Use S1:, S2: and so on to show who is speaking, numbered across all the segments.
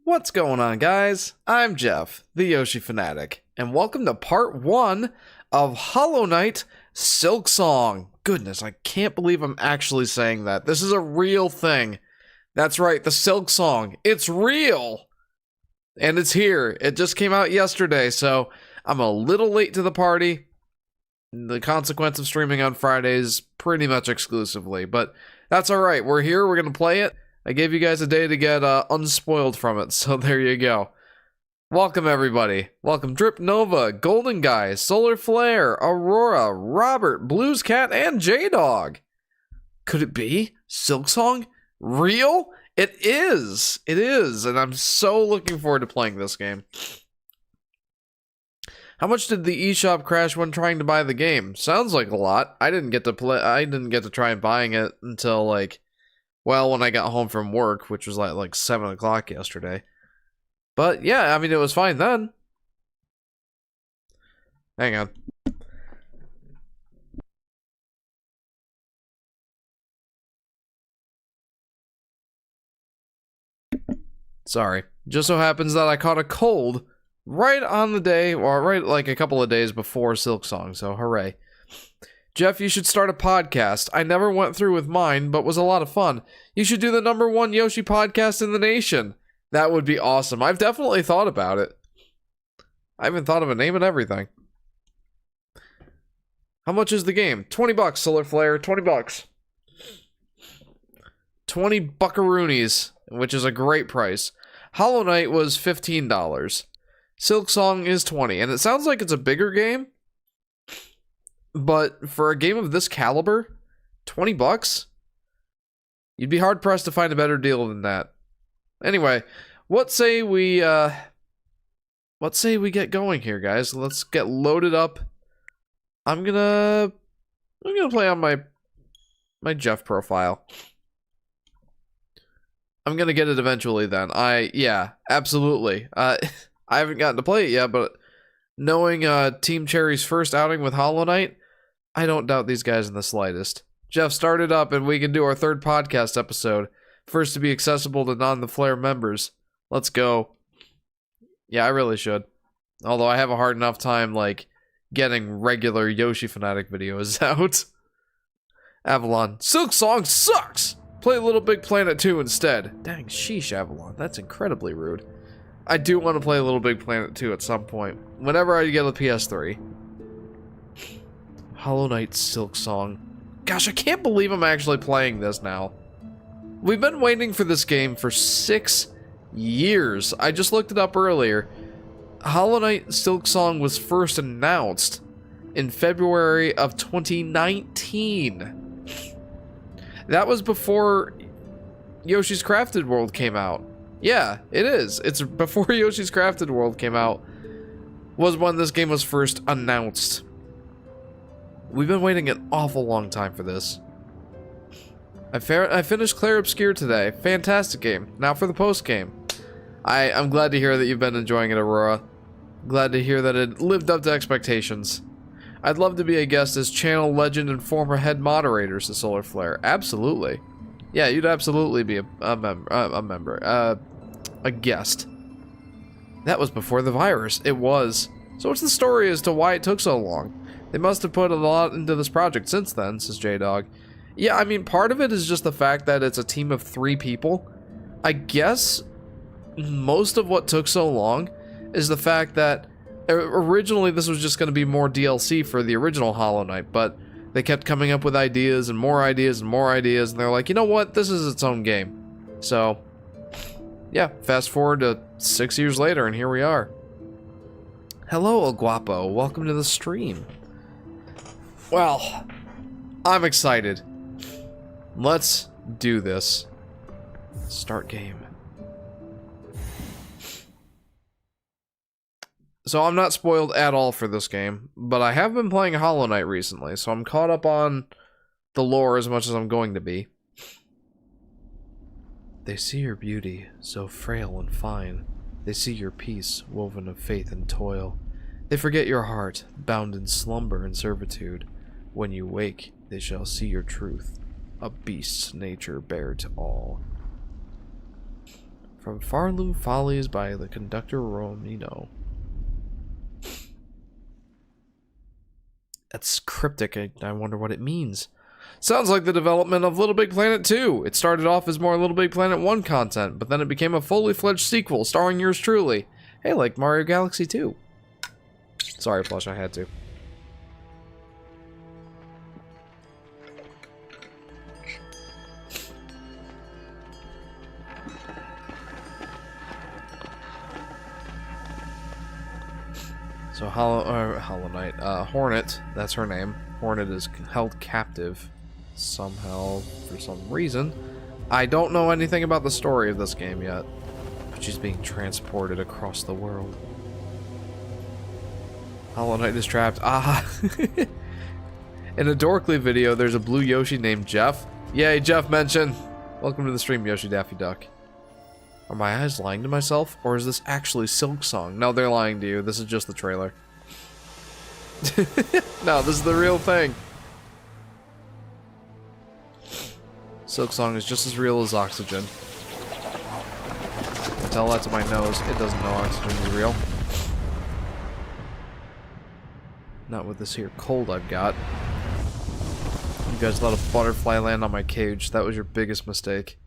S1: What's going on, guys? I'm Jeff, the Yoshi Fanatic, and welcome to part 1 of Hollow Knight Silksong. Goodness, I can't believe I'm actually saying that. This is a real thing. That's right, the Silksong. It's real! And it's here. It just came out yesterday, so I'm a little late to the party. The consequence of streaming on Fridays pretty much exclusively, but that's alright. We're here, we're gonna play it. I gave you guys a day to get unspoiled from it, so there you go. Welcome, everybody. Welcome, Drip Nova, Golden Guy, Solar Flare, Aurora, Robert, Blues Cat, and J-Dog. Could it be? Silksong? Real? It is! It is, and I'm so looking forward to playing this game. How much did the eShop crash when trying to buy the game? Sounds like a lot. I didn't get to try buying it until, like, well, when I got home from work, which was like 7 o'clock yesterday. But yeah, I mean, it was fine then. Hang on. Sorry. Just so happens that I caught a cold right on the day, or right like a couple of days before Silksong, so hooray. Jeff, you should start a podcast. I never went through with mine, but was a lot of fun. You should do the #1 Yoshi podcast in the nation. That would be awesome. I've definitely thought about it. I even thought of a name and everything. How much is the game? 20 bucks, Solar Flare. 20 bucks. 20 buckaroonies, which is a great price. Hollow Knight was $15. Silksong is 20, and it sounds like it's a bigger game. But for a game of this caliber, 20 bucks? You'd be hard-pressed to find a better deal than that. Anyway, what say we get going here, guys? Let's get loaded up. I'm gonna play on my Jeff profile. I'm gonna get it eventually then. Yeah, absolutely. I haven't gotten to play it yet, but knowing Team Cherry's first outing with Hollow Knight, I don't doubt these guys in the slightest. Jeff, start it up and we can do our 3rd podcast episode. First to be accessible to non-The Flare members. Let's go. Yeah, I really should. Although I have a hard enough time, like, getting regular Yoshi Fanatic videos out. Avalon. Silksong sucks! Play Little Big Planet 2 instead. Dang, sheesh, Avalon. That's incredibly rude. I do want to play Little Big Planet 2 at some point. Whenever I get a PS3. Hollow Knight Silksong. Gosh, I can't believe I'm actually playing this now. We've been waiting for this game for 6 years. I just looked it up earlier. Hollow Knight Silksong was first announced in February of 2019. That was before Yoshi's Crafted World came out. Yeah, it is. It's before Yoshi's Crafted World came out was when this game was first announced. We've been waiting an awful long time for this. I finished Clair Obscure today. Fantastic game. Now for the post game. I'm glad to hear that you've been enjoying it, Aurora. Glad to hear that it lived up to expectations. I'd love to be a guest as channel legend and former head moderator to Solar Flare. Absolutely. Yeah, you'd absolutely be a guest. That was before the virus. It was. So what's the story as to why it took so long? They must have put a lot into this project since then, says J-Dog. Yeah, I mean, part of it is just the fact that it's a team of 3 people. I guess most of what took so long is the fact that originally this was just going to be more DLC for the original Hollow Knight, but they kept coming up with ideas and more ideas and more ideas, and they're like, you know what, this is its own game. So, yeah, fast forward to 6 years later, and here we are. Hello, El Guapo. Welcome to the stream. Well, I'm excited. Let's do this. Start game. So I'm not spoiled at all for this game, but I have been playing Hollow Knight recently, so I'm caught up on the lore as much as I'm going to be. They see your beauty, so frail and fine. They see your peace, woven of faith and toil. They forget your heart, bound in slumber and servitude. When you wake, they shall see your truth, a beast's nature bare to all. From Farloom Follies by the conductor Romino. That's cryptic. I wonder what it means. Sounds like the development of Little Big Planet 2. It started off as more Little Big Planet 1 content, but then it became a fully fledged sequel starring yours truly. Hey, like Mario Galaxy 2. Sorry, Plush, I had to. So Hollow Knight, Hornet, that's her name. Hornet is held captive somehow for some reason. I don't know anything about the story of this game yet, but she's being transported across the world. Hollow Knight is trapped. Ah! In a Dorkly video, there's a blue Yoshi named Jeff. Yay, Jeff mention! Welcome to the stream, Yoshi Daffy Duck. Are my eyes lying to myself, or is this actually Silksong? No, they're lying to you. This is just the trailer. No, this is the real thing. Silksong is just as real as oxygen. Tell that to my nose. It doesn't know oxygen is real. Not with this here cold I've got. You guys let a butterfly land on my cage. That was your biggest mistake.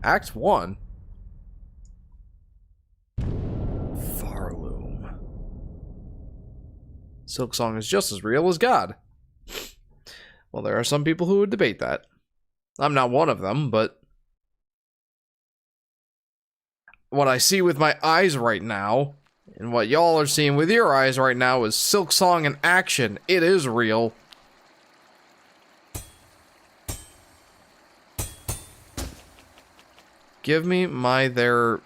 S1: Act 1. Farloom. Silksong is just as real as God. Well, there are some people who would debate that. I'm not one of them, but what I see with my eyes right now, and what y'all are seeing with your eyes right now, is Silksong in action. It is real. Give me my their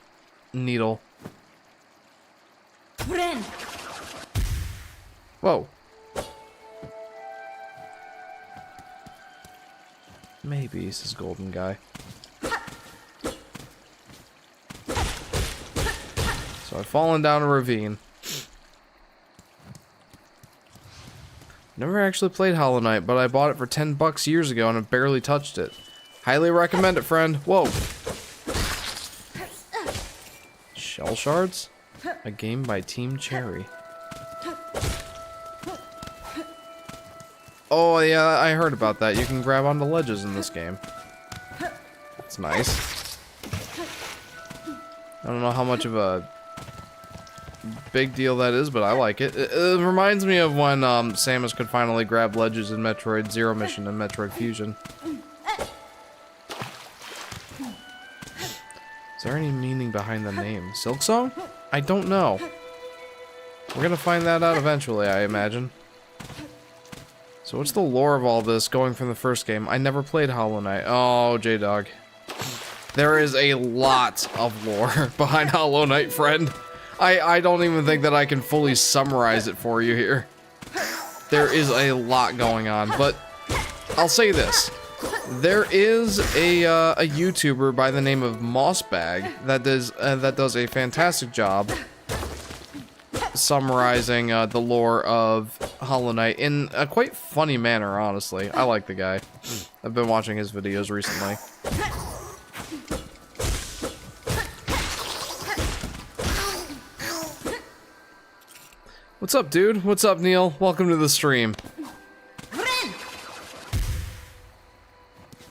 S1: needle. Whoa. Maybe, says Golden Guy. So I've fallen down a ravine. Never actually played Hollow Knight, but I bought it for $10 years ago and I barely touched it. Highly recommend it, friend. Whoa. Shell Shards? A game by Team Cherry. Oh yeah, I heard about that. You can grab onto ledges in this game. It's nice. I don't know how much of a big deal that is, but I like it. It reminds me of when Samus could finally grab ledges in Metroid Zero Mission and Metroid Fusion. Is there any meaning behind the name? Silksong? I don't know. We're gonna find that out eventually, I imagine. So what's the lore of all this going from the first game? I never played Hollow Knight. Oh, J-Dog. There is a lot of lore behind Hollow Knight, friend. I don't even think that I can fully summarize it for you here. There is a lot going on, but I'll say this. There is a YouTuber by the name of Mossbag that does a fantastic job summarizing the lore of Hollow Knight in a quite funny manner, honestly. I like the guy. I've been watching his videos recently. What's up, dude? What's up, Neil? Welcome to the stream.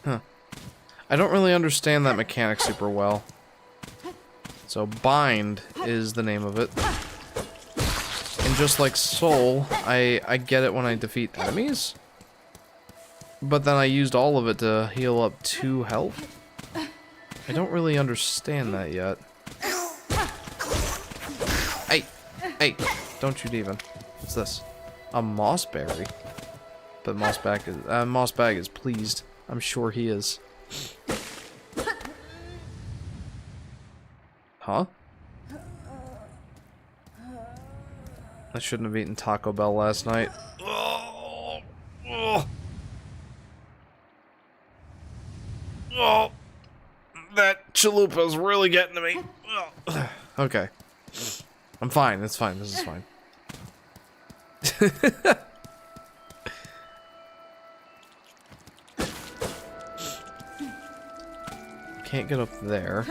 S1: Huh. I don't really understand that mechanic super well. So, bind is the name of it. And just like Soul, I get it when I defeat enemies. But then I used all of it to heal up 2 health. I don't really understand that yet. Hey! Hey! Don't shoot even. What's this? A mossberry. But Mossbag is pleased. I'm sure he is. Huh? I shouldn't have eaten Taco Bell last night. Oh, oh. Oh, that chalupa's really getting to me. Oh. Okay. I'm fine. It's fine. This is fine. can't get up there.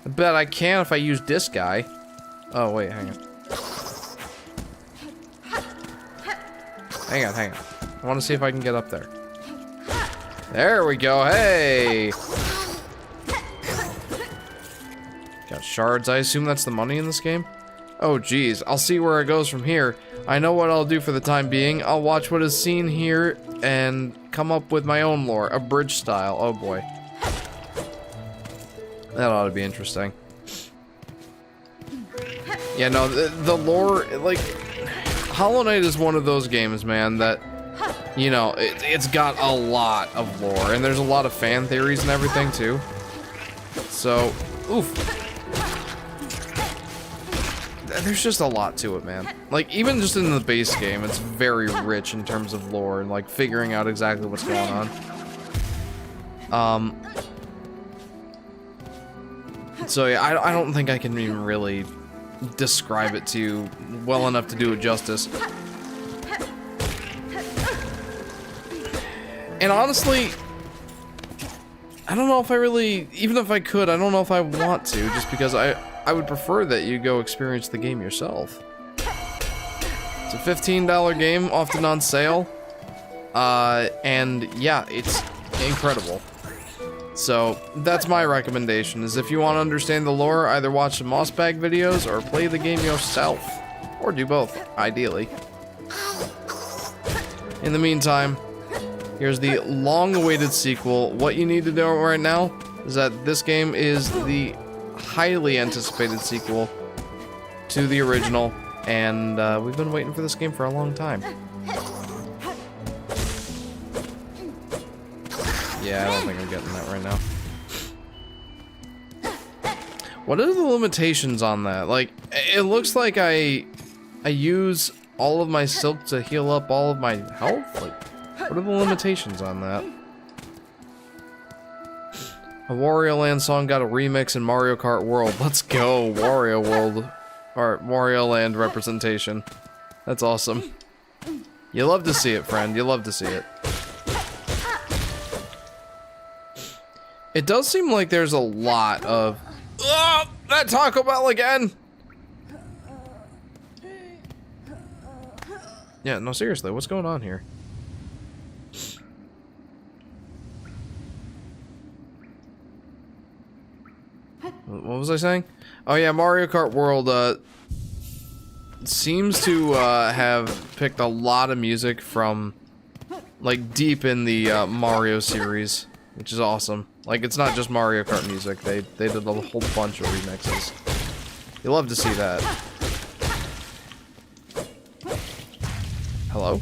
S1: I bet I can if I use this guy. Oh, wait, hang on. Hang on, hang on. I want to see if I can get up there. There we go, hey! Got shards, I assume that's the money in this game? Oh, geez, I'll see where it goes from here. I know what I'll do for the time being. I'll watch what is seen here and come up with my own lore, a bridge style. Oh boy. That ought to be interesting. Yeah, no, the lore, like, Hollow Knight is one of those games, man, that, you know, it's got a lot of lore, and there's a lot of fan theories and everything, too. So, oof. There's just a lot to it, man. Like, even just in the base game, it's very rich in terms of lore and, like, figuring out exactly what's going on. So, yeah, I don't think I can even really describe it to you well enough to do it justice. And honestly, I don't know if I really, even if I could, I don't know if I want to, just because I would prefer that you go experience the game yourself. It's a $15 game, often on sale. And yeah, it's incredible. So, that's my recommendation, is if you want to understand the lore, either watch the Mossbag videos or play the game yourself. Or do both, ideally. In the meantime, here's the long-awaited sequel. What you need to know right now is that this game is the highly anticipated sequel to the original, and we've been waiting for this game for a long time. Yeah, I don't think I'm getting that right now. What are the limitations on that? Like, it looks like I use all of my silk to heal up all of my health? Like, what are the limitations on that? A Wario Land song got a remix in Mario Kart World. Let's go, Wario World. Or Wario Land representation. That's awesome. You love to see it, friend. You love to see it. It does seem like there's a lot of... Oh, that Taco Bell again! Yeah, no, seriously, what's going on here? What was I saying? Oh yeah, Mario Kart World seems to have picked a lot of music from, like, deep in the Mario series, which is awesome. Like, it's not just Mario Kart music, they did a whole bunch of remixes. You love to see that. Hello?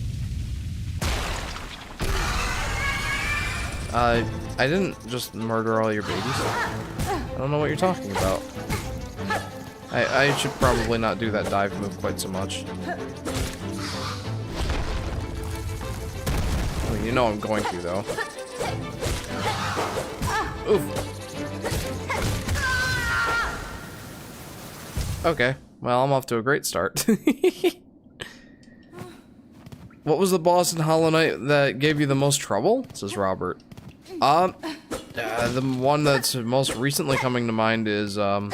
S1: I didn't just murder all your babies. I don't know what you're talking about. I should probably not do that dive move quite so much. I mean, you know I'm going to, though. Oof. Okay, well, I'm off to a great start. What was the boss in Hollow Knight that gave you the most trouble? Says Robert. The one that's most recently coming to mind is, whoa.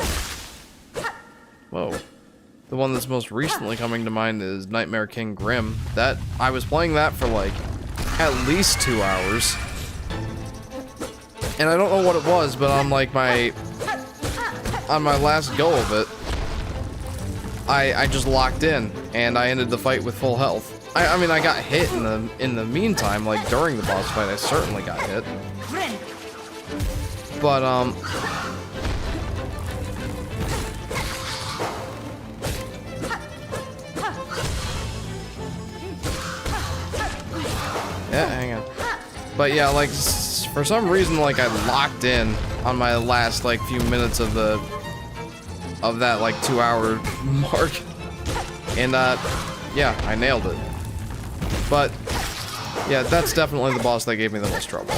S1: The one that's most recently coming to mind is Nightmare King Grim. That, I was playing that for, like, at least 2 hours. And I don't know what it was, but on, like, on my last go of it, I just locked in, and I ended the fight with full health. I mean, I got hit in the meantime, like, during the boss fight, I certainly got hit. But, yeah, hang on. But yeah, like, for some reason, like, I locked in on my last, like, few minutes of that, like, 2 hour mark. And, yeah, I nailed it. But, yeah, that's definitely the boss that gave me the most trouble.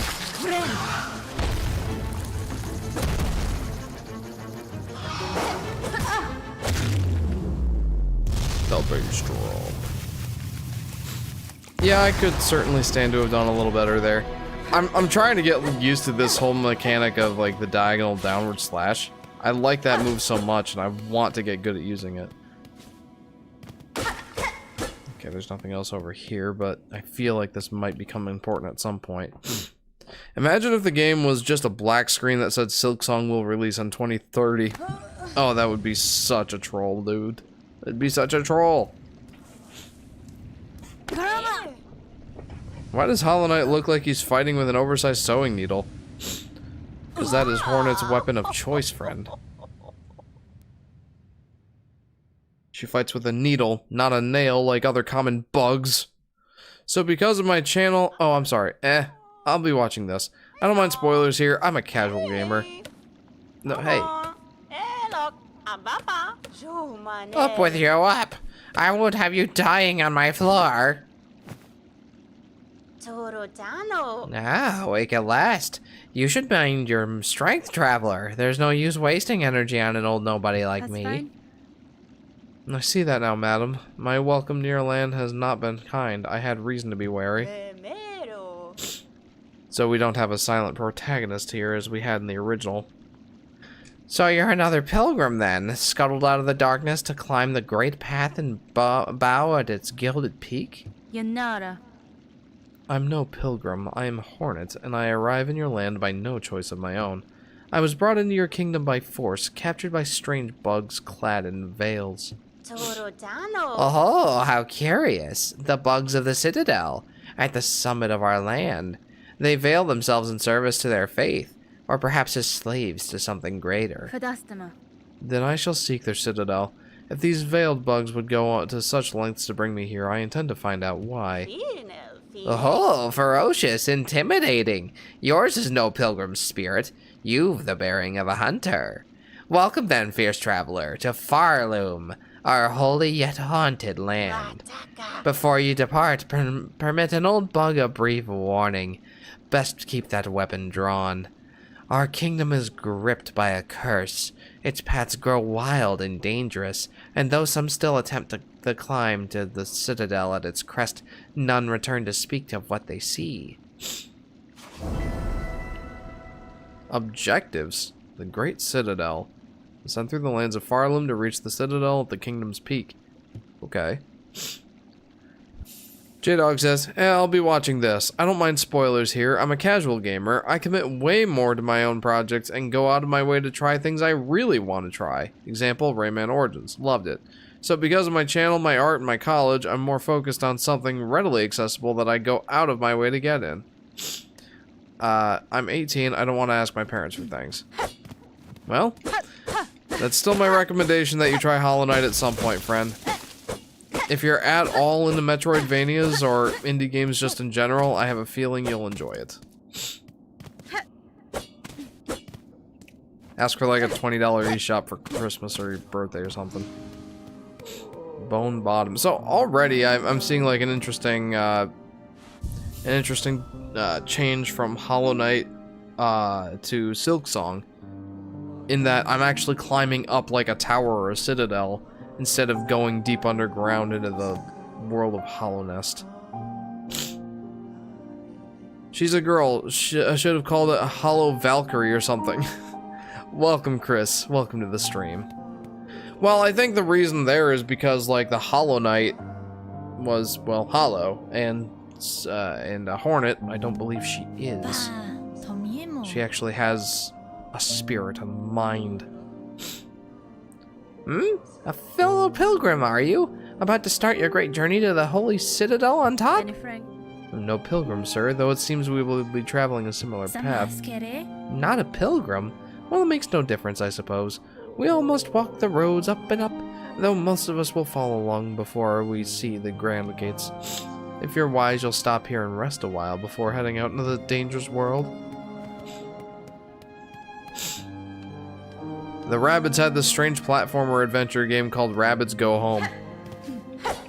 S1: Helping strong. Yeah, I could certainly stand to have done a little better there. I'm trying to get used to this whole mechanic of like the diagonal downward slash. I like that move so much, and I want to get good at using it. Okay, there's nothing else over here, but I feel like this might become important at some point. Imagine if the game was just a black screen that said Silksong will release in 2030. Oh, that would be such a troll, dude. It'd be such a troll. Why does Hollow Knight look like he's fighting with an oversized sewing needle? Is that his Hornet's weapon of choice, friend? She fights with a needle, not a nail like other common bugs. So because of my channel... Oh, I'm sorry. I'll be watching this. I don't mind spoilers here. I'm a casual gamer. No, hey.
S2: Up with you, up! I won't have you dying on my floor. Ah, awake at last. You should mind your strength, traveler. There's no use wasting energy on an old nobody like me.
S3: Fine.
S1: I see that now, madam. My welcome to your land has not been kind. I had reason to be wary. So we don't have a silent protagonist here as we had in the original.
S2: So you're another pilgrim then, scuttled out of the darkness to climb the great path and bow at its gilded peak?
S3: Yanara.
S1: I'm no pilgrim, I am a hornet, and I arrive in your land by no choice of my own. I was brought into your kingdom by force, captured by strange bugs clad in veils.
S2: Oh, how curious. The bugs of the citadel, at the summit of our land. They veil themselves in service to their faith, or perhaps as slaves to something greater.
S3: Kadastama.
S1: Then I shall seek their citadel. If these veiled bugs would go on to such lengths to bring me here, I intend to find out why.
S2: Oh, ferocious, intimidating. Yours is no pilgrim's spirit. You've the bearing of a hunter. Welcome then, fierce traveler, to Farloom, our holy yet haunted land. Before you depart, permit an old bug a brief warning. Best keep that weapon drawn. Our kingdom is gripped by a curse. Its paths grow wild and dangerous, and though some still attempt the climb to the citadel at its crest, none return to speak of what they see. Objectives. The Great Citadel. Ascend through the lands of Farloom to reach the citadel at the kingdom's peak. Okay. J-Dog says, I'll be watching this. I don't mind spoilers here. I'm a casual gamer. I commit way more to my own projects and go out of my way to try things I really want to try. Example, Rayman Origins. Loved it. So because of my channel, my art, and my college, I'm more focused on something readily accessible that I go out of my way to get in. I'm 18. I don't want to ask my parents for things. Well, that's still my recommendation that you try Hollow Knight at some point, friend. If you're at all into Metroidvanias or indie games just in general, I have a feeling you'll enjoy it. Ask for like a $20 eShop for Christmas or your birthday or something. Bone Bottom. So already I'm seeing like an interesting change from Hollow Knight to Silksong, in that I'm actually climbing up like a tower or a citadel instead of going deep underground into the world of Hollow Nest. She's a girl. I should have called it a Hollow Valkyrie or something. Welcome, Chris. Welcome to the stream. Well, I think the reason there is because, like, the Hollow Knight was, well, hollow, and a hornet, I don't believe she is. She actually has a spirit, a mind. A fellow pilgrim, are you? About to start your great journey to the holy citadel on top?
S1: No pilgrim, sir, though it seems we will be traveling a similar path. Not a pilgrim? Well, it makes no difference, I suppose. We all must walk the roads up and up, though most of us will follow along before we see the grand gates. If you're wise, you'll stop here and rest a while before heading out into the dangerous world. The Rabbids had this strange platformer adventure game called Rabbids Go Home.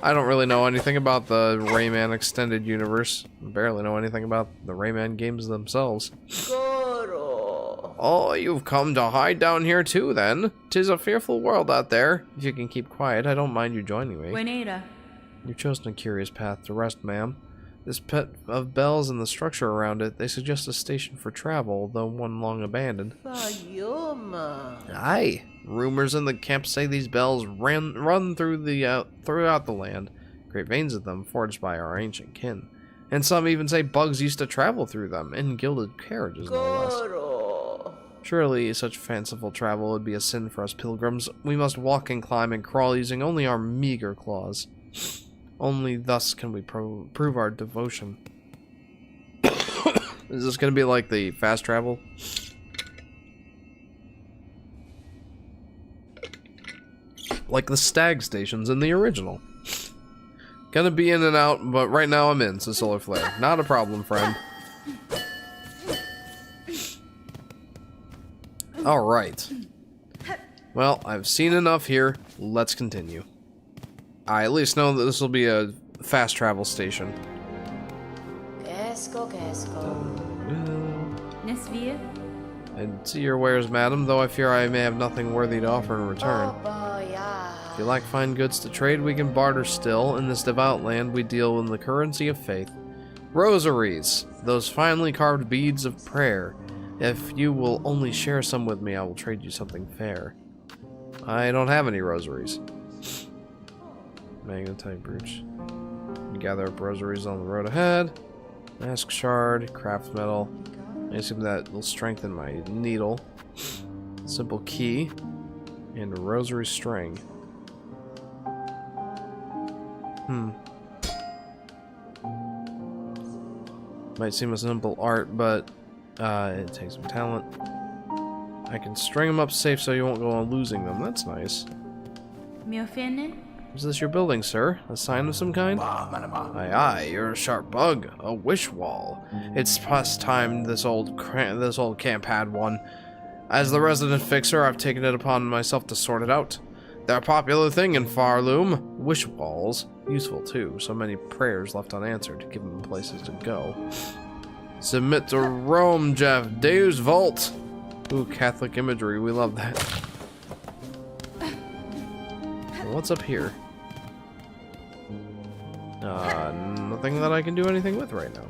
S1: I don't really know anything about the Rayman extended universe. Barely know anything about the Rayman games themselves. Oh, you've come to hide down here too, then? 'Tis a fearful world out there. If you can keep quiet, I don't mind you joining me. You've chosen a curious path to rest, ma'am.
S2: This pet of bells and the structure around it, they suggest a station for travel, though one long abandoned. Aye. Rumors in the camp say these bells run throughout the land. Great veins of them forged by our ancient kin. And some even say bugs used to travel through them, in gilded carriages, no less. Surely such fanciful travel would be a sin for us pilgrims. We must walk and climb and crawl using only our meager claws. Only thus can we prove our devotion. Is this going to be like the fast travel? Like the stag stations in the original. Gonna be in and out, but right now I'm in, so solar flare. Not a problem, friend. Alright. Well, I've seen enough here. Let's continue. I at least know that this will be a fast travel station. I see your wares, madam, though I fear I may have nothing worthy to offer in return. If you lack fine goods to trade, we can barter still. In this devout land, we deal in the currency of faith. Rosaries, those finely carved beads of prayer. If you will only share some with me, I will trade you something fair. I don't have any rosaries. Magnetite brooch. Gather up rosaries on the road ahead. Mask shard, craft metal. I assume that will strengthen my needle. Simple key. And a rosary string. Might seem a simple art, but it takes some talent. I can string them up safe so you won't go on losing them. That's nice. Is this your building, sir? A sign of some kind? Aye, aye, you're a sharp bug. A wish wall. It's past time this old camp had one. As the resident fixer, I've taken it upon myself to sort it out. They're a popular thing in Farloom. Wish walls. Useful too. So many prayers left unanswered. Give them places to go. Submit to Rome, Jeff. Deus Vult. Ooh, Catholic imagery. We love that. What's up here? Nothing that I can do anything with right now.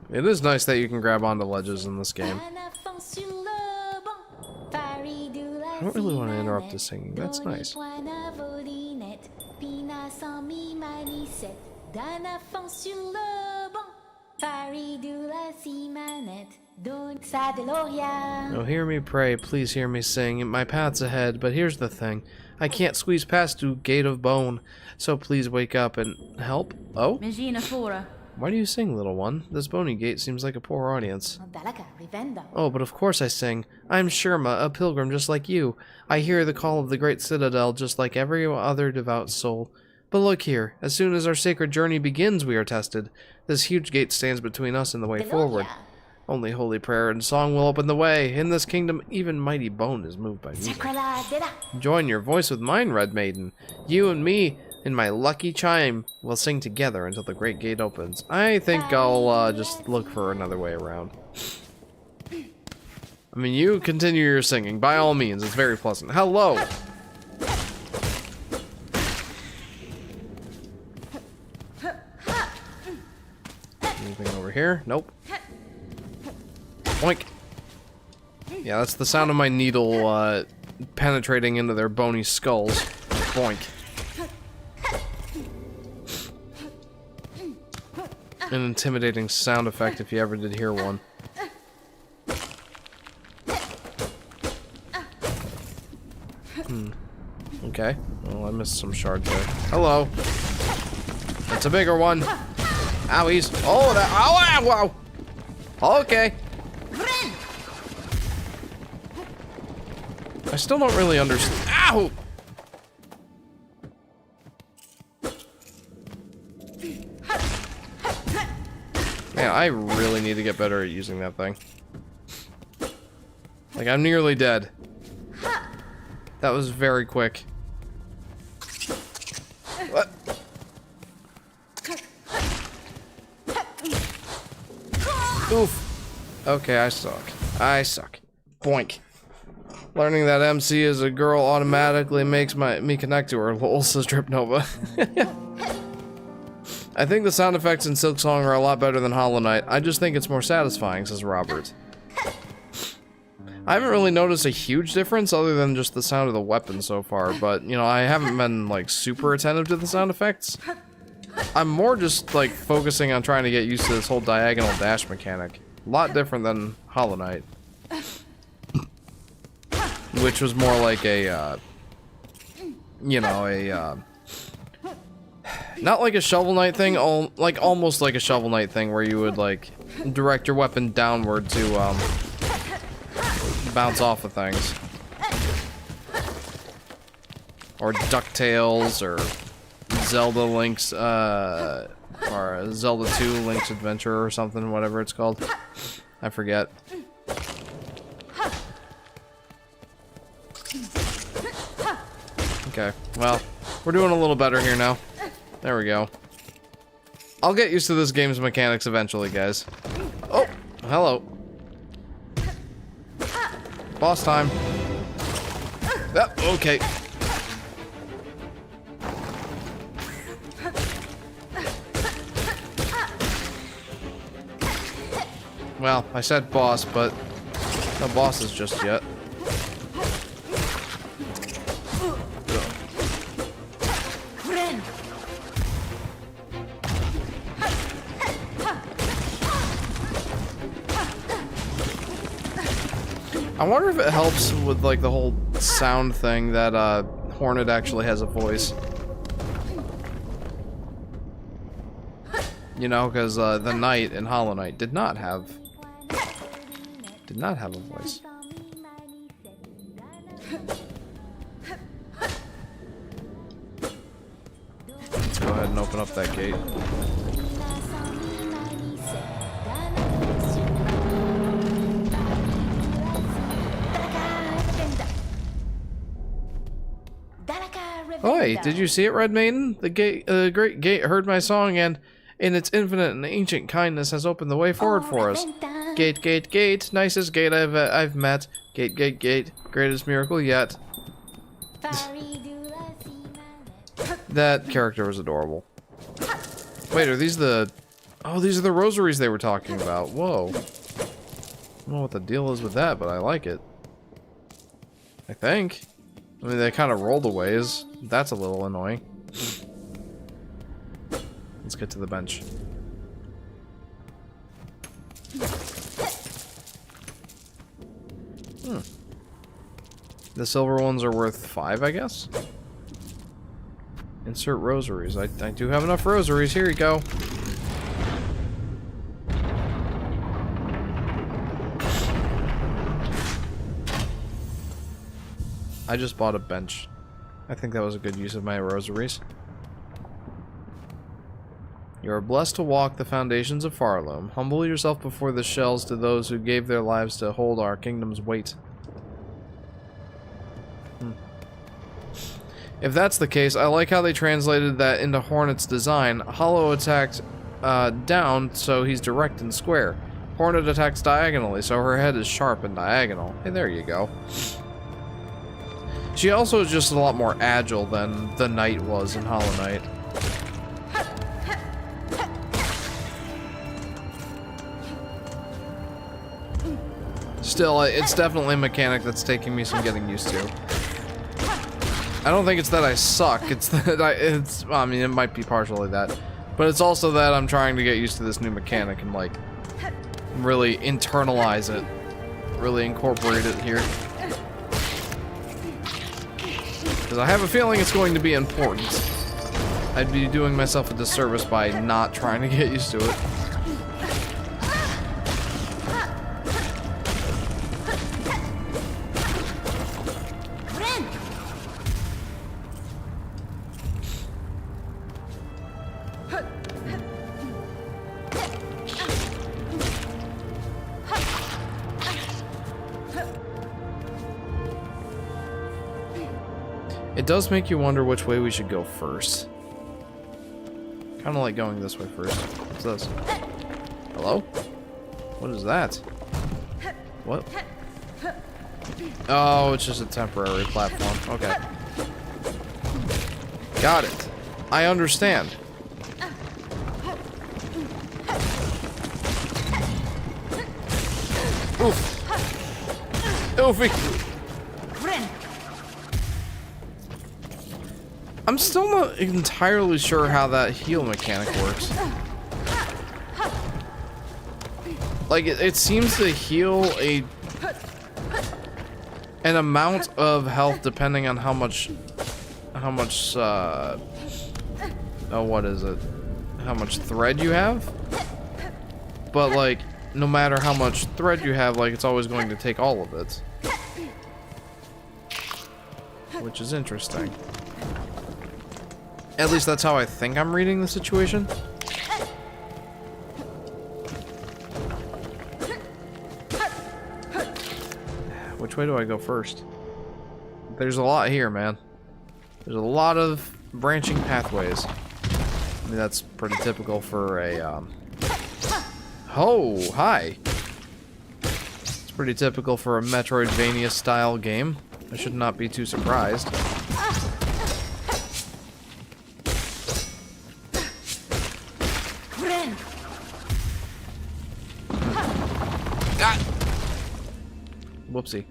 S2: It is nice that you can grab onto ledges in this game. I don't really want to interrupt the singing. That's nice. Oh, hear me pray, please hear me sing. My path's ahead, but here's the thing. I can't squeeze past you, gate of bone. So please wake up and help. Oh? Why do you sing, little one? This bony gate seems like a poor audience. Oh, but of course I sing. I'm Sherma, a pilgrim just like you. I hear the call of the great citadel just like every other devout soul. But look here, as soon as our sacred journey begins, we are tested. This huge gate stands between us and the way forward. Only holy prayer and song will open the way. In this kingdom, even mighty bone is moved by music. Join your voice with mine, Red Maiden. You and me, in my lucky chime, will sing together until the great gate opens. I think I'll just look for another way around. I mean, you continue your singing, by all means. It's very pleasant. Hello! Anything over here? Nope. Boink. Yeah, that's the sound of my needle penetrating into their bony skulls. Boink. An intimidating sound effect if you ever did hear one. Okay. Well, I missed some shards there. Hello. It's a bigger one. Owies. Oh, that. Ow, ow, ow. Okay. I still don't really understand. Ow! Man, I really need to get better at using that thing. Like, I'm nearly dead. That was very quick. What? Oof. Okay, I suck. I suck. Boink. Learning that MC is a girl automatically makes me connect to her. Lol, says Drip Nova. I think the sound effects in Silksong are a lot better than Hollow Knight. I just think it's more satisfying, says Robert. I haven't really noticed a huge difference other than just the sound of the weapon so far, but, you know, I haven't been, like, super attentive to the sound effects. I'm more just, like, focusing on trying to get used to this whole diagonal dash mechanic. A lot different than Hollow Knight. Which was more like a, you know, not like a Shovel Knight thing, like, almost like a Shovel Knight thing where you would, like, direct your weapon downward to, bounce off of things. Or DuckTales, or Zelda Link's, or Zelda 2 Link's Adventure or something, whatever it's called. I forget. Okay, well, we're doing a little better here now. There we go. I'll get used to this game's mechanics eventually, guys. Oh, hello. Boss time. Okay. Well, I said boss, but no bosses just yet. I wonder if it helps with, like, the whole sound thing that, Hornet actually has a voice. You know, because, the Knight in Hollow Knight did not have a voice. Let's go ahead and open up that gate. Oi, did you see it, Red Maiden? The great gate heard my song and, in its infinite and ancient kindness, has opened the way forward for us. Gate, gate, gate, nicest gate I've met. Gate, gate, gate, greatest miracle yet. That character was adorable. Wait, are these the... Oh, these are the rosaries they were talking about. Whoa. I don't know what the deal is with that, but I like it. I think. I mean, they kind of rolled away. That's a little annoying. Let's get to the bench. The silver ones are worth 5, I guess? Insert rosaries. I do have enough rosaries. Here you go. I just bought a bench. I think that was a good use of my rosaries. You are blessed to walk the foundations of Farloam. Humble yourself before the shells to those who gave their lives to hold our kingdom's weight. If that's the case, I like how they translated that into Hornet's design. Hollow attacked down, so he's direct and square. Hornet attacks diagonally, so her head is sharp and diagonal. Hey, there you go. She also is just a lot more agile than the Knight was in Hollow Knight. Still, it's definitely a mechanic that's taking me some getting used to. I don't think it's that I suck, it's that I mean, it might be partially that. But it's also that I'm trying to get used to this new mechanic and, like, really internalize it. Really incorporate it here. Because I have a feeling it's going to be important. I'd be doing myself a disservice by not trying to get used to it. It does make you wonder which way we should go first. Kind of like going this way first. What's this? Hello? What is that? What? Oh, it's just a temporary platform. Okay. Got it. I understand. Oof. Oofy. I'm still not entirely sure how that heal mechanic works. Like, it seems to heal an amount of health depending on how much, oh, what is it? How much thread you have? But, like, no matter how much thread you have, like, it's always going to take all of it. Which is interesting. At least that's how I think I'm reading the situation. Which way do I go first? There's a lot here, man. There's a lot of branching pathways. I mean, that's pretty typical for a, Oh, hi! It's pretty typical for a Metroidvania-style game. I should not be too surprised. Whoopsie.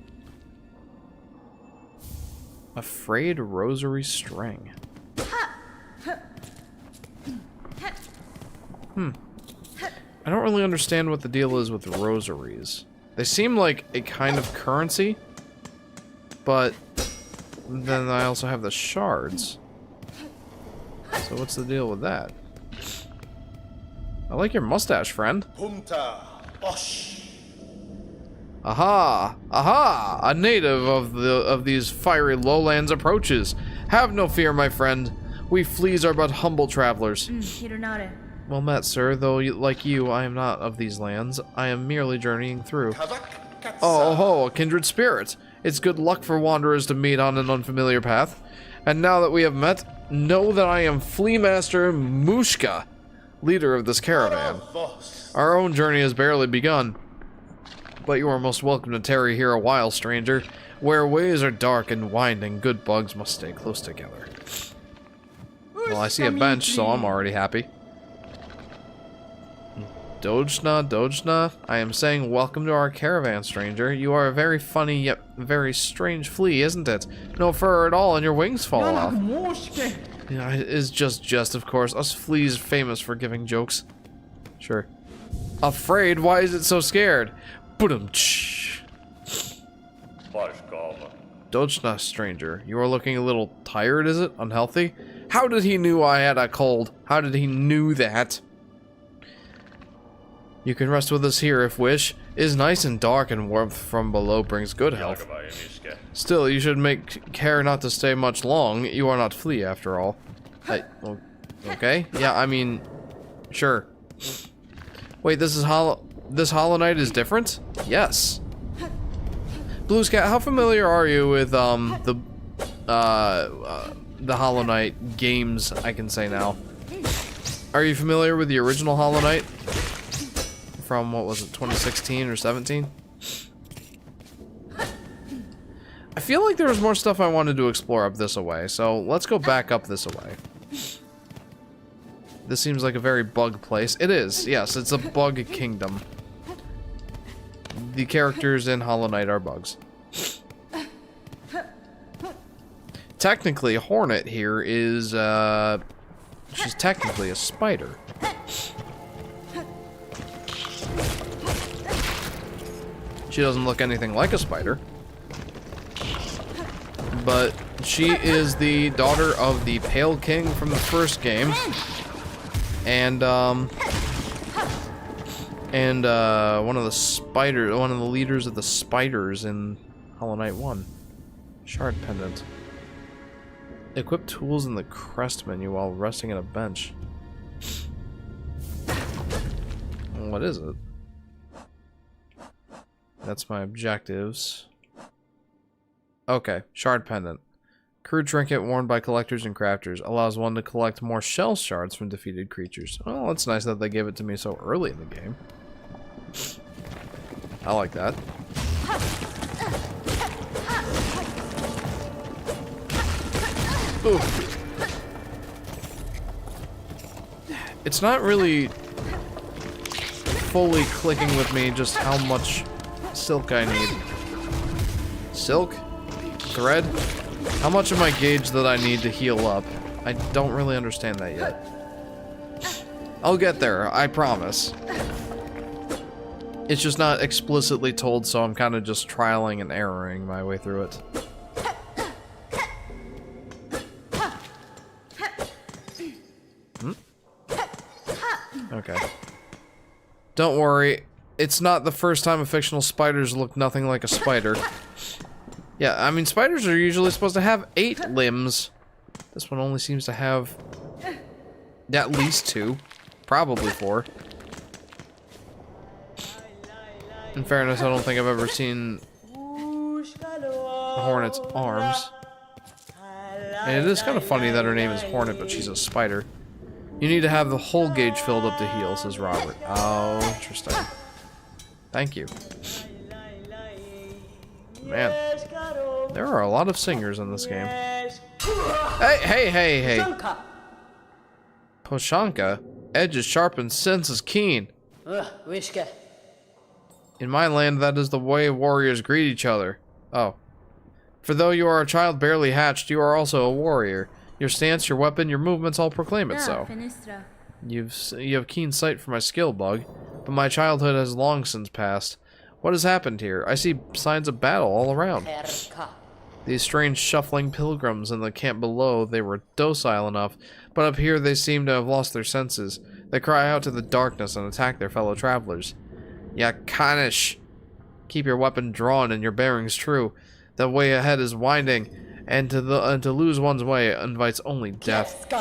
S2: Afraid rosary string. I don't really understand what the deal is with rosaries. They seem like a kind of currency, but then I also have the shards. So what's the deal with that? I like your mustache, friend. Aha! Aha! A native of these fiery lowlands approaches. Have no fear, my friend. We fleas are but humble travelers. Well met, sir. Though, like you, I am not of these lands. I am merely journeying through. Oh ho, a kindred spirit. It's good luck for wanderers to meet on an unfamiliar path. And now that we have met, know that I am Flea Master Mushka, leader of this caravan. Our own journey has barely begun. But you are most welcome to tarry here a while, stranger. Where ways are dark and winding, good bugs must stay close together. Well, I see a bench, so I'm already happy. Dojna, Dojna, I am saying welcome to our caravan, stranger. You are a very funny yet very strange flea, isn't it? No fur at all and your wings fall off. Yeah, it is just, of course. Us fleas famous for giving jokes. Sure. Afraid? Why is it so scared? Boom-ch. Dojna, stranger. You are looking a little tired, is it? Unhealthy? How did he knew I had a cold? How did he knew that? You can rest with us here if wish. It is nice and dark, and warmth from below brings good health. Still, you should make care not to stay much long. You are not flea, after all. Okay? Yeah, I mean, sure. Wait, this Hollow Knight is different? Yes. Blue Scat, how familiar are you with the Hollow Knight games? I can say now. Are you familiar with the original Hollow Knight? From, what was it, 2016 or 17? I feel like there was more stuff I wanted to explore up this way, so let's go back up this way. This seems like a very bug place. It is, yes, it's a bug kingdom. The characters in Hollow Knight are bugs. Technically, Hornet here is, she's technically a spider. She doesn't look anything like a spider. But she is the daughter of the Pale King from the first game. And one of the leaders of the spiders in Hollow Knight 1. Shard pendant. Equip tools in the crest menu while resting at a bench. What is it? That's my objectives. Okay, shard pendant. Crude trinket worn by collectors and crafters. Allows one to collect more shell shards from defeated creatures. Well, it's nice that they gave it to me so early in the game. I like that.
S1: Ooh. It's not really fully clicking with me just how much silk I need. Silk? Thread? How much of my gauge that I need to heal up? I don't really understand that yet. I'll get there, I promise. It's just not explicitly told, so I'm kind of just trialing and erroring my way through it. Okay. Don't worry, it's not the first time a fictional spider's looked nothing like a spider. Yeah, I mean, spiders are usually supposed to have 8 limbs. This one only seems to have at least 2, probably 4. In fairness, I don't think I've ever seen a hornet's arms. And it is kind of funny that her name is Hornet, but she's a spider. You need to have the whole gauge filled up to heal, says Robert. Oh, interesting. Thank you. Man, there are a lot of singers in this game. Hey! Poshanka? Edge is sharp and sense is keen. In my land, that is the way warriors greet each other. Oh. For though you are a child barely hatched, you are also a warrior. Your stance, your weapon, your movements all proclaim it so. You have keen sight for my skill, Bug, but my childhood has long since passed. What has happened here? I see signs of battle all around. These strange shuffling pilgrims in the camp below, they were docile enough, but up here they seem to have lost their senses. They cry out to the darkness and attack their fellow travelers. Yakanish! Keep your weapon drawn and your bearings true. The way ahead is winding, and to lose one's way invites only death.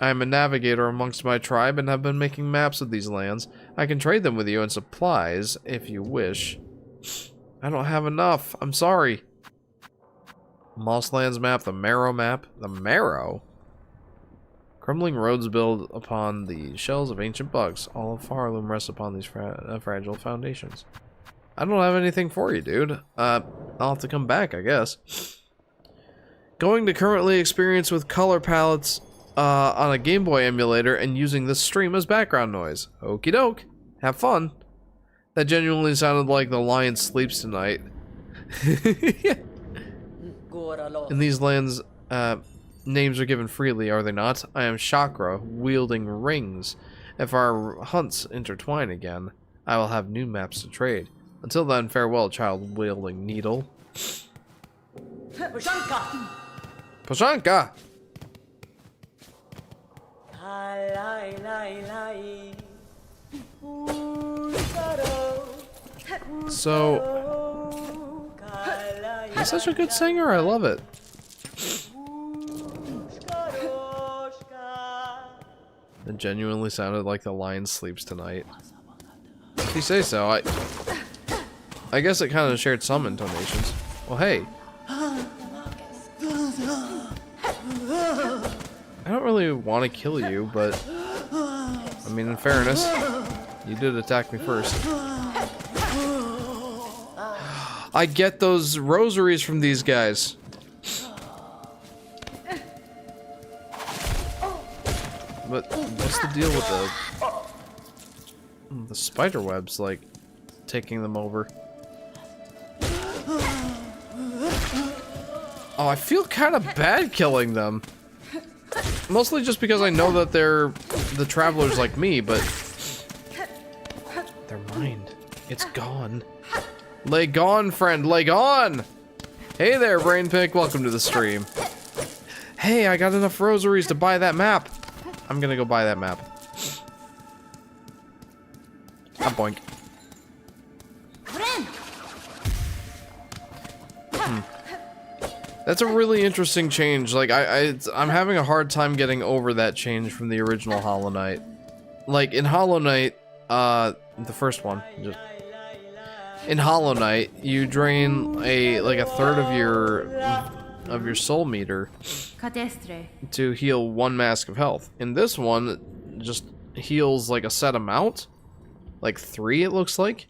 S1: I am a navigator amongst my tribe and have been making maps of these lands. I can trade them with you and supplies, if you wish. I don't have enough. I'm sorry. Mosslands map, the Marrow map. The Marrow? Crumbling roads build upon the shells of ancient bugs. All of Farloom rests upon these fragile foundations. I don't have anything for you, dude. I'll have to come back, I guess. Going to currently experience with color palettes on a Game Boy emulator and using this stream as background noise. Okie doke. Have fun. That genuinely sounded like the lion sleeps tonight. In these lands, names are given freely, are they not? I am Chakra, wielding rings. If our hunts intertwine again, I will have new maps to trade. Until then, farewell, child wielding needle. Poshanka! So, he's such a good singer, I love it. It genuinely sounded like the lion sleeps tonight. If you say so, I guess it kind of shared some intonations. Well, hey. I don't really want to kill you, but I mean, in fairness, you did attack me first. I get those rosaries from these guys. But what's the deal with the spider webs, like, taking them over? Oh, I feel kind of bad killing them. Mostly just because I know that they're the travelers like me, but their mind, it's gone. Lay gone, friend, lay gone! Hey there, Brainpick, welcome to the stream. Hey, I got enough rosaries to buy that map. I'm gonna go buy that map. Boink. That's a really interesting change. Like, I'm having a hard time getting over that change from the original Hollow Knight. Like, in Hollow Knight, the first one, in Hollow Knight, you drain like a third of your soul meter to heal 1 mask of health. In this one, it just heals like a set amount, like 3, it looks like.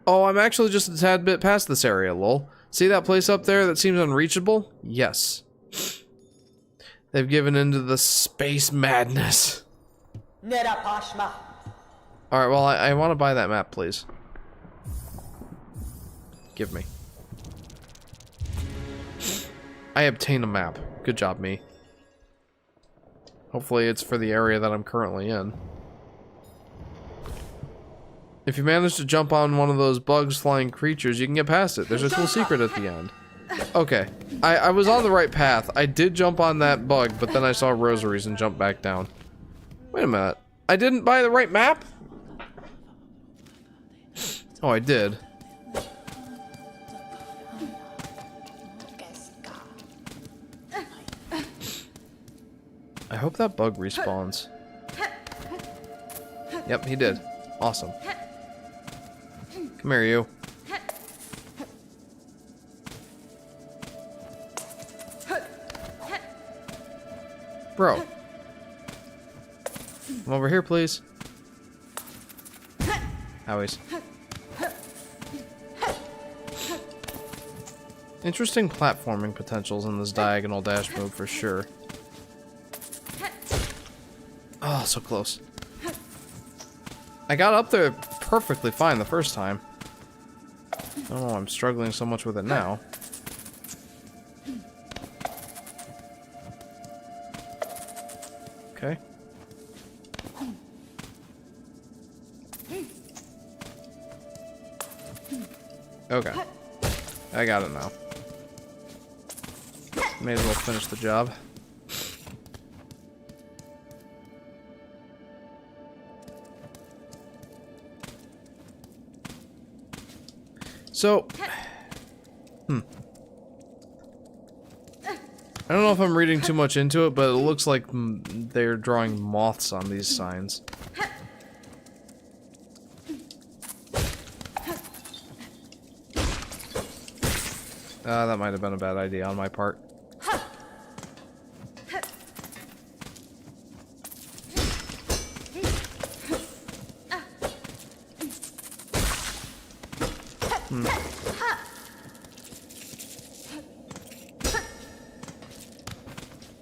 S1: Oh, I'm actually just a tad bit past this area, lol. See that place up there that seems unreachable? Yes. They've given into the space madness. Alright, well, I want to buy that map, please. Give me. I obtained a map. Good job, me. Hopefully it's for the area that I'm currently in. If you manage to jump on one of those bugs flying creatures, you can get past it. There's a cool secret at the end. Okay. I was on the right path. I did jump on that bug, but then I saw rosaries and jumped back down. Wait a minute. I didn't buy the right map? Oh, I did. I hope that bug respawns. Yep, he did. Awesome. Come here, you. Bro. Come over here, please. Howies. Interesting platforming potentials in this diagonal dash move for sure. Oh, so close. I got up there perfectly fine the first time. I don't know, I'm struggling so much with it now. Okay. Okay. I got it now. May as well finish the job. So, I don't know if I'm reading too much into it, but it looks like they're drawing moths on these signs. That might have been a bad idea on my part.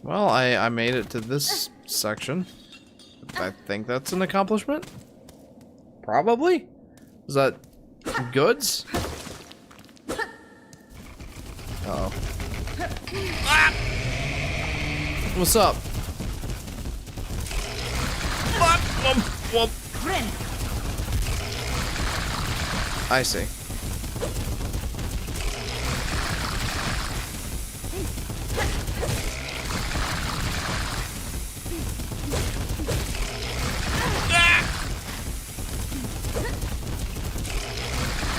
S1: Well, I made it to this section. I think that's an accomplishment. Probably? Is that goods? Uh-oh. Ah! What's up? I see.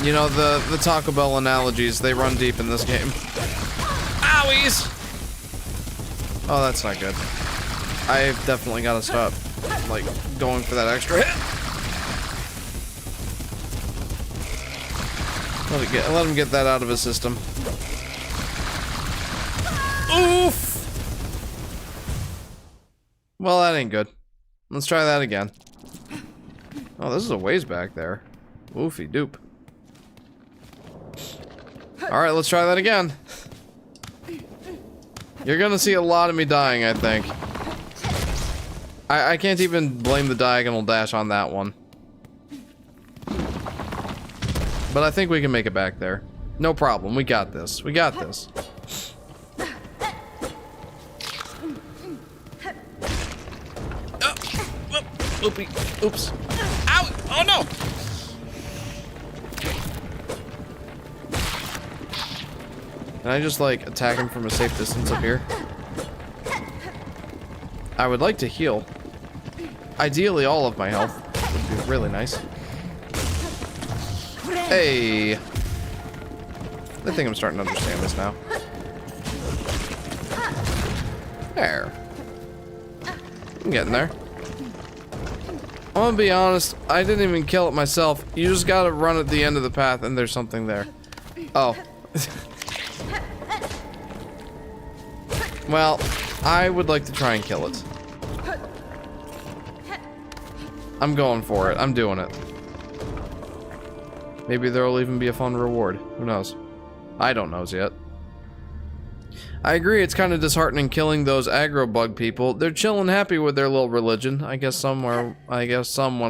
S1: You know, the Taco Bell analogies, they run deep in this game. Owies! Oh, that's not good. I've definitely got to stop, like, going for that extra hit. Let him get that out of his system. Oof! Well, that ain't good. Let's try that again. Oh, this is a ways back there. Woofy doop. Alright, let's try that again. You're gonna see a lot of me dying, I think. I can't even blame the diagonal dash on that one. But I think we can make it back there. No problem, we got this. We got this. Oopie. Oops. Ow! Oh no! Can I just, like, attack him from a safe distance up here? I would like to heal. Ideally, all of my health would be really nice. Hey! I think I'm starting to understand this now. There. I'm getting there. I'm gonna be honest, I didn't even kill it myself. You just gotta run at the end of the path and there's something there. Oh. Well, I would like to try and kill it. I'm going for it. I'm doing it. Maybe there'll even be a fun reward. Who knows? I don't know yet.
S2: I agree, it's kind of disheartening killing those aggro bug people. They're chilling happy with their little religion. I guess some went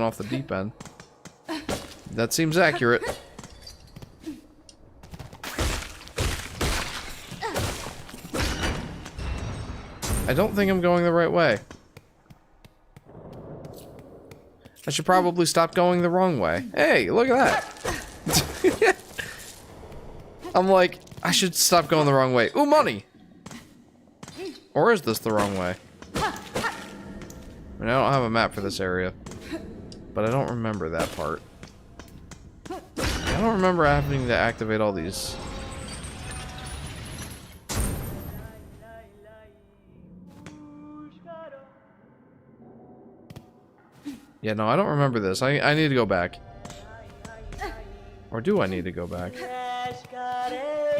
S2: off the deep end. That seems accurate. I don't think I'm going the right way. I should probably stop going the wrong way. Hey, look at that. I'm like, I should stop going the wrong way. Ooh, money! Or is this the wrong way? I mean, I don't have a map for this area. But I don't remember that part. I don't remember having to activate all these. Yeah, no, I don't remember this. I need to go back. Or do I need to go back?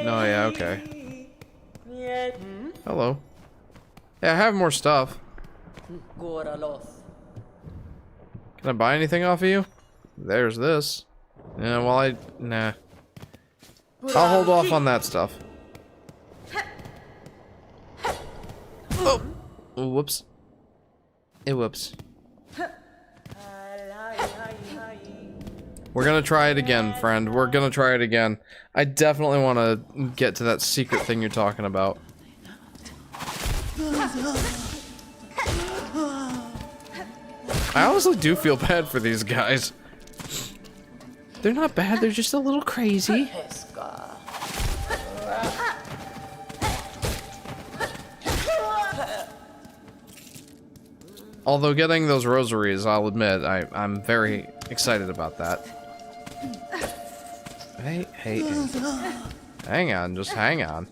S2: No, yeah, okay. Hello. Yeah, I have more stuff. Can I buy anything off of you? There's this. Yeah, well, nah. I'll hold off on that stuff. Oh! Oh, whoops. Whoops. We're gonna try it again, friend. We're gonna try it again. I definitely want to get to that secret thing you're talking about. I honestly do feel bad for these guys. They're not bad, they're just a little crazy. Although getting those rosaries, I'll admit, I'm very excited about that. Hey. Hang on, just hang on.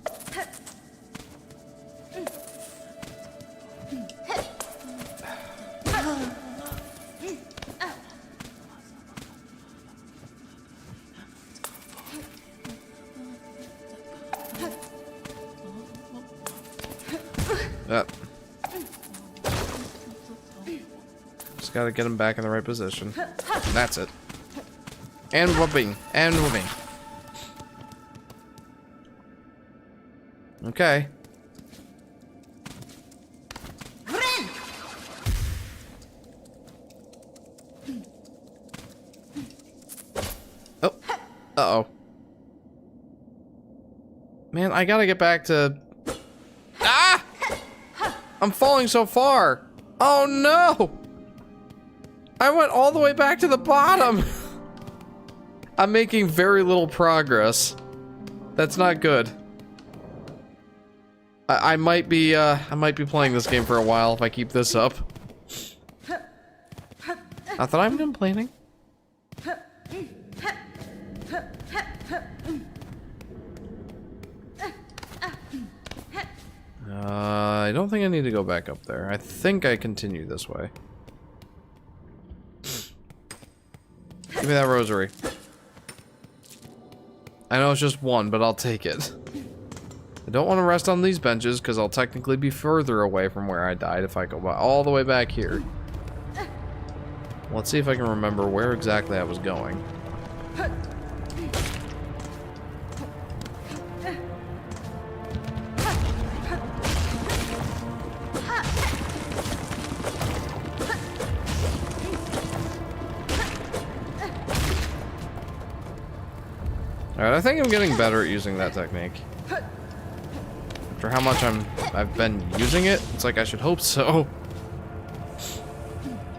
S2: Just gotta get him back in the right position. That's it. And whooping. And whooping. Okay. Oh. Uh-oh. Man, I gotta get back to... Ah! I'm falling so far. Oh no! I went all the way back to the bottom. I'm making very little progress. That's not good. I might be playing this game for a while if I keep this up. Not that I'm complaining. I don't think I need to go back up there. I think I continue this way. Give me that rosary. I know it's just one, but I'll take it. I don't want to rest on these benches, because I'll technically be further away from where I died if I go all the way back here. Let's see if I can remember where exactly I was going. Alright, I think I'm getting better at using that technique. After how much I've been using it, it's like I should hope so.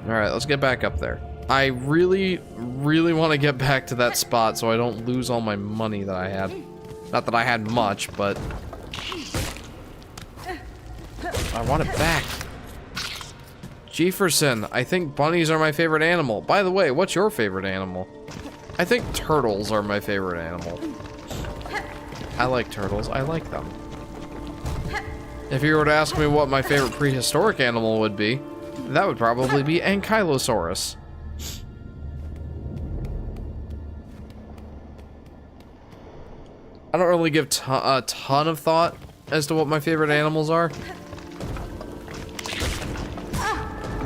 S2: Alright, let's get back up there. I really, really want to get back to that spot so I don't lose all my money that I had. Not that I had much, but... I want it back. Jefferson, I think bunnies are my favorite animal. By the way, what's your favorite animal? I think turtles are my favorite animal. I like turtles. I like them. If you were to ask me what my favorite prehistoric animal would be, that would probably be Ankylosaurus. I don't really give a ton of thought as to what my favorite animals are.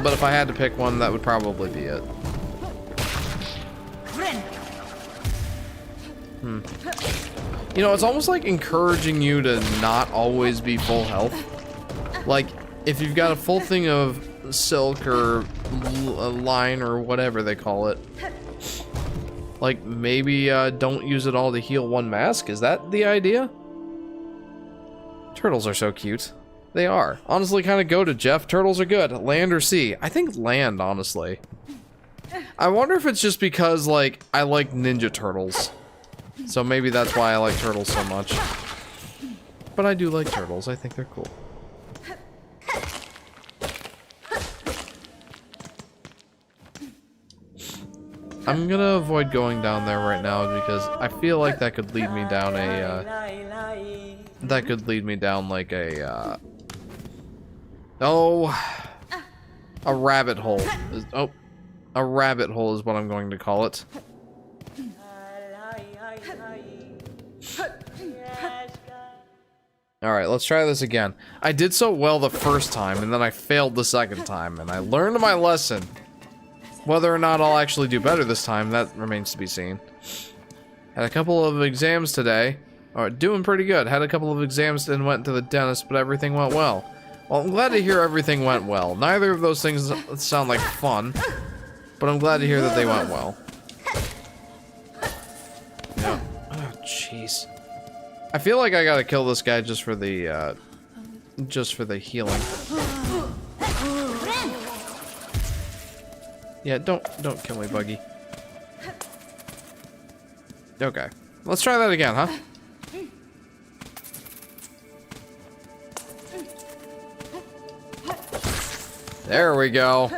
S2: But if I had to pick one, that would probably be it.
S1: You know, it's almost like encouraging you to not always be full health. Like, if you've got a full thing of silk or a line or whatever they call it, like, maybe don't use it all to heal one mask? Is that the idea? Turtles are so cute. They are. Honestly, kind of go to Jeff. Turtles are good. Land or sea? I think land, honestly. I wonder if it's just because, like, I like Ninja Turtles. So maybe that's why I like turtles so much. But I do like turtles. I think they're cool. I'm gonna avoid going down there right now because I feel like that could lead me down a, that could lead me down like a, a rabbit hole. Oh, a rabbit hole is what I'm going to call it. Alright, let's try this again. I did so well the first time, and then I failed the second time, and I learned my lesson. Whether or not I'll actually do better this time, that remains to be seen. Had a couple of exams today. Doing pretty good. Had a couple of exams and went to the dentist, but everything went well. Well, I'm glad to hear everything went well. Neither of those things sound like fun, but I'm glad to hear that they went well. No. Oh, jeez. I feel like I gotta kill this guy just for the healing. Yeah, don't kill me, Buggy. Okay. Let's try that again, huh? There we go.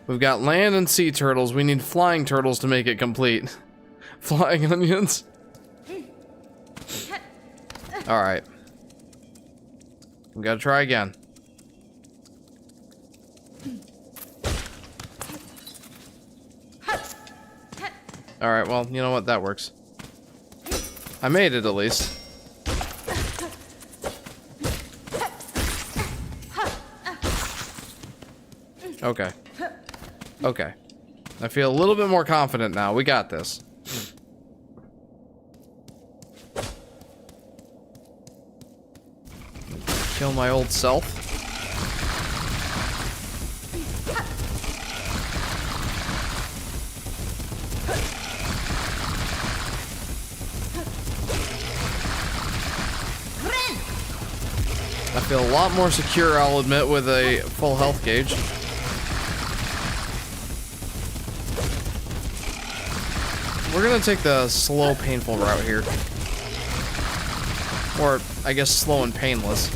S1: We've got land and sea turtles. We need flying turtles to make it complete. Flying onions. Alright. We gotta try again. Alright, well, you know what? That works. I made it, at least. Okay. Okay. I feel a little bit more confident now. We got this. Kill my old self. I feel a lot more secure, I'll admit, with a full health gauge. We're gonna take the slow, painful route here. Or, I guess, slow and painless.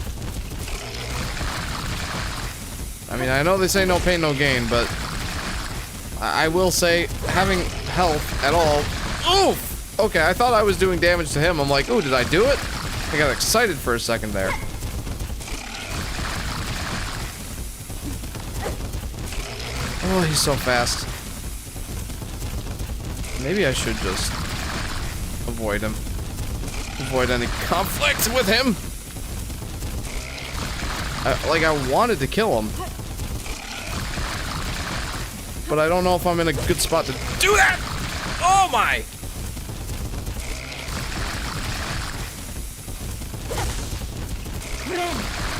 S1: I mean, I know they say no pain, no gain, but I will say, having health at all... Oof! Okay, I thought I was doing damage to him. I'm like, ooh, did I do it? I got excited for a second there. Oh, he's so fast. Maybe I should just avoid him. Avoid any conflict with him. Like, I wanted to kill him. But I don't know if I'm in a good spot to do that! Oh my!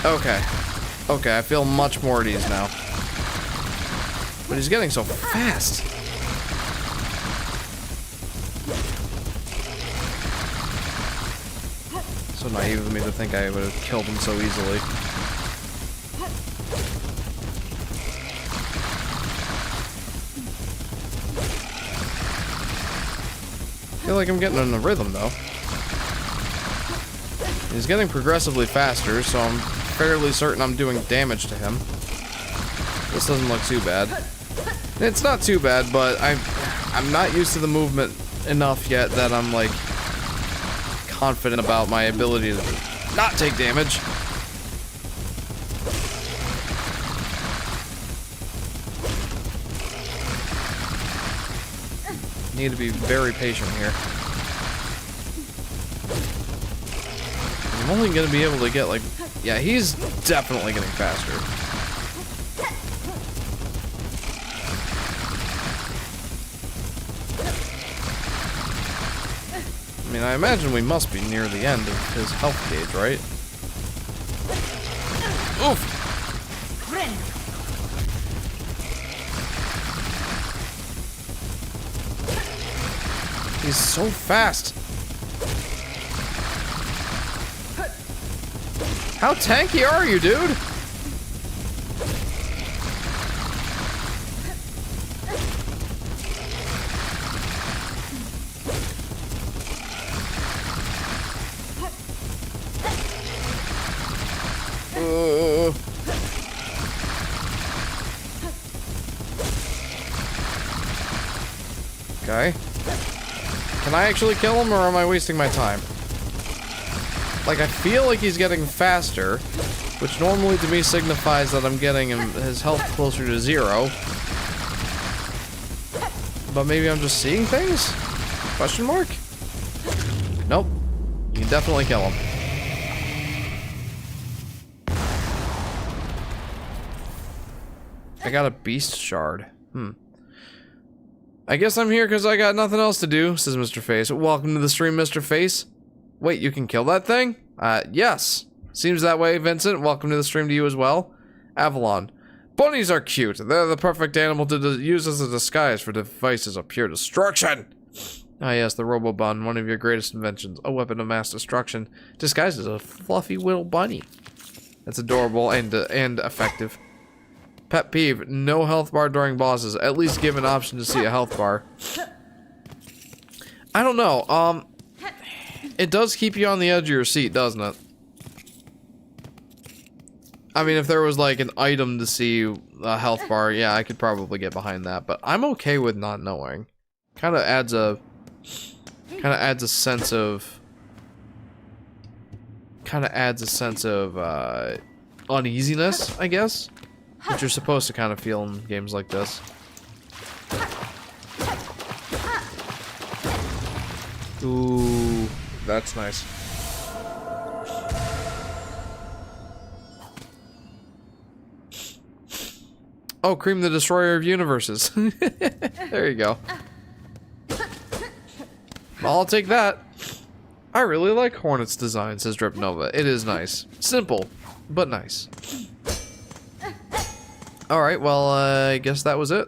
S1: Okay. Okay, I feel much more at ease now. But he's getting so fast. So naive of me to think I would have killed him so easily. I feel like I'm getting in the rhythm, though. He's getting progressively faster, so I'm fairly certain I'm doing damage to him. This doesn't look too bad. It's not too bad, but I'm not used to the movement enough yet that I'm, like, confident about my ability to not take damage. Need to be very patient here. I'm only gonna be able to get, like... Yeah, he's definitely getting faster. I mean,
S2: mean, I imagine we must be near the end of his health gauge, right? Oof! He's so fast. How tanky are you, dude? Okay. Can I actually kill him, or am I wasting my time? Like, I feel like he's getting faster, which normally to me signifies that I'm getting his health closer to 0. But maybe I'm just seeing things? Question mark? Nope. You can definitely kill him. I got a beast shard. I guess I'm here because I got nothing else to do, says Mr. Face. Welcome to the stream, Mr. Face. Wait, you can kill that thing? Yes. Seems that way, Vincent. Welcome to the stream to you as well. Avalon. Bunnies are cute. They're the perfect animal to use as a disguise for devices of pure destruction. Ah, yes, the Robo-Bun, one of your greatest inventions. A weapon of mass destruction, disguised as a fluffy little bunny. That's adorable and effective. Pet peeve, no health bar during bosses. At least give an option to see a health bar. I don't know, it does keep you on the edge of your seat, doesn't it? I mean, if there was like an item to see a health bar, yeah, I could probably get behind that, but I'm okay with not knowing. Kind of adds a sense of uneasiness, I guess, which you're supposed to kind of feel in games like this. Ooh, that's nice. Oh, Cream the Destroyer of Universes. There you go. I'll take that. I really like Hornet's design, says Drip Nova. It is nice. Simple, but nice. Alright, well, I guess that was it.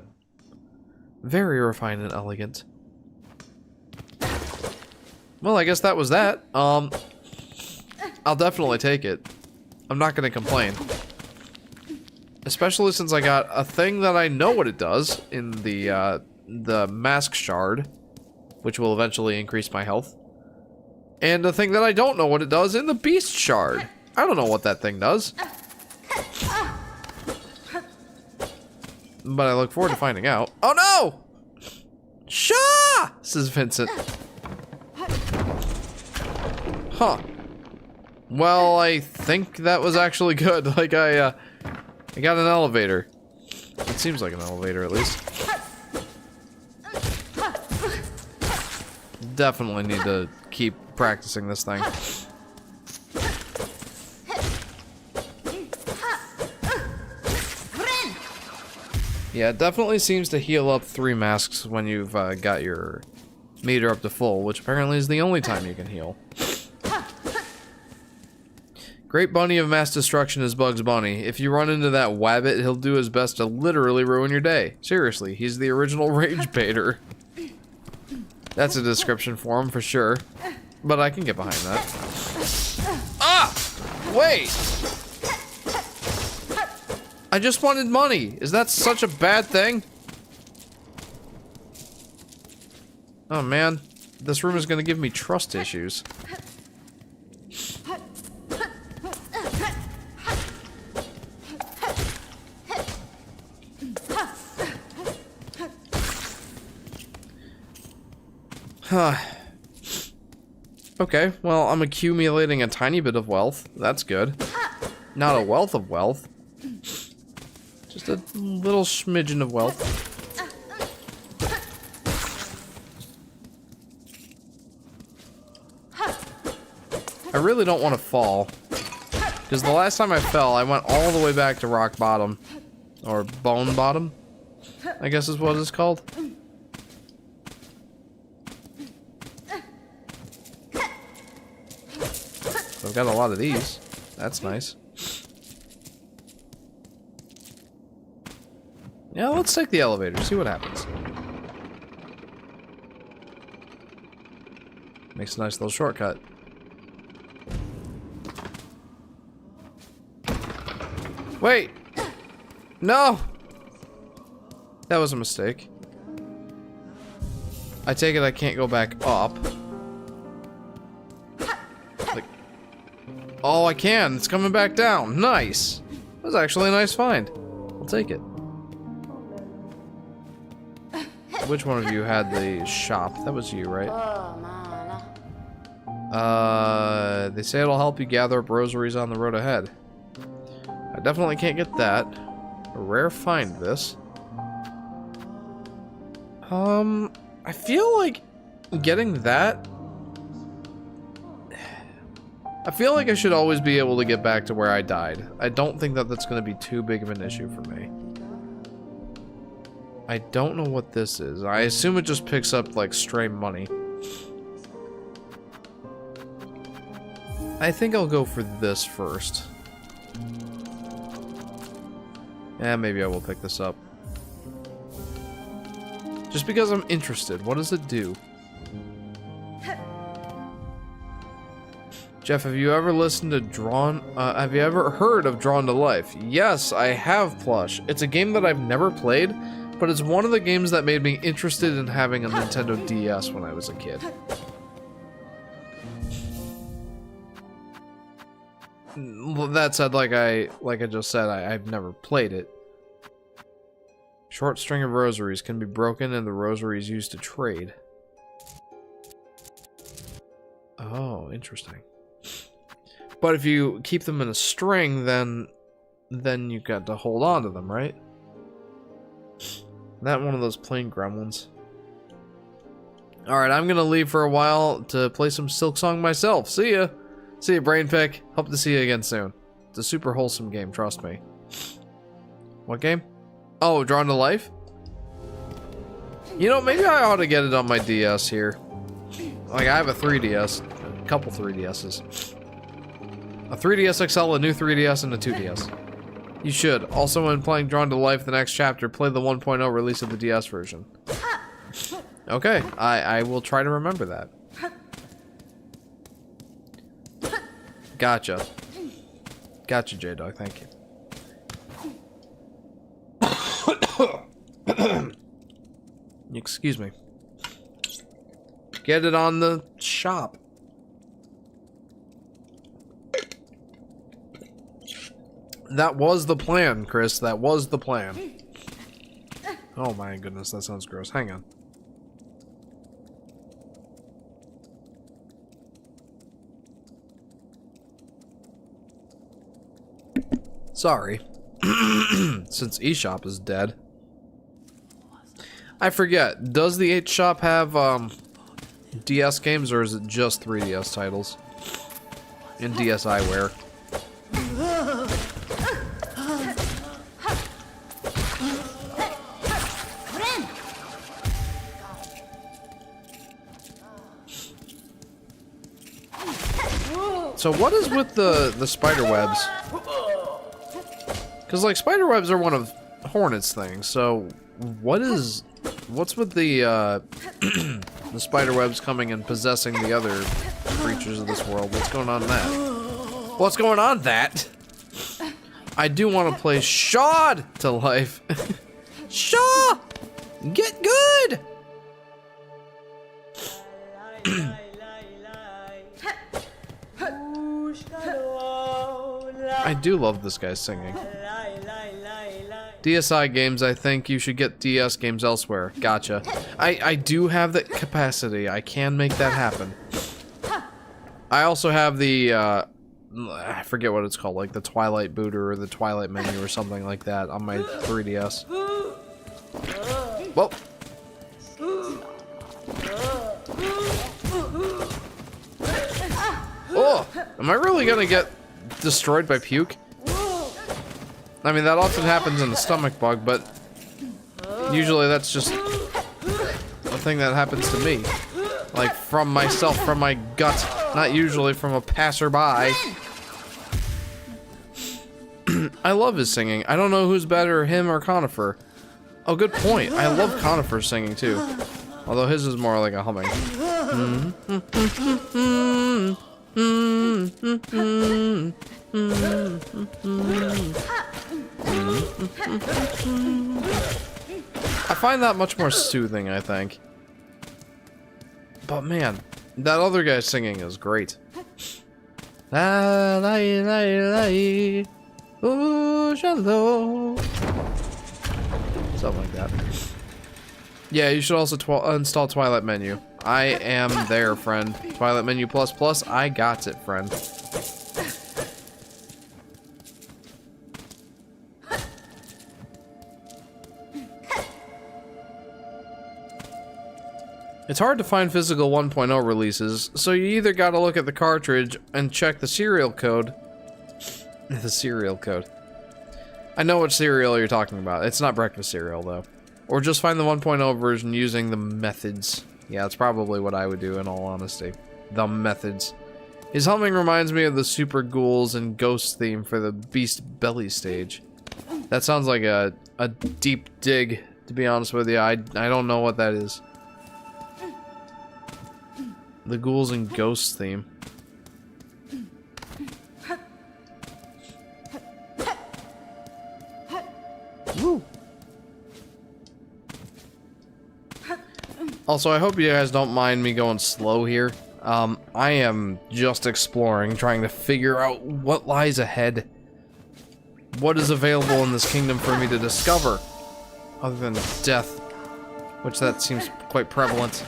S2: Very refined and elegant. Well, I guess that was that. I'll definitely take it. I'm not gonna complain. Especially since I got a thing that I know what it does in the mask shard, which will eventually increase my health. And a thing that I don't know what it does in the beast shard. I don't know what that thing does. But I look forward to finding out. Oh no! Shah! Says Vincent. Huh. Well, I think that was actually good. Like, I got an elevator. It seems like an elevator, at least. Definitely need to keep practicing this thing. Yeah, it definitely seems to heal up 3 masks when you've got your meter up to full, which apparently is the only time you can heal. Great bunny of mass destruction is Bugs Bunny. If you run into that wabbit, he'll do his best to literally ruin your day. Seriously, he's the original rage baiter. That's a description for him, for sure. But I can get behind that. Ah! Wait! I just wanted money. Is that such a bad thing? Oh man, this room is gonna give me trust issues. Okay, well, I'm accumulating a tiny bit of wealth. That's good. Not a wealth of wealth. Just a little smidgen of wealth. I really don't want to fall. Because the last time I fell, I went all the way back to rock bottom. Or bone bottom, I guess is what it's called.
S1: So I've got a lot of these. That's nice. Yeah, let's take the elevator, see what happens. Makes a nice little shortcut. Wait! No! That was a mistake. I take it I can't go back up. Like, oh, I can. It's coming back down. Nice. That was actually a nice find. I'll take it. Which one of you had the shop? That was you, right? They say it'll help you gather up rosaries on the road ahead. I definitely can't get that. A rare find, this. I feel like getting that... I feel like I should always be able to get back to where I died. I don't think that that's going to be too big of an issue for me. I don't know what this is. I assume it just picks up, like, stray money. I think I'll go for this first. Yeah, maybe I will pick this up. Just because I'm interested. What does it do? Jeff, have you ever listened to have you ever heard of Drawn to Life? Yes, I have, Plush. It's a game that I've never played, but it's one of the games that made me interested in having a Nintendo DS when I was a kid. That said, like I just said, I've never played it. Short string of rosaries can be broken and the rosaries used to trade. Oh, interesting. But if you keep them in a string, then you got to hold on to them, right? Not one of those plain gremlins. Alright, I'm gonna leave for a while to play some Silksong myself. See ya! See ya, Brainpick. Hope to see you again soon. It's a super wholesome game, trust me. What game? Oh, Drawn to Life? You know, maybe I ought to get it on my DS here. Like, I have a 3DS. A couple 3DSs. A 3DS XL, a new 3DS, and a 2DS. You should. Also, when playing Drawn to Life, the next chapter, play the 1.0 release of the DS version. Okay, I will try to remember that. Gotcha. Gotcha, J-Dog, thank you. Excuse me. Get it on the shop. That was the plan, Chris. That was the plan. Oh my goodness, that sounds gross. Hang on. Sorry. Since eShop is dead. I forget, does the eShop have DS games or is it just 3DS titles? In DSiWare. So what is with the spider webs? Because like spider webs are one of Hornet's things. So what's with the the spider webs coming and possessing the other creatures of this world? What's going on in that? What's going on that? I do want to play Shawed to Life. Shaw, get good. I do love this guy singing. DSi games, I think you should get DS games elsewhere. Gotcha. I do have the capacity. I can make that happen. I also have the, I forget what it's called, like the Twilight Booter or the Twilight Menu or something like that on my 3DS. Well. Oh, am I really gonna get destroyed by puke? I mean, that often happens in the stomach bug, but usually that's just a thing that happens to me. Like, from myself, from my gut. Not usually from a passerby. I love his singing. I don't know who's better, him or Conifer. Oh, good point. I love Conifer's singing too. Although his is more like a humming. I find that much more soothing, I think. But man, that other guy singing is great. La la la la, oh shalom. Something like that. Yeah, you should also install Twilight Menu. I am there, friend. Twilight Menu plus plus, I got it, friend. It's hard to find physical 1.0 releases, so you either gotta look at the cartridge and check the serial code. The serial code. I know what cereal you're talking about. It's not breakfast cereal, though. Or just find the 1.0 version using the methods. Yeah, that's probably what I would do, in all honesty. The methods. His humming reminds me of the Super Ghouls and Ghosts theme for the Beast Belly stage. That sounds like a deep dig, to be honest with you. I don't know what that is. The Ghouls and Ghosts theme. Woo. Also, I hope you guys don't mind me going slow here. I am just exploring, trying to figure out what lies ahead. What is available in this kingdom for me to discover? Other than death. Which that seems quite prevalent.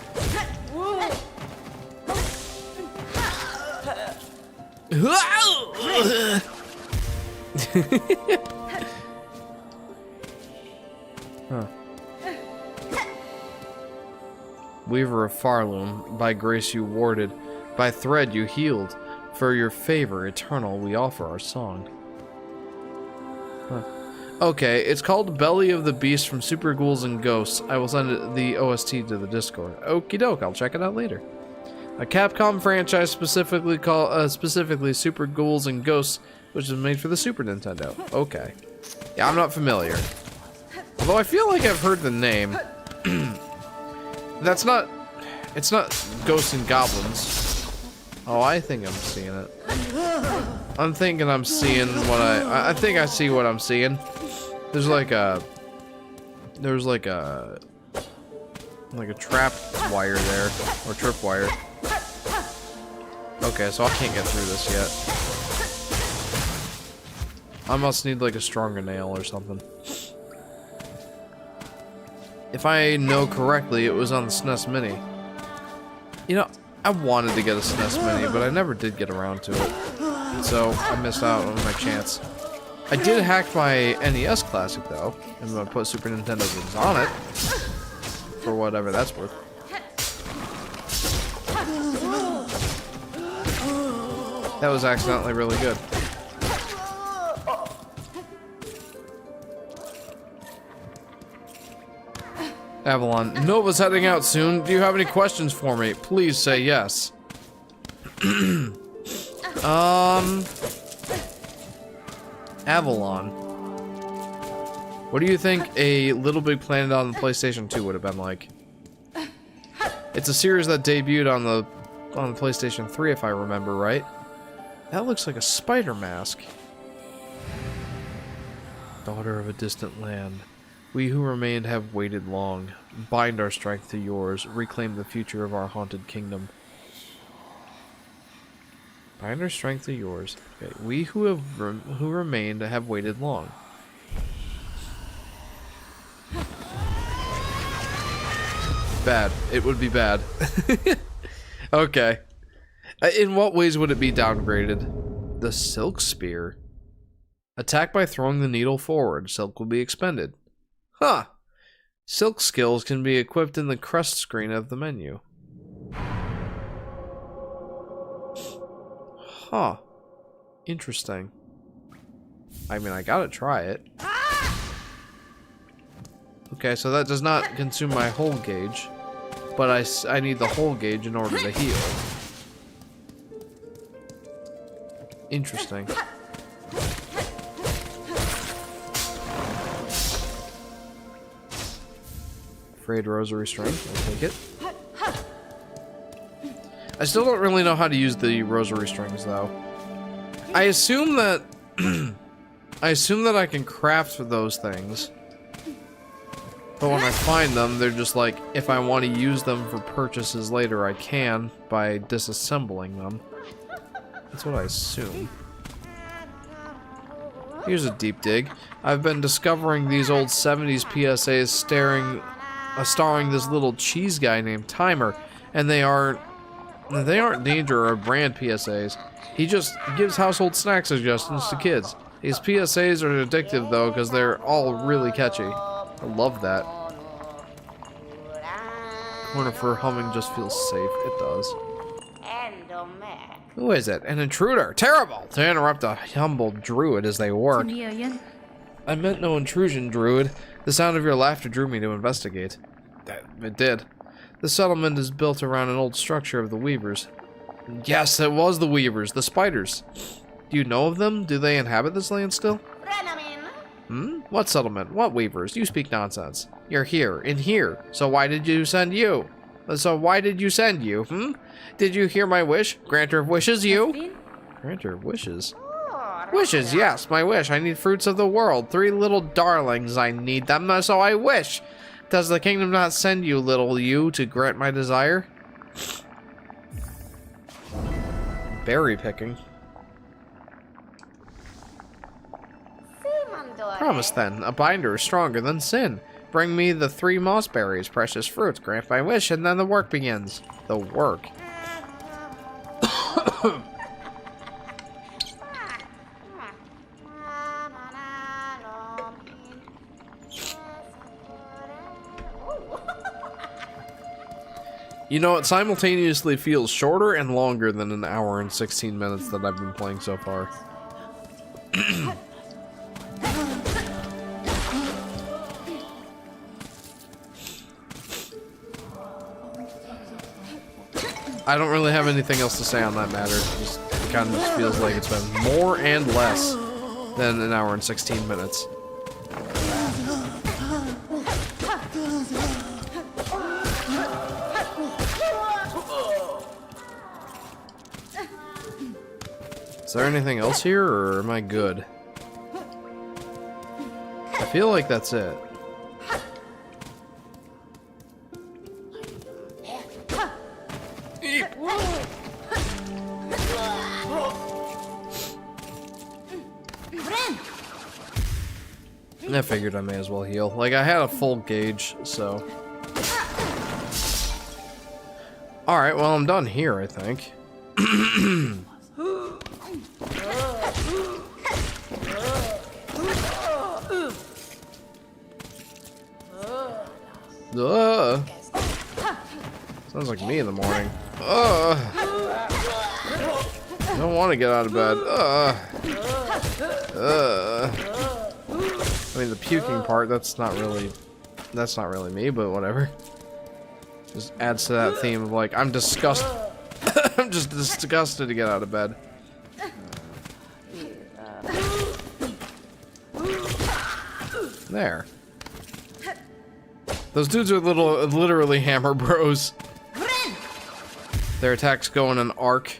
S1: Huh. Weaver of Farloom, by grace you warded, by thread you healed. For your favor eternal we offer our song. Huh. Okay, it's called Belly of the Beast from Super Ghouls and Ghosts. I will send the OST to the Discord. Okie doke, I'll check it out later. A Capcom franchise specifically Super Ghouls and Ghosts, which is made for the Super Nintendo. Okay. Yeah, I'm not familiar. Although I feel like I've heard the name. It's not Ghosts and Goblins. Oh, I think I'm seeing it. I'm thinking I'm seeing what I think I see what I'm seeing. There's like a trap wire there, or trip wire. Okay, so I can't get through this yet. I must need like a stronger nail or something. If I know correctly, it was on the SNES Mini. You know, I wanted to get a SNES Mini, but I never did get around to it. So, I missed out on my chance. I did hack my NES Classic, though, and I put Super Nintendo games on it. For whatever that's worth. That was accidentally really good. Avalon, Nova's heading out soon. Do you have any questions for me? Please say yes. Avalon. What do you think a Little Big Planet on the PlayStation 2 would have been like? It's a series that debuted on the PlayStation 3, if I remember right. That looks like a spider mask. Daughter of a distant land. We who remained have waited long. Bind our strength to yours. Reclaim the future of our haunted kingdom. Bind our strength to yours. Okay. We who remained have waited long. Bad. It would be bad. Okay. In what ways would it be downgraded? The Silk Spear. Attack by throwing the needle forward. Silk will be expended. Huh. Silk skills can be equipped in the crest screen of the menu. Huh. Interesting. I mean, I gotta try it. Okay, so that does not consume my whole gauge. But I need the whole gauge in order to heal. Interesting. Frayed rosary string. I'll take it. I still don't really know how to use the rosary strings, though. I assume that... I assume that I can craft those things. But when I find them, they're just like, if I want to use them for purchases later, I can by disassembling them. That's what I assume. Here's a deep dig. I've been discovering these old 70s PSAs starring this little cheese guy named Timer, and they aren't danger or brand PSAs. He just gives household snack suggestions to kids. These PSAs are addictive though, because they're all really catchy. I love that. Corner for humming just feels safe. It does. Who is it? An intruder. Terrible! To interrupt a humble druid as they work. I meant no intrusion, druid. The sound of your laughter drew me to investigate. It did. The settlement is built around an old structure of the Weavers. Yes, it was the Weavers, the spiders. Do you know of them? Do they inhabit this land still? Hmm? What settlement? What Weavers? You speak nonsense. You're here, in here. So why did you send you? Hmm? Did you hear my wish? Granter of wishes, you? Granter of wishes? Wishes, yes, my wish. I need fruits of the world. 3 little darlings, I need them, so I wish. Does the kingdom not send you, little you, to grant my desire? Berry picking. Promise then, a binder is stronger than sin. Bring me the 3 moss berries, precious fruits, grant my wish, and then the work begins. The work. You know, it simultaneously feels shorter and longer than an hour and 16 minutes that I've been playing so far. I don't really have anything else to say on that matter. It kind of just feels like it's been more and less than an hour and 16 minutes. Is there anything else here, or am I good? I feel like that's it. I figured I may as well heal. Like, I had a full gauge, so... Alright, well, I'm done here, I think. Sounds like me in the morning. I don't want to get out of bed. I mean, the puking part, that's not really me, but whatever. Just adds to that theme of like, I'm disgusted. I'm just disgusted to get out of bed. There. Those dudes are literally hammer bros. Their attacks go in an arc.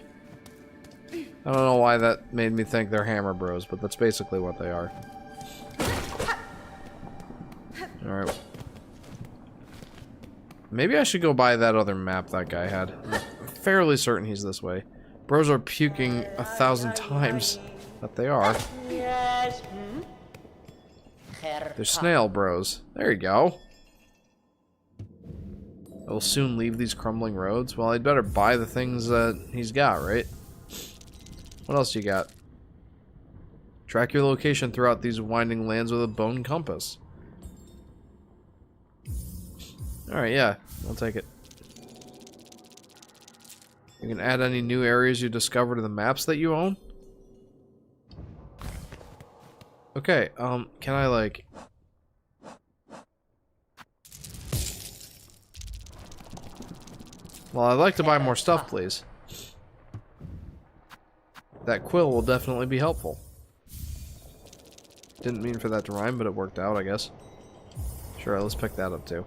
S1: I don't know why that made me think they're hammer bros, but that's basically what they are. Alright. Maybe I should go buy that other map that guy had. I'm fairly certain he's this way. Bros are puking 1,000 times. That they are. They're snail bros. There you go. I will soon leave these crumbling roads. Well, I'd better buy the things that he's got, right? What else you got? Track your location throughout these winding lands with a bone compass. Alright, yeah. I'll take it. You can add any new areas you discover to the maps that you own? Okay, can I, like... Well, I'd like to buy more stuff, please.
S2: That quill will definitely be helpful. Didn't mean for that to rhyme, but it worked out, I guess. Sure, let's pick that up too.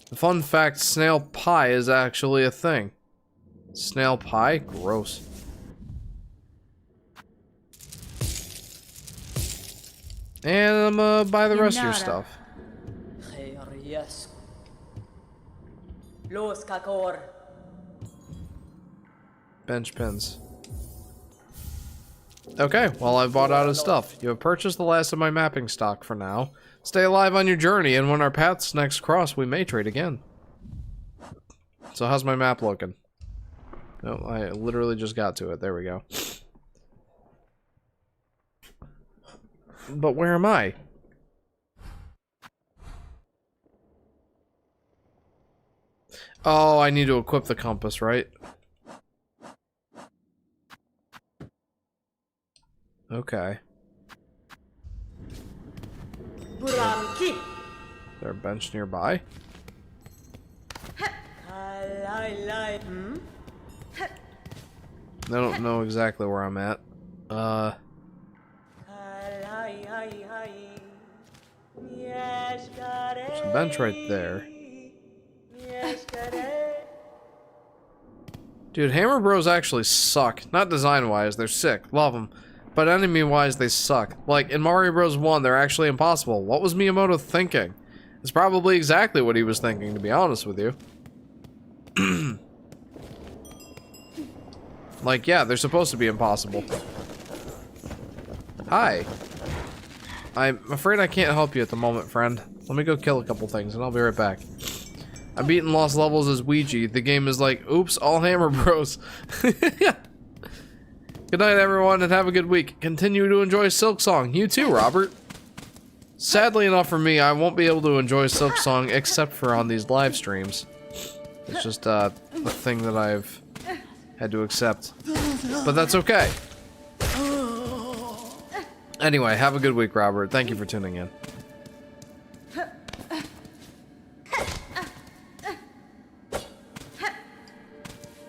S2: The fun fact, snail pie is actually a thing. Snail pie? Gross. And I'm gonna buy the rest of your stuff. Bench pins. Okay, well, I've bought out his stuff. You have purchased the last of my mapping stock for now. Stay alive on your journey, and when our paths next cross, we may trade again. So how's my map looking? No, I literally just got to it. There we go. But where am I? Oh, I need to equip the compass, right? Okay. Is there a bench nearby? I don't know exactly where I'm at. There's a bench right there. Dude, Hammer Bros actually suck. Not design-wise, they're sick. Love them. But enemy-wise, they suck. Like, in Mario Bros. 1, they're actually impossible. What was Miyamoto thinking? It's probably exactly what he was thinking, to be honest with you. Like, yeah, they're supposed to be impossible. Hi. I'm afraid I can't help you at the moment, friend. Let me go kill a couple things, and I'll be right back. I'm beating lost levels as Ouija. The game is like, oops, all Hammer Bros. Good night, everyone, and have a good week. Continue to enjoy Silksong. You too, Robert. Sadly enough for me, I won't be able to enjoy Silksong except for on these live streams. It's just a thing that I've had to accept. But that's okay. Anyway, have a good week, Robert. Thank you for tuning in.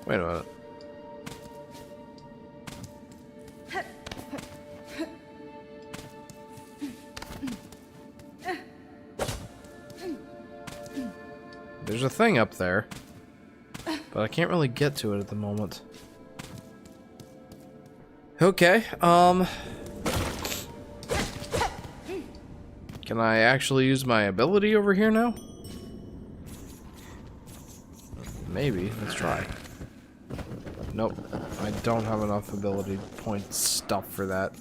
S2: Wait a minute. There's a thing up there, but I can't really get to it at the moment. Okay, can I actually use my ability over here now? Maybe. Let's try. Nope. I don't have enough ability point stuff for that.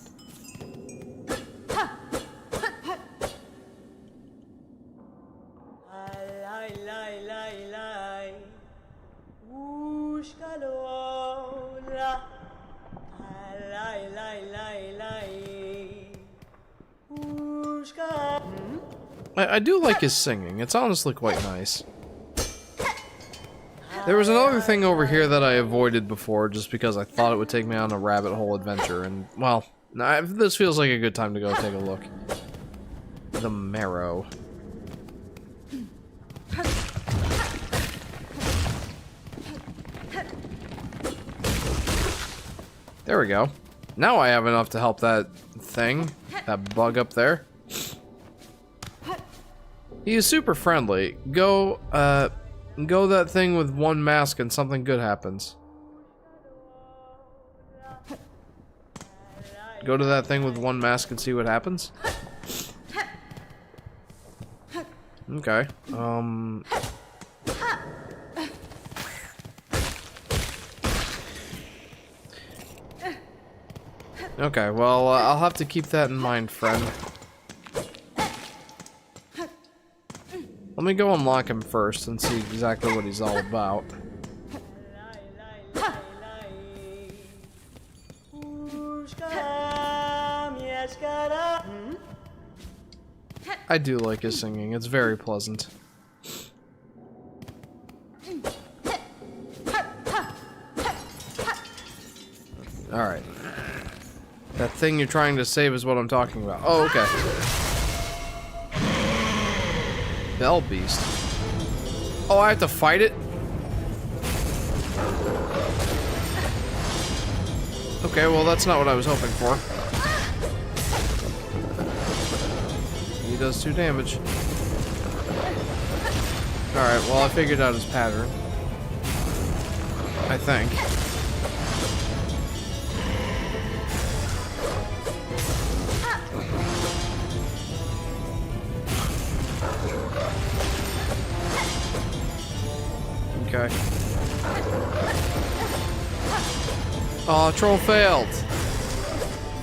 S2: I do like his singing. It's honestly quite nice. There was another thing over here that I avoided before just because I thought it would take me on a rabbit hole adventure, and, well, this feels like a good time to go take a look. The marrow. There we go. Now I have enough to help that thing, that bug up there. He is super friendly. Go that thing with one mask and something good happens. Go to that thing with one mask and see what happens. Okay. Okay, well, I'll have to keep that in mind, friend. Let me go unlock him first and see exactly what he's all about. I do like his singing, it's very pleasant. Alright. That thing you're trying to save is what I'm talking about. Oh, okay. Bell Beast. Oh, I have to fight it?
S1: Okay, well that's not what I was hoping for. He does 2 damage. Alright, well I figured out his pattern. I think. Okay. Oh, troll failed.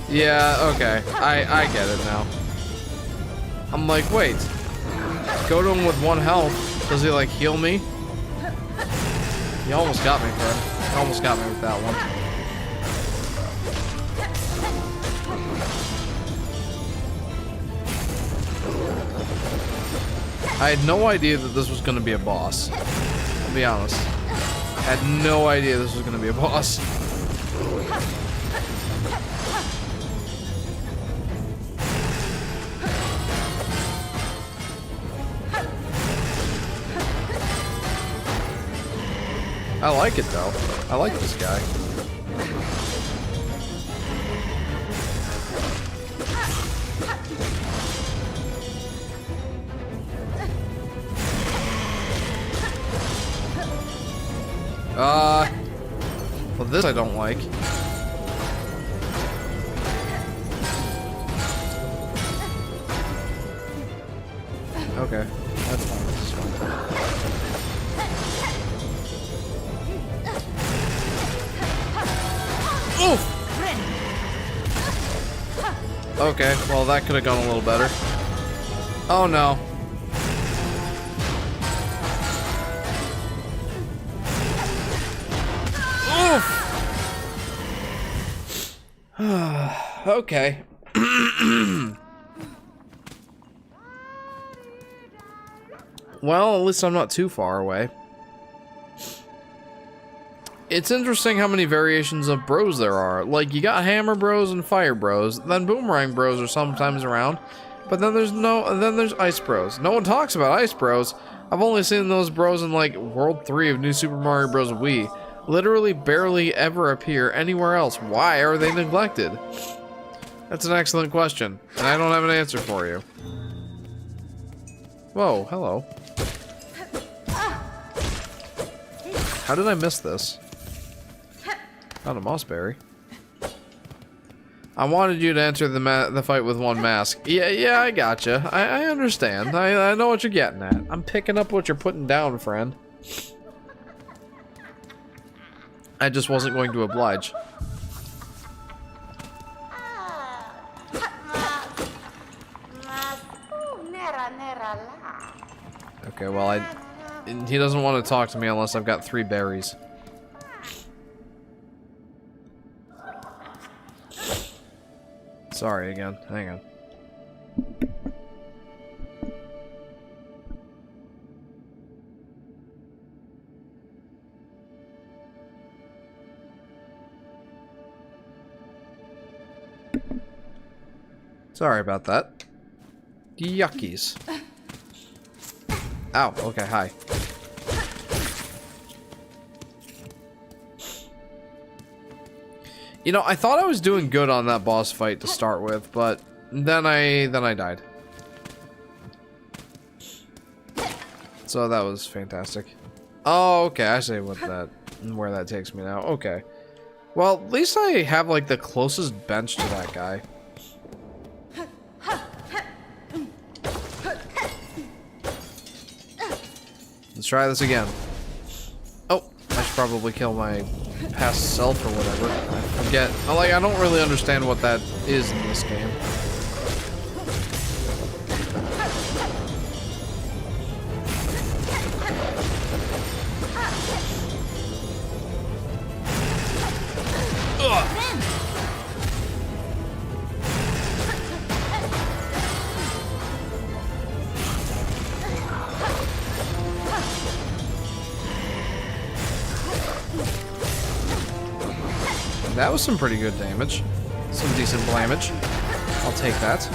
S1: Yeah, okay. I get it now. I'm like, wait. Go to him with 1 health. Does he, like, heal me? You almost got me, bud. You almost got me with that one. I had no idea that this was going to be a boss. I'll be honest. I had no idea this was going to be a boss. I like it though. I like this guy. Well, this I don't like. Okay, that's fine. That's fine. Oof! Okay, well that could have gone a little better. Oh no. Oof! Okay. Well, at least I'm not too far away. It's interesting how many variations of bros there are. Like, you got hammer bros and fire bros, then boomerang bros are sometimes around, but then there's ice bros. No one talks about ice bros. I've only seen those bros in like World 3 of New Super Mario Bros. Wii. Literally barely ever appear anywhere else. Why are they neglected? That's an excellent question, and I don't have an answer for you. Whoa, hello. How did I miss this? Not a mossberry. I wanted you to enter the fight with 1 mask. Yeah, I gotcha. I understand. I know what you're getting at. I'm picking up what you're putting down, friend. I just wasn't going to oblige. Okay, well, he doesn't want to talk to me unless I've got 3 berries. Sorry again. Hang on. Sorry about that. Yuckies. Ow, okay, hi. You know, I thought I was doing good on that boss fight to start with, but then I died. So that was fantastic. Oh, okay, I see where that takes me now. Okay. Well, at least I have like the closest bench to that guy. Let's try this again. Oh, I should probably kill my past self or whatever. I forget. I don't really understand what that is in this game. Ugh. That was some pretty good damage. Some decent damage. I'll take that.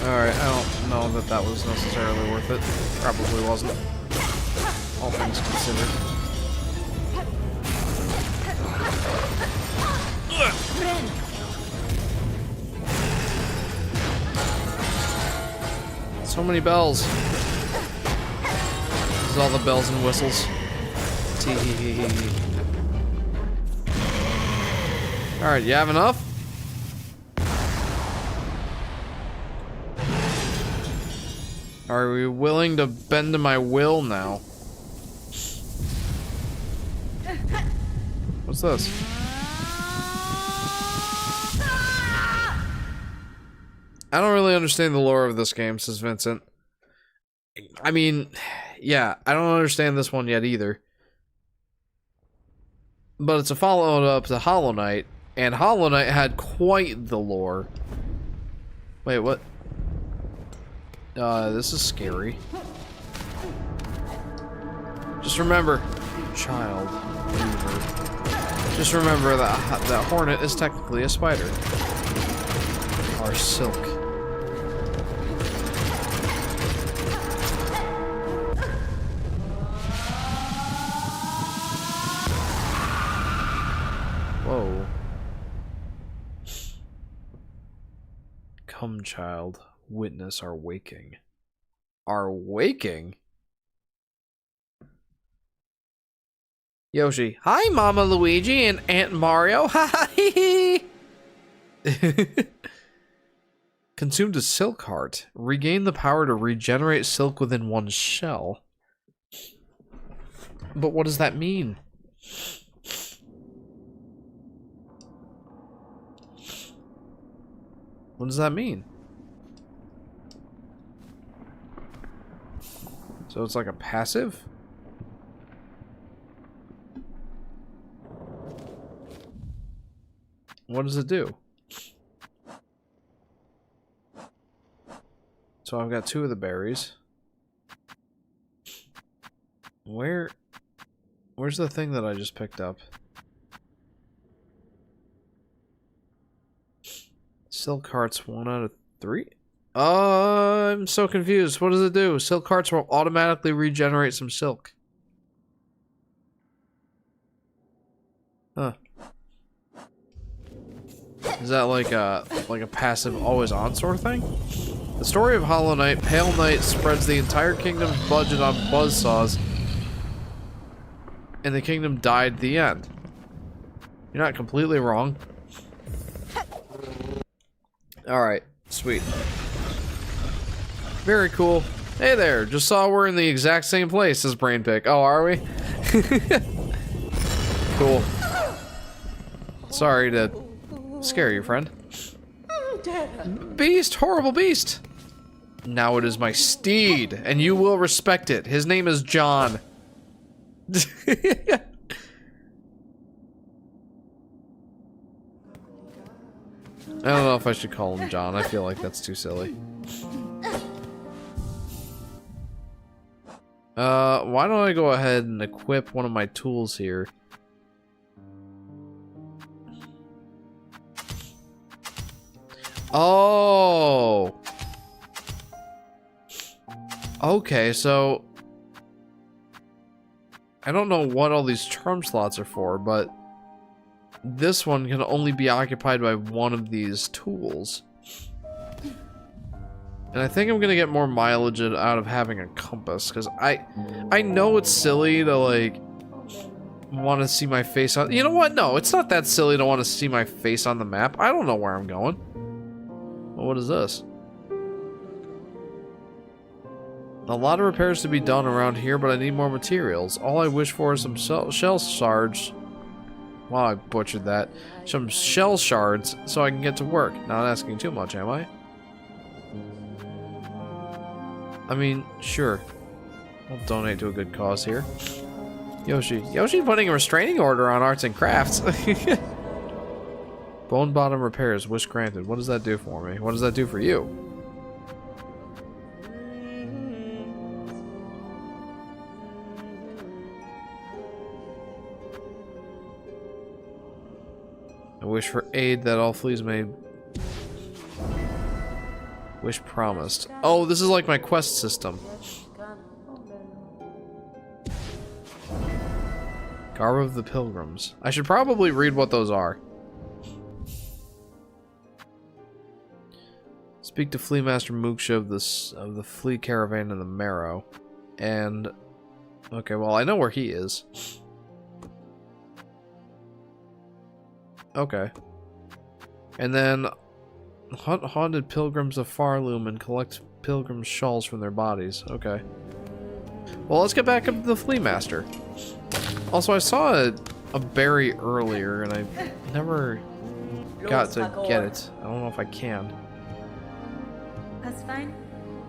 S1: Alright, I don't know that that was necessarily worth it. Probably wasn't. All things considered. So many bells. This is all the bells and whistles. Alright, you have enough? Are we willing to bend to my will now? What's this? I don't really understand the lore of this game, says Vincent. I mean, yeah, I don't understand this one yet either. But it's a follow-up to Hollow Knight, and Hollow Knight had quite the lore. Wait, what? This is scary. Just remember, child, just remember that hornet is technically a spider. Or silk. Whoa. Come, child, witness our waking. Our waking? Yoshi. Hi, Mama Luigi and Aunt Mario. Hi. Consumed a silk heart. Regain the power to regenerate silk within one's shell. But what does that mean? What does that mean? So it's like a passive? What does it do? So I've got 2 of the berries. Where's the thing that I just picked up? Silk hearts 1 out of 3? I'm so confused. What does it do? Silk hearts will automatically regenerate some silk. Huh. Is that like a passive always on sort of thing? The story of Hollow Knight, Pale Knight spreads the entire kingdom's budget on buzzsaws, and the kingdom died at the end. You're not completely wrong. Alright, sweet. Very cool. Hey there, just saw we're in the exact same place as Brainpick. Oh, are we? Cool. Sorry to scare you, friend. Beast! Horrible beast! Now it is my steed, and you will respect it. His name is John. I don't know if I should call him John. I feel like that's too silly. Why don't I go ahead and equip one of my tools here? Oh! Okay, so... I don't know what all these charm slots are for, but... this one can only be occupied by one of these tools. And I think I'm gonna get more mileage out of having a compass, because I know it's silly to, like, want to see my face on... You know what? No, it's not that silly to want to see my face on the map. I don't know where I'm going. Well, what is this? A lot of repairs to be done around here, but I need more materials. All I wish for is some shell shards. Wow, I butchered that. Some shell shards so I can get to work. Not asking too much, am I? I mean, sure. I'll donate to a good cause here. Yoshi. Yoshi putting a restraining order on arts and crafts. Bone bottom repairs. Wish granted. What does that do for me? What does that do for you? I wish for aid that all fleas may... Wish promised. Oh, this is like my quest system. Garb of the Pilgrims. I should probably read what those are. Speak to Flea Master Mooksha of the Flea Caravan in the Marrow. And... okay, well, I know where he is. Okay. And then... hunt haunted pilgrims of Farloom and collect pilgrims' shawls from their bodies. Okay. Well, let's get back up to the Flea Master. Also, I saw a berry earlier, and I never got to get it. I don't know if I can.
S3: That's fine.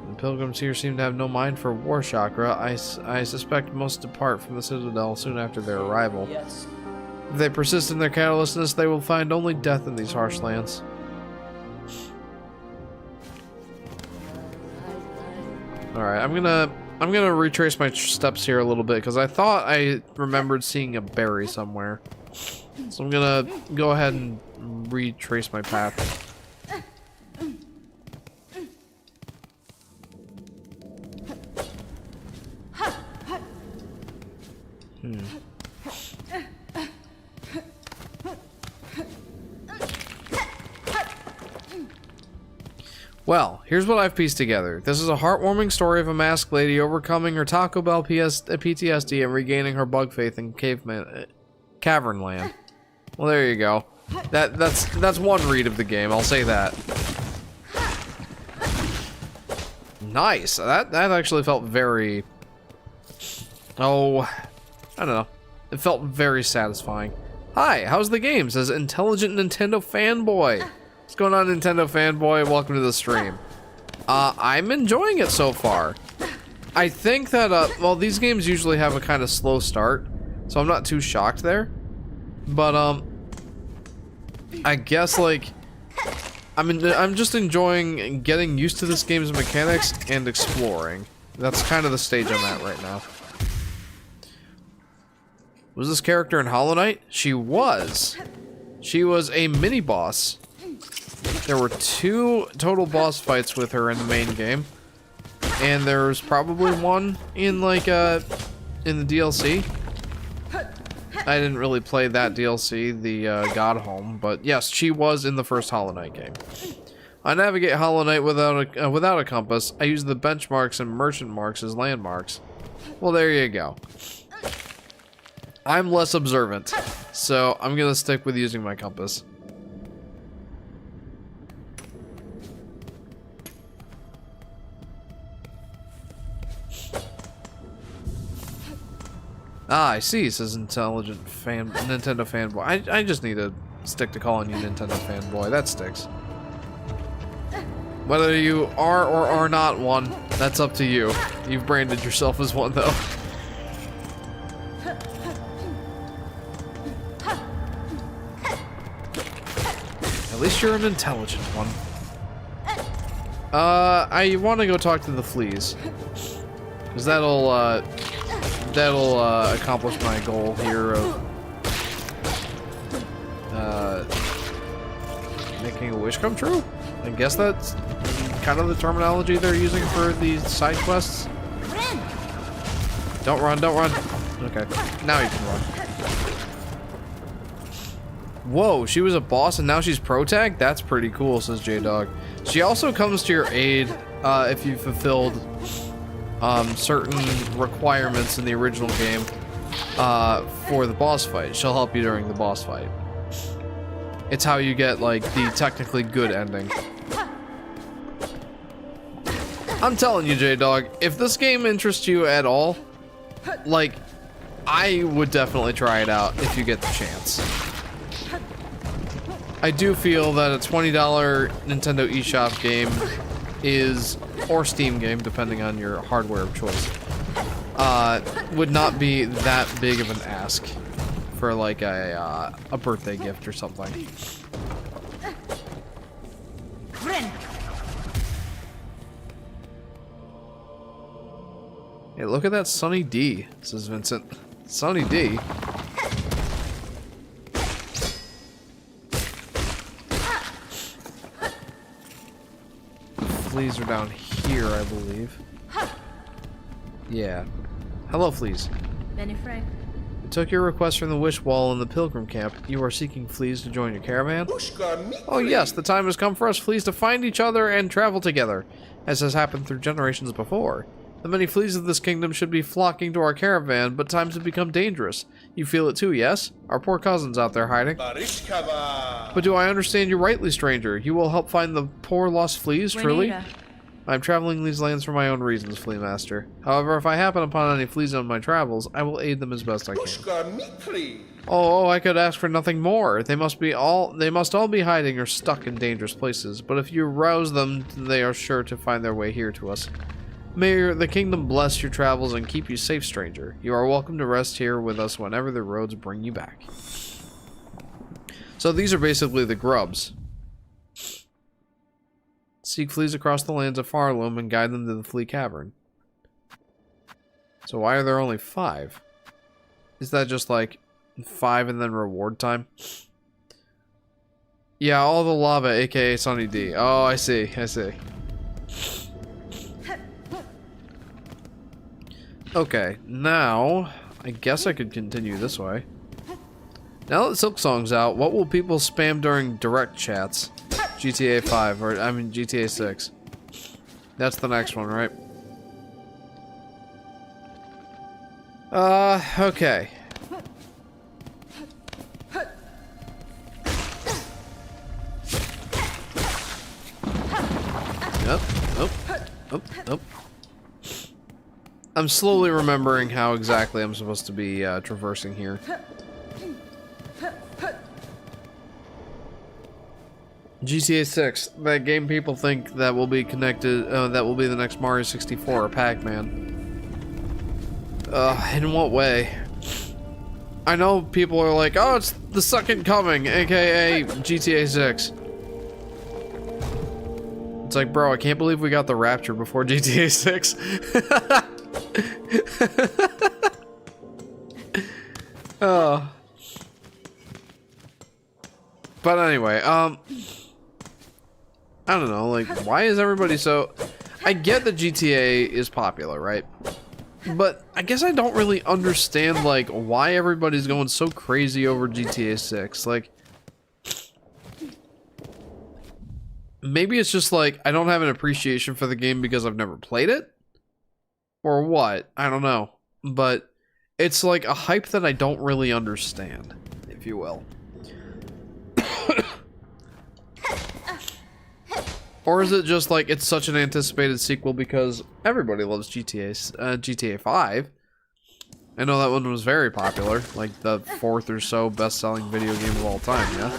S1: The pilgrims here seem to have no mind for war chakra. I suspect most depart from the Citadel soon after their arrival.
S4: Yes.
S1: If they persist in their callousness, they will find only death in these harsh lands. Alright, I'm gonna retrace my steps here a little bit, because I thought I remembered seeing a berry somewhere. So I'm gonna go ahead and retrace my path. Well, here's what I've pieced together. This is a heartwarming story of a masked lady overcoming her Taco Bell PTSD and regaining her bug faith in cavern land. Well, there you go. That's one read of the game, I'll say that. Nice. That actually felt very... oh, I don't know. It felt very satisfying. Hi, how's the game? Says Intelligent Nintendo Fanboy. What's going on, Nintendo Fanboy? Welcome to the stream. I'm enjoying it so far. I think that, well, these games usually have a kind of slow start, so I'm not too shocked there. But, I guess, like, I'm just enjoying getting used to this game's mechanics and exploring. That's kind of the stage I'm at right now. Was this character in Hollow Knight? She was. She was a mini-boss. There were 2 total boss fights with her in the main game. And there was probably one in, like, in the DLC. I didn't really play that DLC, the God Home, but yes, she was in the first Hollow Knight game. I navigate Hollow Knight without a compass. I use the benchmarks and merchant marks as landmarks. Well, there you go. I'm less observant, so I'm gonna stick with using my compass. Ah, I see, says Nintendo Fanboy. I just need to stick to calling you Nintendo Fanboy. That sticks. Whether you are or are not one, that's up to you. You've branded yourself as one, though. At least you're an intelligent one. I want to go talk to the fleas. Because that'll accomplish my goal here of making a wish come true. I guess that's kind of the terminology they're using for these side quests. Don't run, don't run. Okay, now you can run. Whoa, she was a boss and now she's pro tag? That's pretty cool, says J-Dog. She also comes to your aid if you fulfilled certain requirements in the original game for the boss fight. She'll help you during the boss fight. It's how you get, like, the technically good ending. I'm telling you, J-Dog, if this game interests you at all, like, I would definitely try it out if you get the chance. I do feel that a $20 Nintendo eShop game is, or Steam game, depending on your hardware of choice, would not be that big of an ask for like a birthday gift or something. Hey, look at that Sunny D, says Vincent. Sunny D. fleas are down here, I believe. Yeah. Hello, fleas.
S3: Many Frank.
S1: I took your request from the Wish Wall in the Pilgrim Camp. You are seeking fleas to join your caravan? Oh yes, the time has come for us fleas to find each other and travel together, as has happened through generations before. The many fleas of this kingdom should be flocking to our caravan, but times have become dangerous. You feel it too, yes? Our poor cousin's out there hiding. But do I understand you rightly, stranger? You will help find the poor lost fleas, truly? I'm traveling these lands for my own reasons, Flea Master. However, if I happen upon any fleas on my travels, I will aid them as best I can. Oh, I could ask for nothing more. They must all be hiding or stuck in dangerous places, but if you rouse them, they are sure to find their way here to us. May the kingdom bless your travels and keep you safe, stranger. You are welcome to rest here with us whenever the roads bring you back. So these are basically the grubs. Seek fleas across the lands of Farloom and guide them to the Flea Cavern. So why are there only 5? Is that just like 5 and then reward time? Yeah, all the lava, aka Sunny D. Oh, I see, I see. Okay, now I guess I could continue this way. Now that Silksong's out, what will people spam during direct chats? GTA 5, or I mean GTA 6. That's the next one, right? Okay. Nope. I'm slowly remembering how exactly I'm supposed to be traversing here. GTA 6, that game people think that will be connected, that will be the next Mario 64 or Pac-Man. In what way? I know people are like, oh, it's the second coming, aka GTA 6. It's like, bro, I can't believe we got the Rapture before GTA 6. Oh. But anyway, I don't know, like, why is everybody so... I get that GTA is popular, right? But I guess I don't really understand, like, why everybody's going so crazy over GTA 6. Like, maybe it's just like, I don't have an appreciation for the game because I've never played it? Or what? I don't know. But it's like a hype that I don't really understand, if you will. Or is it just like it's such an anticipated sequel because everybody loves GTA 5? I know that one was very popular, like the 4th or so best-selling video game of all time, yeah?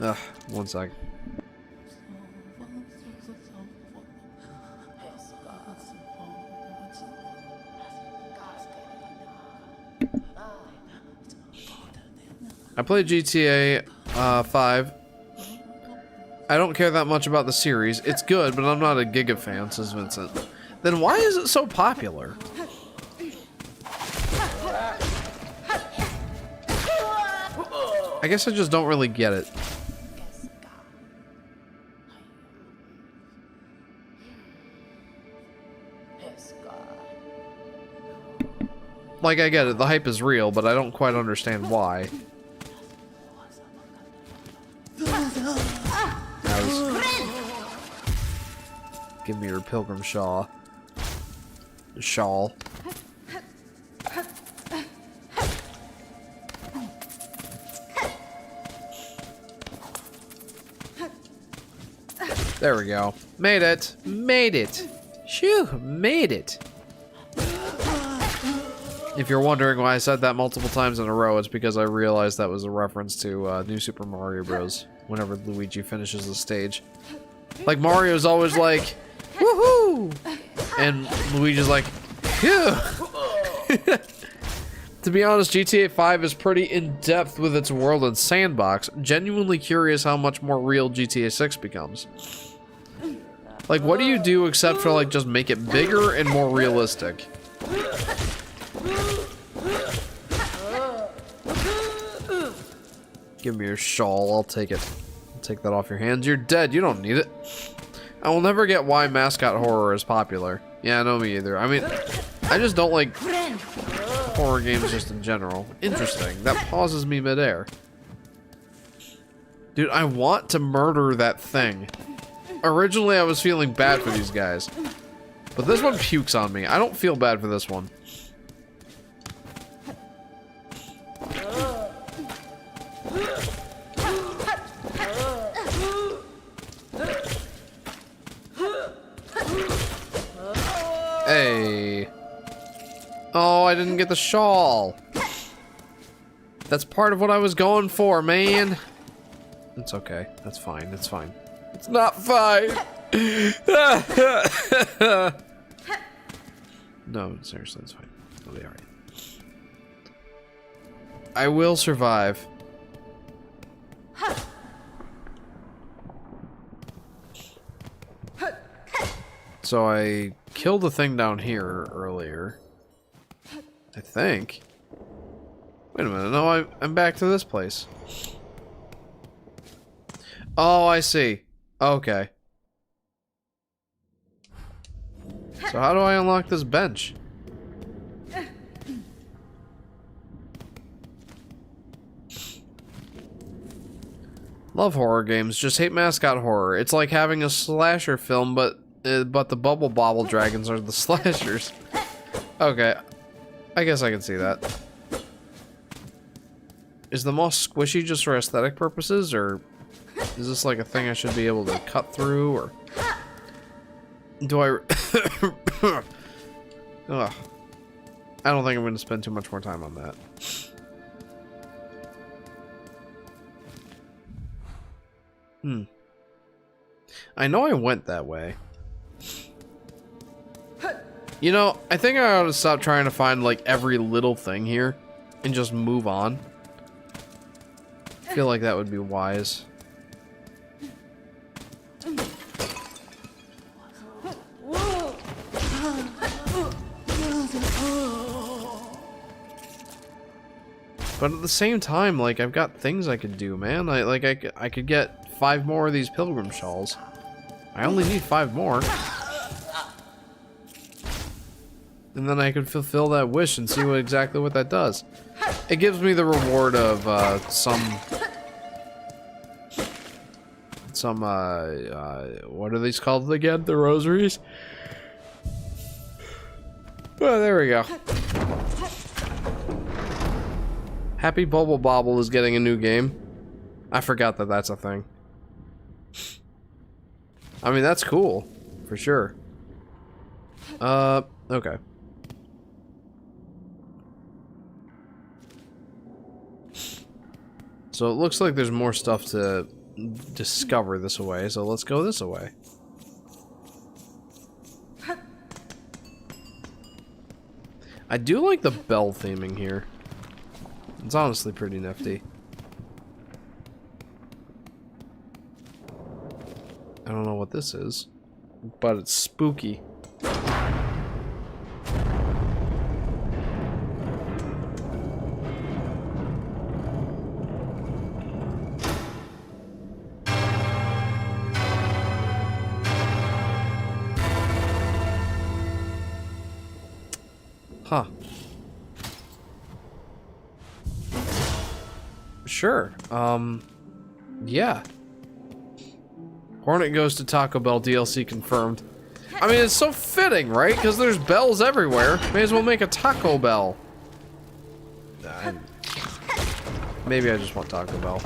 S1: Ugh, one sec. I played GTA 5. I don't care that much about the series. It's good, but I'm not a Giga fan, says Vincent. Then why is it so popular? I guess I just don't really get it. Like, I get it, the hype is real, but I don't quite understand why. Give me your pilgrim shawl. There we go. Made it. Made it. Shoo, made it. If you're wondering why I said that multiple times in a row, it's because I realized that was a reference to New Super Mario Bros. Whenever Luigi finishes the stage. Like, Mario's always like, woohoo! And Luigi's like, phew! To be honest, GTA 5 is pretty in-depth with its world and sandbox. Genuinely curious how much more real GTA 6 becomes. Like, what do you do except for, like, just make it bigger and more realistic? Give me your shawl, I'll take it. Take that off your hands. You're dead. You don't need it. I will never get why mascot horror is popular. Yeah, no, me either. I mean, I just don't like horror games just in general. Interesting. That pauses me midair. Dude, I want to murder that thing. Originally, I was feeling bad for these guys. But this one pukes on me. I don't feel bad for this one. Hey. Oh, I didn't get the shawl. That's part of what I was going for, man. It's okay. That's fine. It's fine. It's not fine. No, seriously, it's fine. It'll be alright. I will survive. So I killed the thing down here earlier. I think. Wait a minute. No, I'm back to this place. Oh, I see. Okay. So how do I unlock this bench? Love horror games, just hate mascot horror. It's like having a slasher film, but the bubble bobble dragons are the slashers. Okay, I guess I can see that. Is the moss squishy just for aesthetic purposes, or is this like a thing I should be able to cut through, or do I? Ugh. I don't think I'm going to spend too much more time on that. I know I went that way. You know, I think I ought to stop trying to find like every little thing here and just move on. I feel like that would be wise. But at the same time, like, I've got things I could do, man. I could get 5 more of these pilgrim shawls. I only need 5 more. And then I could fulfill that wish and see exactly what that does. It gives me the reward of some what are these called again? The rosaries? Oh, there we go. Happy Bubble Bobble is getting a new game. I forgot that that's a thing. I mean, that's cool. For sure. Okay. So it looks like there's more stuff to discover this way, so let's go this way. I do like the bell theming here. It's honestly pretty nifty. I don't know what this is, but it's spooky. Huh. Sure. Yeah. Hornet goes to Taco Bell DLC confirmed. I mean, it's so fitting, right? Because there's bells everywhere. May as well make a Taco Bell. Maybe I just want Taco Bell.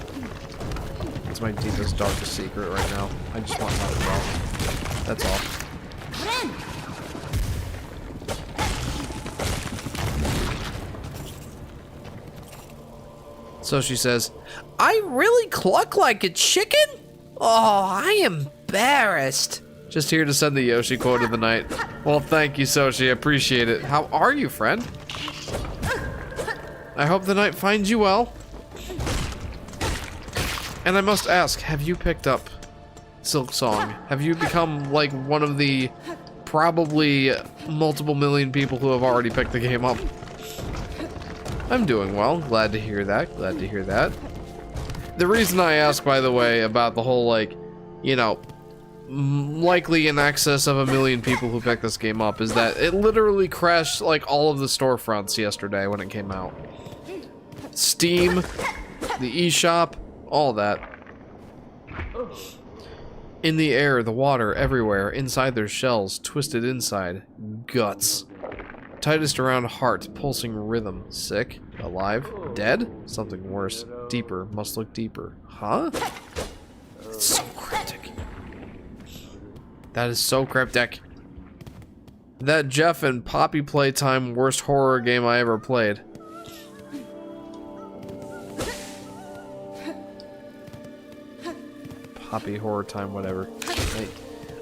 S1: It's my deepest, darkest secret right now. I just want Taco Bell. That's all. So she says, I really cluck like a chicken? Oh, I am embarrassed. Just here to send the Yoshi quote of the night. Well, thank you, Soshi. I appreciate it. How are you, friend? I hope the night finds you well. And I must ask, have you picked up Silksong? Have you become like one of the probably multiple million people who have already picked the game up? I'm doing well. Glad to hear that. Glad to hear that. The reason I ask, by the way, about the whole, like, you know, likely in excess of 1 million people who picked this game up is that it literally crashed, like, all of the storefronts yesterday when it came out. Steam, the eShop, all that. In the air, the water, everywhere. Inside their shells, twisted inside. Guts. Tightest around heart, pulsing rhythm. Sick. Alive. Dead? Something worse. Deeper. Must look deeper. Huh? It's so cryptic. That is so cryptic. That Jeff and Poppy Playtime worst horror game I ever played. Poppy Horror Time, whatever.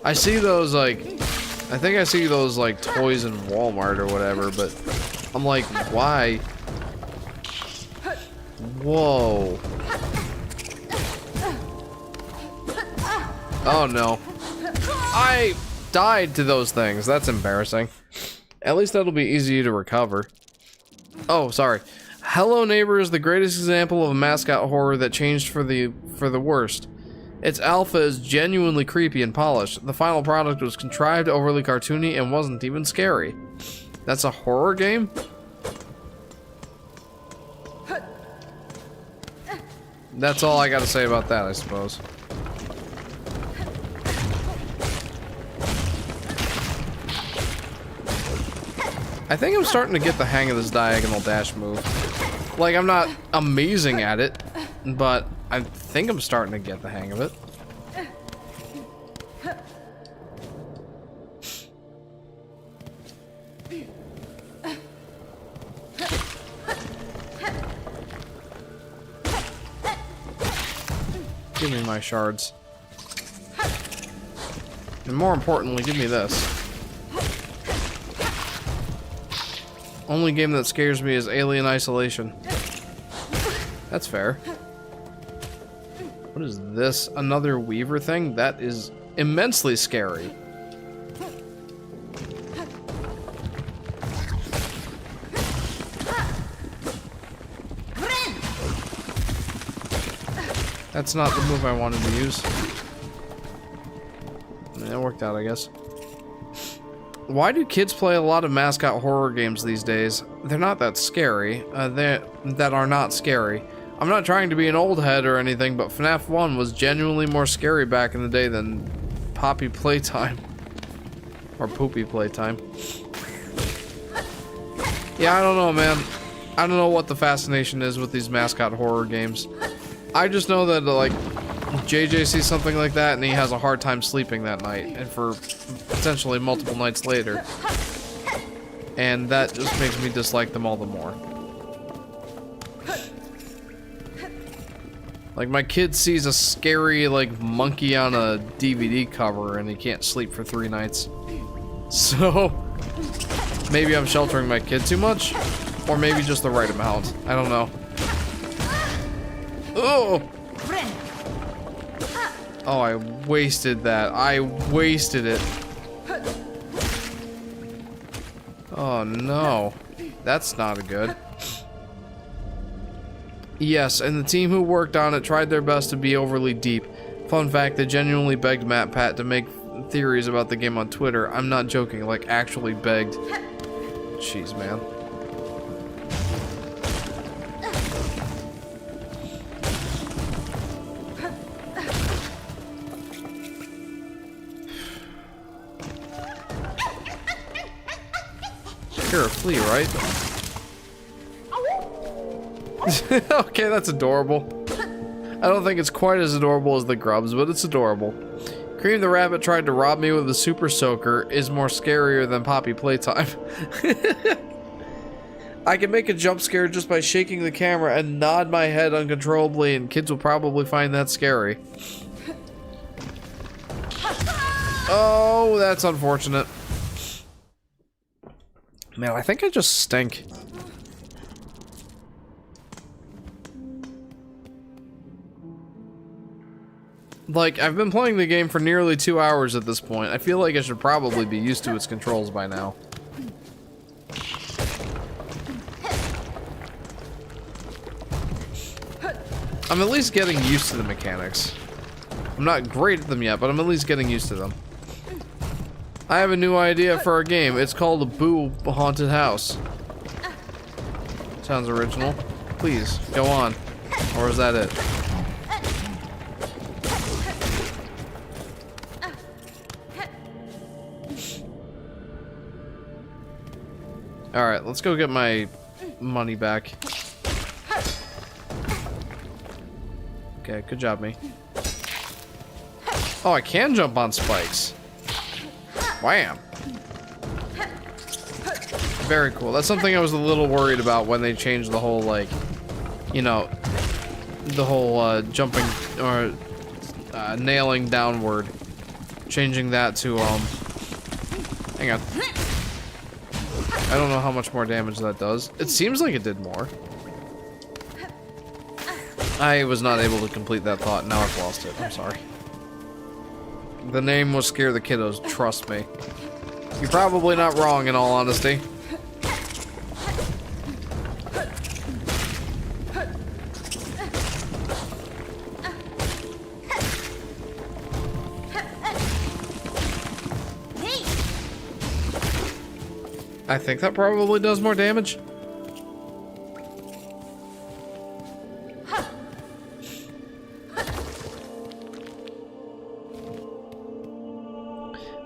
S1: I see those, like, I think I see those, like, toys in Walmart or whatever, but I'm like, why? Whoa. Oh no. I died to those things. That's embarrassing. At least that'll be easy to recover. Oh, sorry. Hello Neighbor is the greatest example of a mascot horror that changed for the worst. Its alpha is genuinely creepy and polished. The final product was contrived, overly cartoony, and wasn't even scary. That's a horror game? That's all I gotta say about that, I suppose. I think I'm starting to get the hang of this diagonal dash move. Like, I'm not amazing at it, but I think I'm starting to get the hang of it. Give me my shards. And more importantly, give me this. Only game that scares me is Alien Isolation. That's fair. What is this? Another Weaver thing? That is immensely scary. That's not the move I wanted to use. That worked out, I guess. Why do kids play a lot of mascot horror games these days? They're not that scary. That are not scary. I'm not trying to be an old head or anything, but FNAF 1 was genuinely more scary back in the day than Poppy Playtime. Or Poopy Playtime. Yeah, I don't know, man. I don't know what the fascination is with these mascot horror games. I just know that, like, JJ sees something like that and he has a hard time sleeping that night, and for potentially multiple nights later. And that just makes me dislike them all the more. Like, my kid sees a scary, like, monkey on a DVD cover and he can't sleep for 3 nights. So, maybe I'm sheltering my kid too much, or maybe just the right amount. I don't know. Oh! Oh, I wasted that. I wasted it. Oh no. That's not good. Yes, and the team who worked on it tried their best to be overly deep. Fun fact, they genuinely begged MatPat to make theories about the game on Twitter. I'm not joking, like actually begged. Jeez, man. You're a flea, right? Okay, that's adorable. I don't think it's quite as adorable as the grubs, but it's adorable. Cream the Rabbit tried to rob me with a super soaker is more scarier than Poppy Playtime. I can make a jump scare just by shaking the camera and nod my head uncontrollably, and kids will probably find that scary. Oh, that's unfortunate. Man, I think I just stink. Like, I've been playing the game for nearly 2 hours at this point. I feel like I should probably be used to its controls by now. I'm at least getting used to the mechanics. I'm not great at them yet, but I'm at least getting used to them. I have a new idea for a game. It's called a Boo Haunted House. Sounds original. Please, go on. Or is that it? Alright, let's go get my money back. Okay, good job, me. Oh, I can jump on spikes. Wham! Very cool. That's something I was a little worried about when they changed the whole, like, you know, the whole jumping or nailing downward. Changing that to, hang on. I don't know how much more damage that does. It seems like it did more. I was not able to complete that thought. Now I've lost it. I'm sorry. The name will scare the kiddos. Trust me. You're probably not wrong, in all honesty. I think that probably does more damage.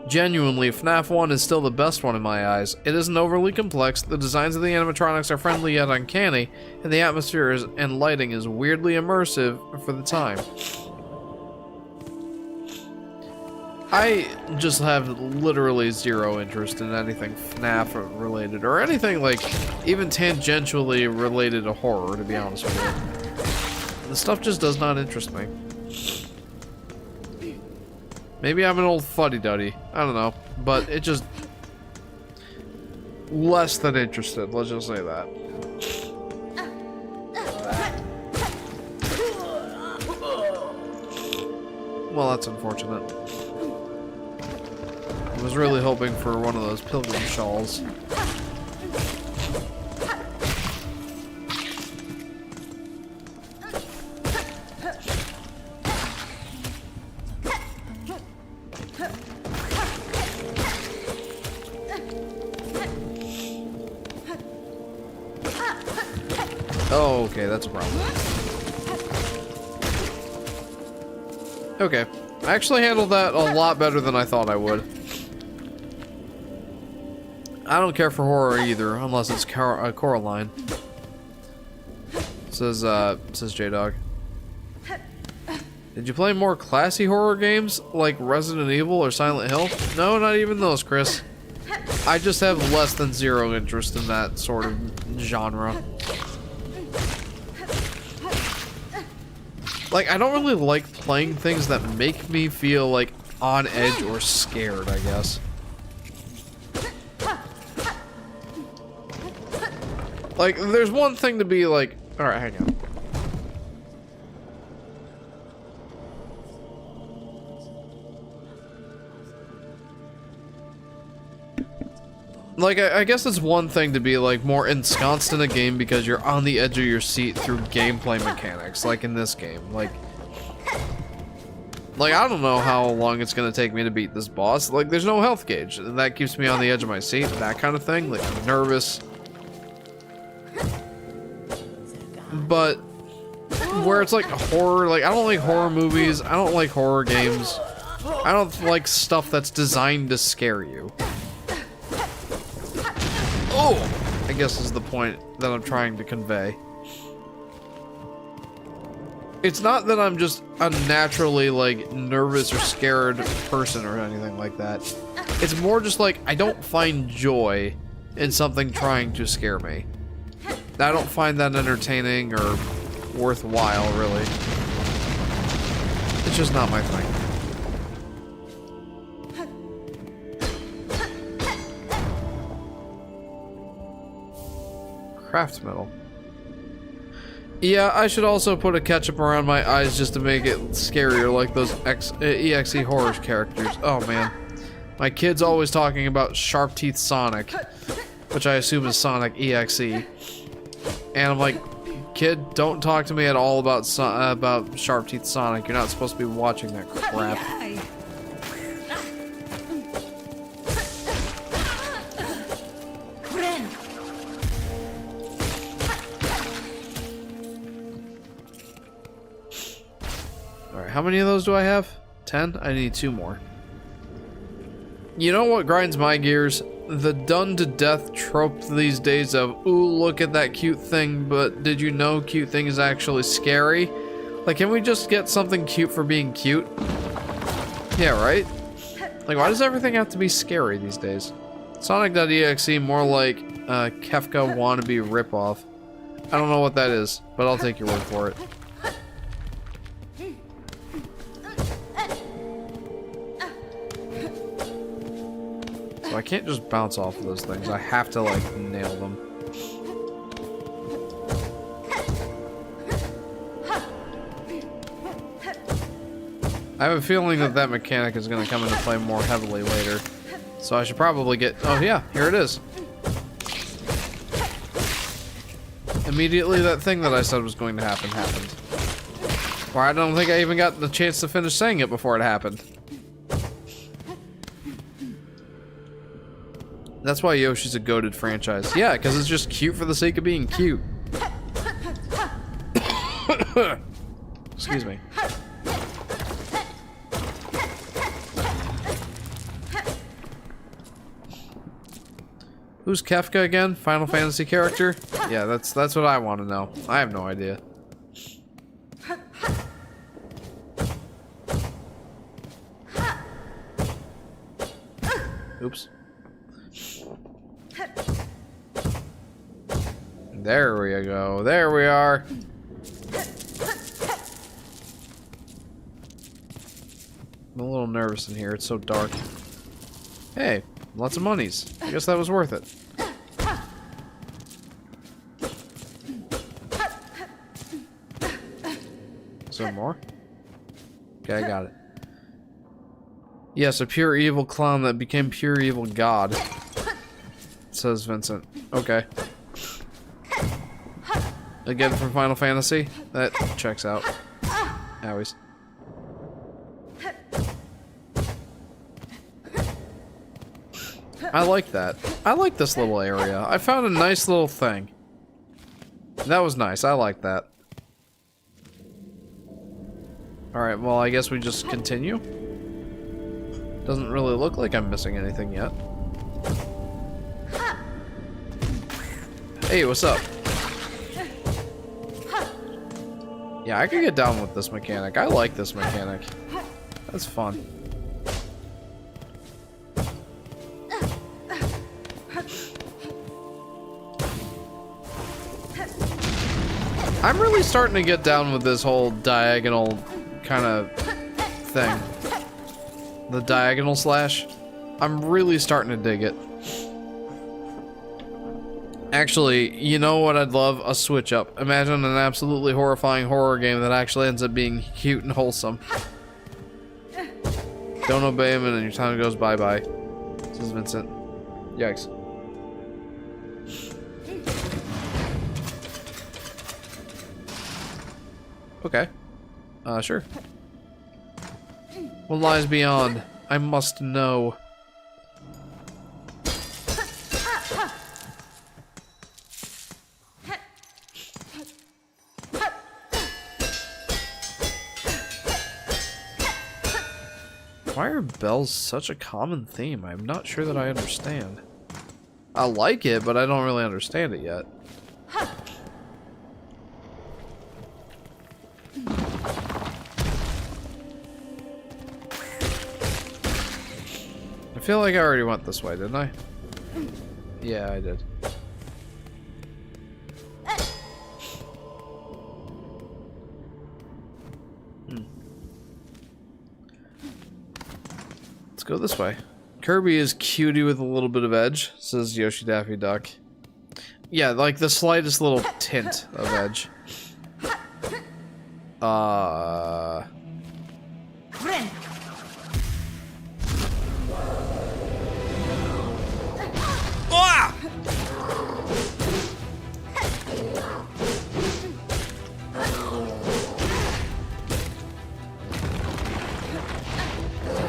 S1: Genuinely, FNAF 1 is still the best one in my eyes. It isn't overly complex, the designs of the animatronics are friendly yet uncanny, and the atmosphere and lighting is weirdly immersive for the time. I just have literally zero interest in anything FNAF related, or anything like even tangentially related to horror, to be honest with you. The stuff just does not interest me. Maybe I'm an old fuddy-duddy. I don't know. But it just... less than interested, let's just say that. Well, that's unfortunate. I was really hoping for one of those pilgrim shawls. Oh, okay, that's a problem. Okay. I actually handled that a lot better than I thought I would. I don't care for horror either, unless it's Coraline. Says J-Dog. Did you play more classy horror games, like Resident Evil or Silent Hill? No, not even those, Chris. I just have less than zero interest in that sort of genre. Like, I don't really like playing things that make me feel, like, on edge or scared, I guess. Like, there's one thing to be like... Alright, hang on. Like, I guess it's one thing to be, like, more ensconced in a game because you're on the edge of your seat through gameplay mechanics, like in this game. Like, I don't know how long it's gonna take me to beat this boss. Like, there's no health gauge, and that keeps me on the edge of my seat, that kind of thing. Like, I'm nervous. But, where it's like horror, like, I don't like horror movies, I don't like horror games. I don't like stuff that's designed to scare you. Oh! I guess is the point that I'm trying to convey. It's not that I'm just a naturally, like, nervous or scared person or anything like that. It's more just like, I don't find joy in something trying to scare me. I don't find that entertaining or worthwhile, really. It's just not my thing. Craft metal. Yeah, I should also put a ketchup around my eyes just to make it scarier, like those EXE horror characters. Oh man. My kid's always talking about Sharp Teeth Sonic, which I assume is Sonic EXE. And I'm like, Kid, don't talk to me at all about Sharp Teeth Sonic. You're not supposed to be watching that crap. Alright, how many of those do I have? 10? I need 2 more. You know what grinds my gears? The done to death trope these days of, ooh, look at that cute thing, but did you know cute thing is actually scary? Like, can we just get something cute for being cute? Yeah, right? Like, why does everything have to be scary these days? Sonic.exe more like Kefka wannabe ripoff. I don't know what that is, but I'll take your word for it. I can't just bounce off of those things. I have to, like, nail them. I have a feeling that that mechanic is going to come into play more heavily later. So I should probably get... Oh, yeah. Here it is. Immediately, that thing that I said was going to happen happened. Or I don't think I even got the chance to finish saying it before it happened. That's why Yoshi's a goated franchise. Yeah, because it's just cute for the sake of being cute. Excuse me. Who's Kefka again? Final Fantasy character? Yeah, that's what I want to know. I have no idea. Oops. There we go. There we are. I'm a little nervous in here. It's so dark. Hey, lots of monies. I guess that was worth it. Is there more? Okay, I got it. Yes, a pure evil clown that became pure evil god, says Vincent. Okay. Again from Final Fantasy? That checks out. Owies. I like that. I like this little area. I found a nice little thing. That was nice. I like that. Alright, well, I guess we just continue. Doesn't really look like I'm missing anything yet. Hey, what's up? Yeah, I could get down with this mechanic. I like this mechanic. That's fun. I'm really starting to get down with this whole diagonal kind of thing. The diagonal slash. I'm really starting to dig it. Actually, you know what I'd love? A switch up. Imagine an absolutely horrifying horror game that actually ends up being cute and wholesome. Don't obey him and then your time goes bye-bye. This is Vincent. Yikes. Okay. Sure. What lies beyond? I must know. Why are bells such a common theme? I'm not sure that I understand. I like it, but I don't really understand it yet. I feel like I already went this way, didn't I? Yeah, I did. Let's go this way. Kirby is cutie with a little bit of edge, says Yoshi Daffy Duck. Yeah, like the slightest little tint of edge. Ah!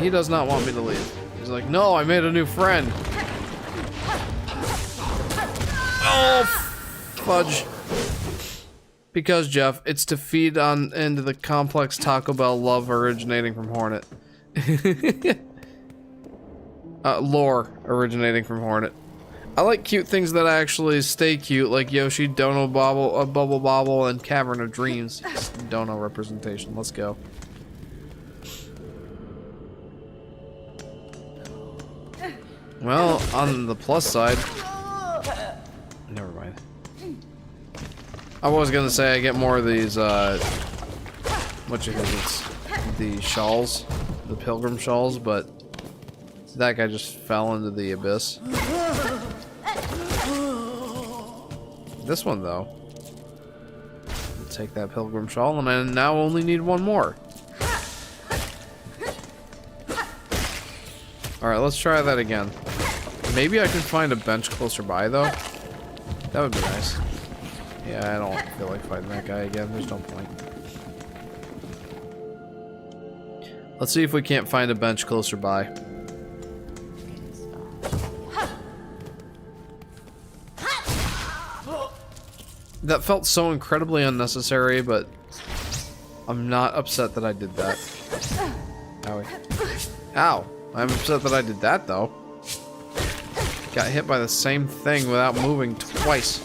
S1: He does not want me to leave. He's like, no, I made a new friend. Oh, fudge. Because, Jeff, it's to feed on into the complex Taco Bell love originating from Hornet. Lore originating from Hornet. I like cute things that actually stay cute, like Yoshi, Dono Bobble, Bubble Bobble, and Cavern of Dreams. Dono representation. Let's go. Well, on the plus side... Never mind. I was gonna say I get more of these, what you think it's... the shawls. The pilgrim shawls, but... that guy just fell into the abyss. This one, though. I'll take that pilgrim shawl, and I now only need one more. Alright, let's try that again. Maybe I can find a bench closer by, though. That would be nice. Yeah, I don't feel like fighting that guy again. There's no point. Let's see if we can't find a bench closer by. That felt so incredibly unnecessary, but I'm not upset that I did that. Owie. Ow. I'm upset that I did that, though. Got hit by the same thing without moving twice.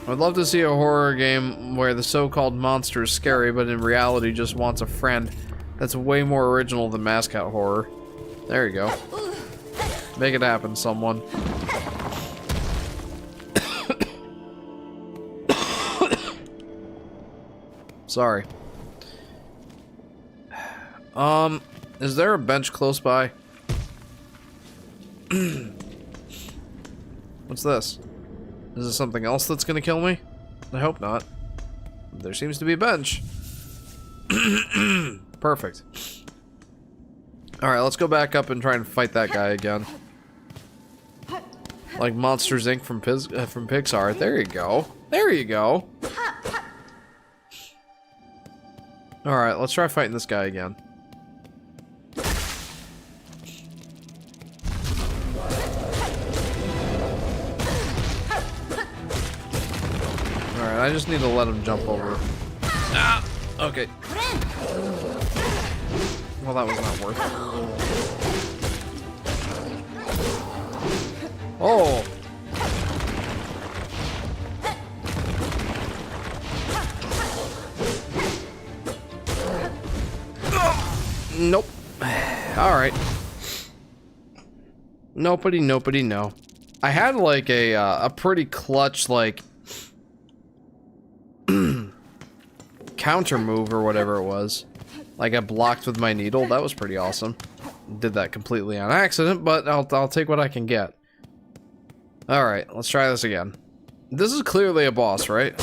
S1: I'd love to see a horror game where the so-called monster is scary, but in reality just wants a friend. That's way more original than mascot horror. There you go. Make it happen, someone. Sorry. Is there a bench close by? What's this? Is this something else that's gonna kill me? I hope not. There seems to be a bench. Perfect. Alright, let's go back up and try and fight that guy again. Like Monsters Inc. from Pixar. There you go. There you go. Alright, let's try fighting this guy again. Alright, I just need to let him jump over. Ah! Okay. Well, that was not worth it. Oh! Nope. Alright. Nopity, nopity, no. I had like a pretty clutch, like, counter move or whatever it was. Like I blocked with my needle. That was pretty awesome. Did that completely on accident, but I'll take what I can get. Alright, let's try this again. This is clearly a boss, right?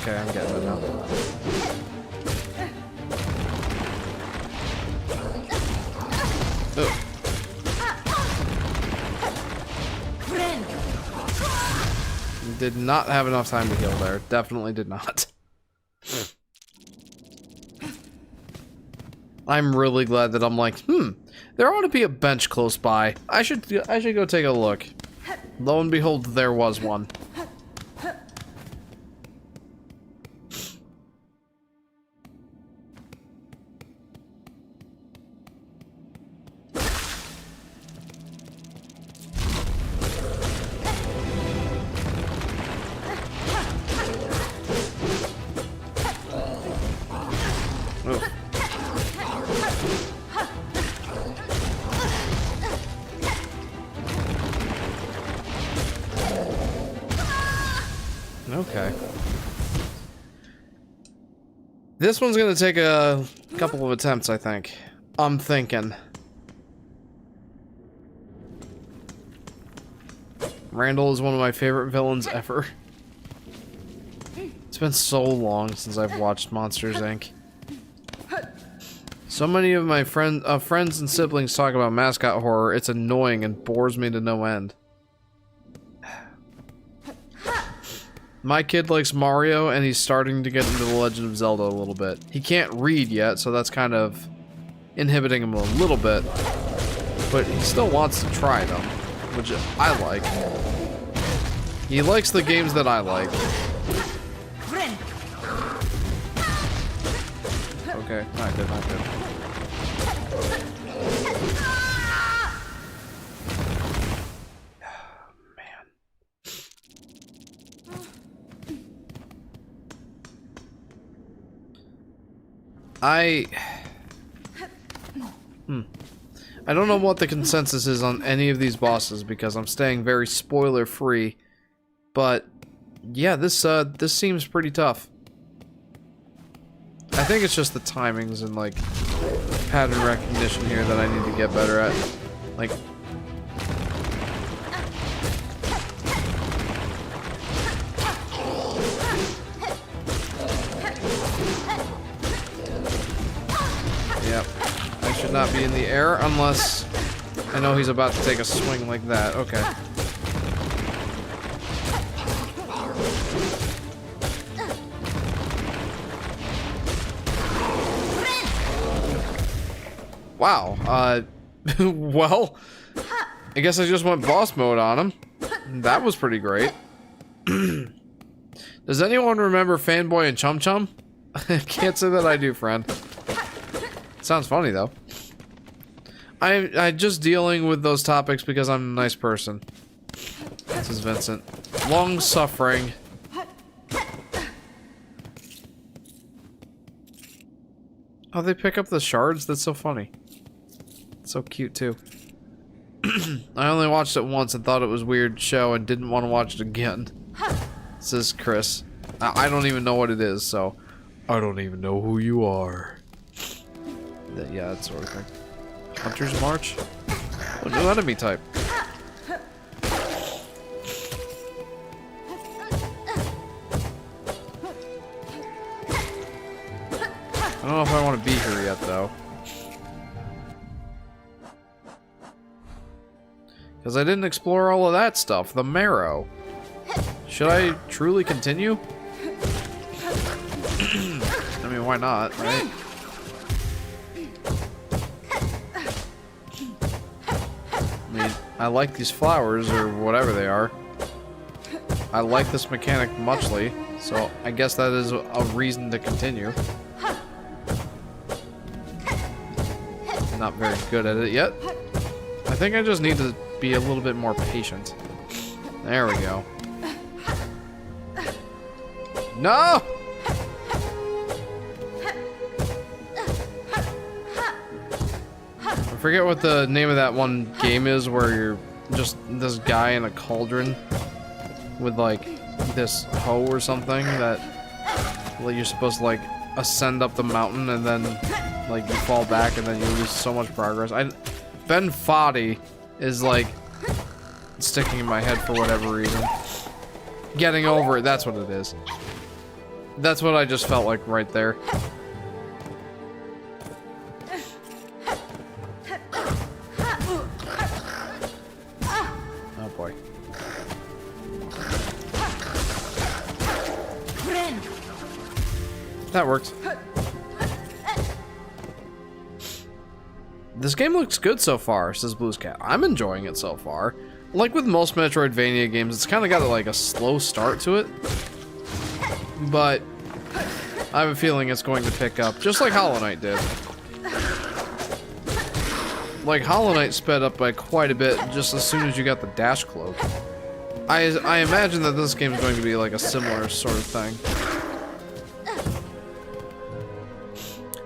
S1: Okay, I'm getting it now. Ooh. Did not have enough time to heal there. Definitely did not. I'm really glad that I'm like, there ought to be a bench close by. I should go take a look. Lo and behold, there was one. Okay. This one's gonna take a couple of attempts, I think. I'm thinking. Randall is one of my favorite villains ever. It's been so long since I've watched Monsters Inc.
S2: So many of my friends and siblings talk about mascot horror. It's annoying and bores me to no end. My kid likes Mario, and he's starting to get into The Legend of Zelda a little bit. He can't read yet, so that's kind of inhibiting him a little bit. But he still wants to try them, which I like. He likes the games that I like. Okay, not good, not good. Man. I don't know what the consensus is on any of these bosses because I'm staying very spoiler free, but yeah, this seems pretty tough. I think it's just the timings and like pattern recognition here that I need to get better at. Like yep. I should not be in the air unless I know he's about to take a swing like that. Okay. Wow, well, I guess I just went boss mode on him. That was pretty great. Does anyone remember Fanboy and Chum Chum? I can't say that I do, friend. Sounds funny, though. I'm just dealing with those topics because I'm a nice person. This is Vincent. Long suffering. Oh, they pick up the shards? That's so funny. So cute, too. I only watched it once and thought it was a weird show and didn't want to watch it again. Says Chris. I don't even know what it is, so... I don't even know who you are. Yeah, that sort of thing. Hunter's March? Oh, new enemy type. I don't know if I want to be here yet, though. Because I didn't explore all of that stuff. The marrow. Should I truly continue? I mean, why not, right? I mean, I like these flowers, or whatever they are. I like this mechanic muchly, so I guess that is a reason to continue. Not very good at it yet. I think I just need to be a little bit more patient. There we go. No! I forget what the name of that one game is where you're just this guy in a cauldron with like this hoe or something that you're supposed to like ascend up the mountain and then like you fall back and then you lose so much progress. Ben Foddy is like sticking in my head for whatever reason. Getting over it, that's what it is. That's what I just felt like right there. Oh boy. That works. This game looks good so far, says Blues Cat. I'm enjoying it so far. Like with most Metroidvania games, it's kind of got like a slow start to it. But I have a feeling it's going to pick up, just like Hollow Knight did. Like Hollow Knight sped up by quite a bit just as soon as you got the dash cloak. I imagine that this game is going to be like a similar sort of thing.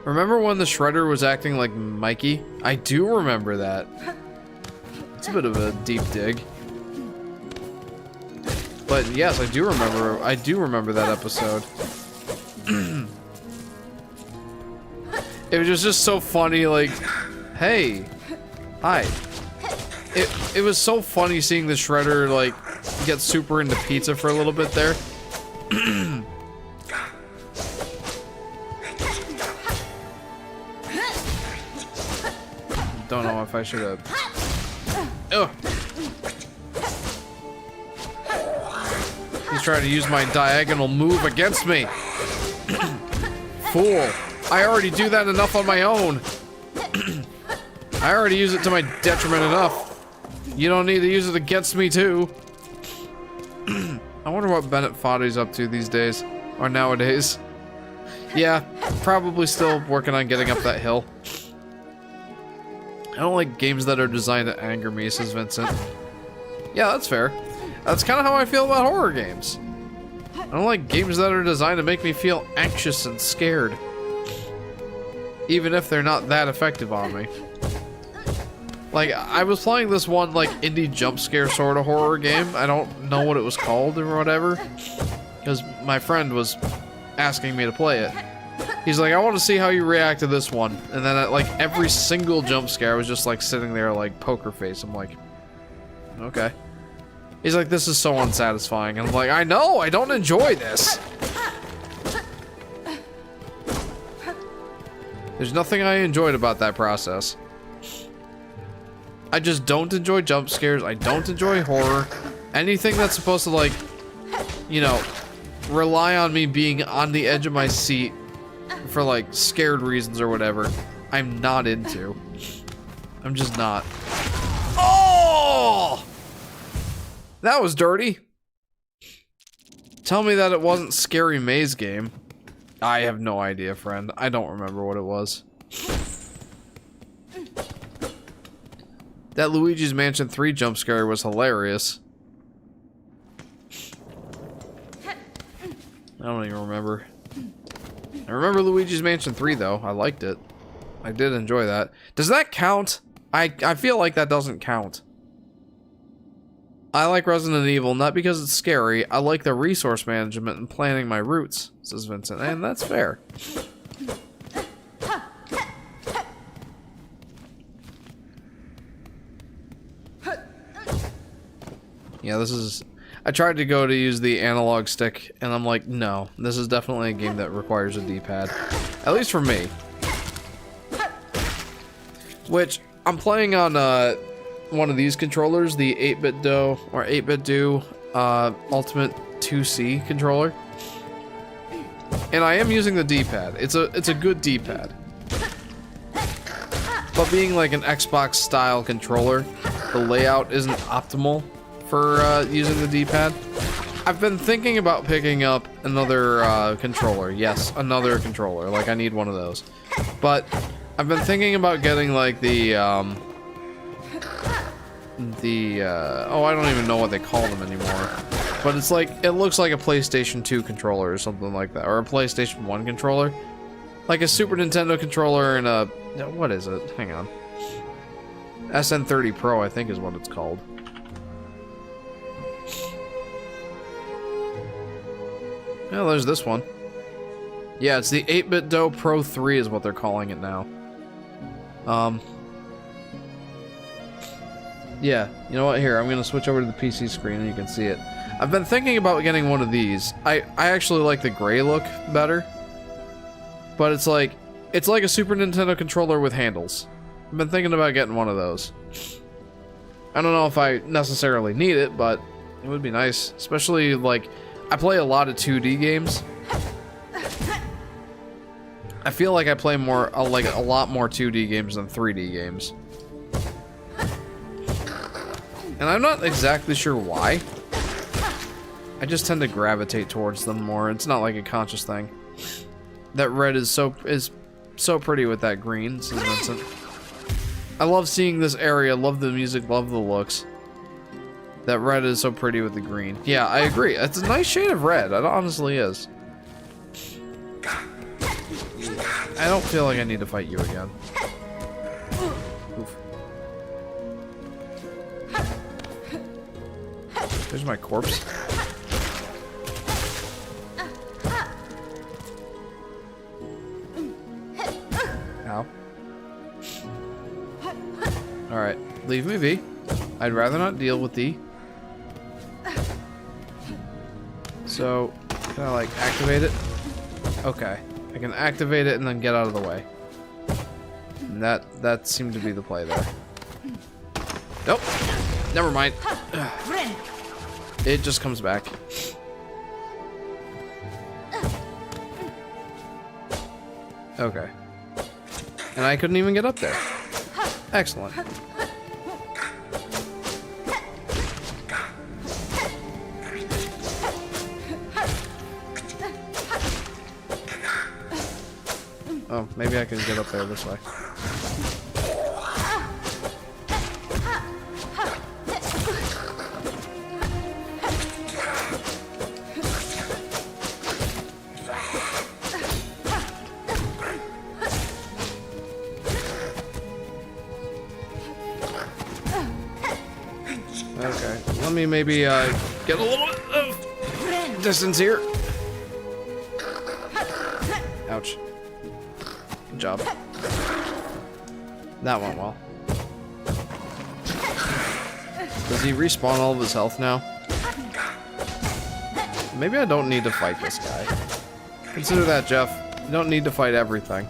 S2: Remember when the Shredder was acting like Mikey? I do remember that. It's a bit of a deep dig. But yes, I do remember that episode. It was just so funny, like, hey, hi. It was so funny seeing the Shredder, like, get super into pizza for a little bit there.
S1: don't know if I should have. Ugh. He's trying to use my diagonal move against me. Fool. I already do that enough on my own. I already use it to my detriment enough. You don't need to use it against me too. I wonder what Bennett Foddy's up to these days. Or nowadays. Yeah, probably still working on getting up that hill. I don't like games that are designed to anger me, says Vincent. Yeah, that's fair. That's kind of how I feel about horror games. I don't like games that are designed to make me feel anxious and scared. Even if they're not that effective on me. Like, I was playing this one, like, indie jump scare sort of horror game. I don't know what it was called or whatever. Because my friend was asking me to play it. He's like, I want to see how you react to this one. And then, like, every single jump scare, I was just, like, sitting there, like, poker face. I'm like, okay. He's like, this is so unsatisfying. And I'm like, I know, I don't enjoy this. There's nothing I enjoyed about that process. I just don't enjoy jump scares. I don't enjoy horror. Anything that's supposed to, like, you know, rely on me being on the edge of my seat for, like, scared reasons or whatever, I'm not into. I'm just not. Oh! That was dirty. Tell me that it wasn't Scary Maze game. I have no idea, friend. I don't remember what it was. That Luigi's Mansion 3 jump scare was hilarious. I don't even remember. I remember Luigi's Mansion 3 though. I liked it. I did enjoy that. Does that count? I feel like that doesn't count. I like Resident Evil, not because it's scary. I like the resource management and planning my routes, says Vincent, and that's fair. Yeah, this is... I tried to go to use the analog stick, and I'm like, no, this is definitely a game that requires a D-pad. At least for me. Which, I'm playing on, one of these controllers, the 8-bit Do or 8-bit Do Ultimate 2C controller, and I am using the D-pad. It's a good D-pad, but being like an Xbox style controller, the layout isn't optimal for using the D-pad. I've been thinking about picking up another controller. Yes, another controller. Like I need one of those, but I've been thinking about getting like the oh, I don't even know what they call them anymore. But it's like, it looks like a PlayStation 2 controller or something like that. Or a PlayStation 1 controller. Like a Super Nintendo controller and a... What is it? Hang on. SN30 Pro, I think is what it's called. Yeah, there's this one. Yeah, it's the 8-bit Do Pro 3 is what they're calling it now. Yeah, you know what? Here, I'm gonna switch over to the PC screen and you can see it. I've been thinking about getting one of these. I actually like the gray look better. But it's like a Super Nintendo controller with handles. I've been thinking about getting one of those. I don't know if I necessarily need it, but it would be nice. Especially, like, I play a lot of 2D games. I feel like I play more, like, a lot more 2D games than 3D games. And I'm not exactly sure why. I just tend to gravitate towards them more. It's not like a conscious thing. That red is so pretty with that green, says Vincent. I love seeing this area, love the music, love the looks. That red is so pretty with the green. Yeah, I agree. It's a nice shade of red. It honestly is. I don't feel like I need to fight you again. Oof. There's my corpse. Ow. Alright, leave me be. I'd rather not deal with thee. So, can I like activate it? Okay. I can activate it and then get out of the way. That seemed to be the play there. Nope. Never mind. It just comes back. Okay. And I couldn't even get up there. Excellent. Oh, maybe I can get up there this way. Okay, let me maybe get a little bit of distance here. Ouch. Good job. That went well. Does he respawn all of his health now? Maybe I don't need to fight this guy. Consider that, Jeff. You don't need to fight everything.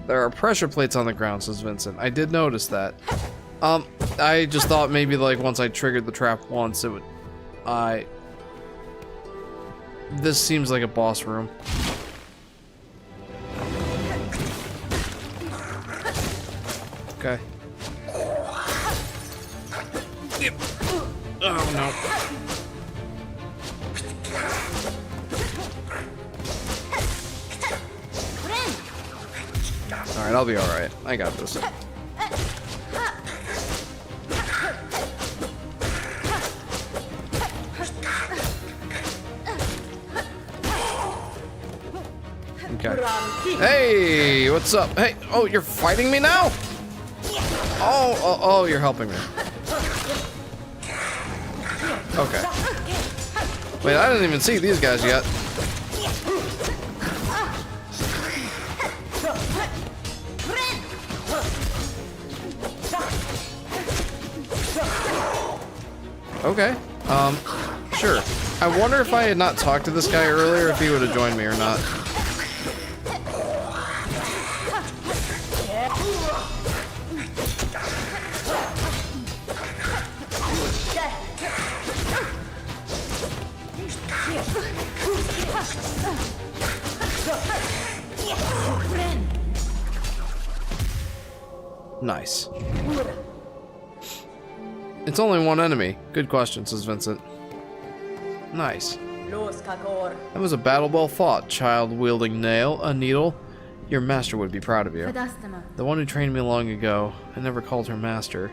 S1: There are pressure plates on the ground, says Vincent. I did notice that. I just thought maybe like once I triggered the trap once, it would... This seems like a boss room. Okay. Yep. Oh no. Alright, I'll be alright. I got this. Okay. Hey, what's up? Hey, oh, you're fighting me now? Oh, you're helping me. Okay. Wait, I didn't even see these guys yet. Okay. Sure. I wonder if I had not talked to this guy earlier, if he would have joined me or not. Nice. It's only one enemy. Good question, says Vincent. Nice. That was a battle well fought, child wielding a needle. Your master would be proud of you. The one who trained me long ago. I never called her master.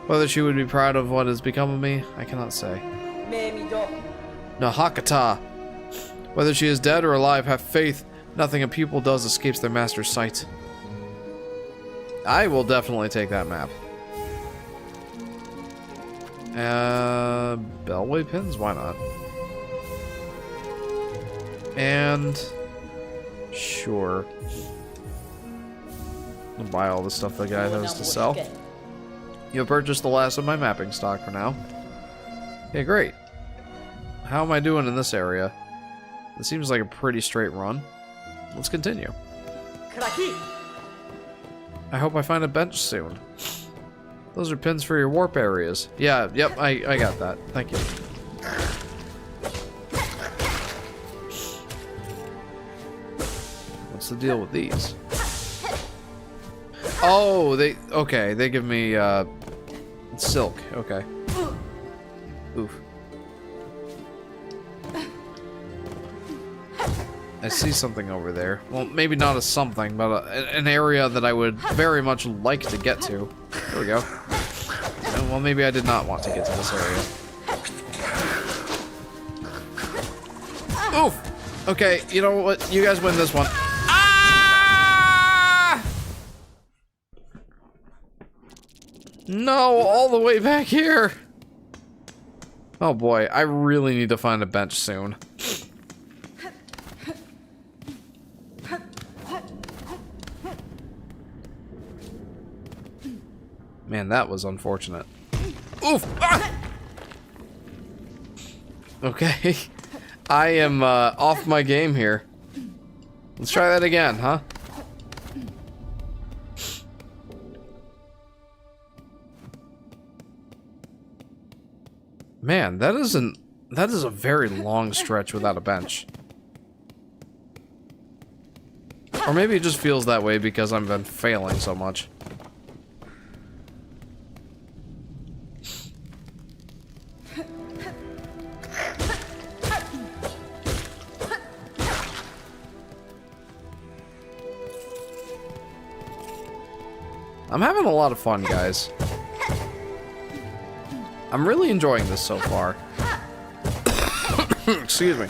S1: Whether she would be proud of what has become of me, I cannot say. Nahakata. Whether she is dead or alive, have faith. Nothing a pupil does escapes their master's sight. I will definitely take that map. Bellway pins? Why not? And... sure. I'll buy all the stuff the guy has to sell. You'll purchase the last of my mapping stock for now. Yeah, great. How am I doing in this area? It seems like a pretty straight run. Let's continue. I hope I find a bench soon. Those are pins for your warp areas. Yeah, yep, I got that. Thank you. What's the deal with these? Oh, okay, they give me, silk. Okay. Oof. I see something over there. Well, maybe not a something, but an area that I would very much like to get to. There we go. Well, maybe I did not want to get to this area. Oof! Okay, you know what? You guys win this one. Ah! No, all the way back here. Oh boy, I really need to find a bench soon. Man, that was unfortunate. Oof! Ah! Okay. I am off my game here. Let's try that again, huh? Man, that is a very long stretch without a bench. Or maybe it just feels that way because I've been failing so much. I'm having a lot of fun, guys. I'm really enjoying this so far. Excuse me.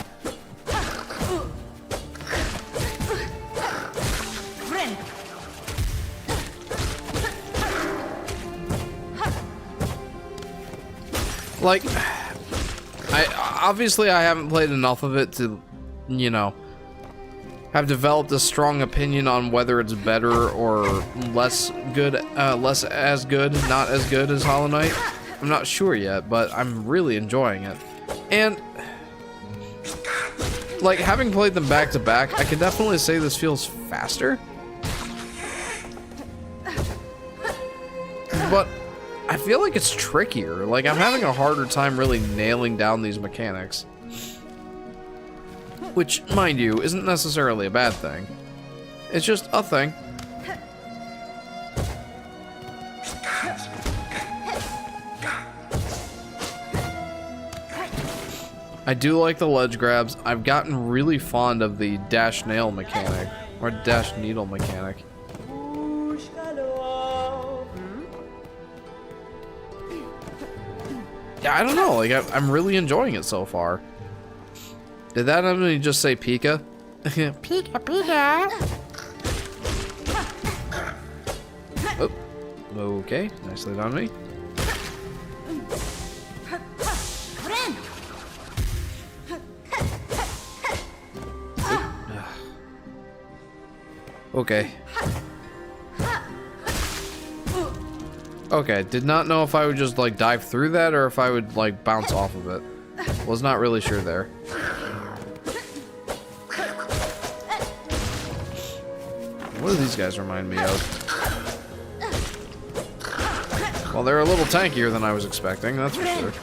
S1: Like, obviously I haven't played enough of it to, you know, have developed a strong opinion on whether it's better or less good, less as good, not as good as Hollow Knight. I'm not sure yet, but I'm really enjoying it. And, like, having played them back to back, I can definitely say this feels faster. But I feel like it's trickier. Like, I'm having a harder time really nailing down these mechanics. Which, mind you, isn't necessarily a bad thing. It's just a thing. I do like the ledge grabs. I've gotten really fond of the dash nail mechanic, or dash needle mechanic. Yeah, I don't know, like, I'm really enjoying it so far. Did that enemy just say Pika? Pika, Pika! Oh, okay, nicely done me. Okay. Okay, did not know if I would just, like, dive through that or if I would, like, bounce off of it. Was not really sure there. What do these guys remind me of? Well, they're a little tankier than I was expecting, that's for sure.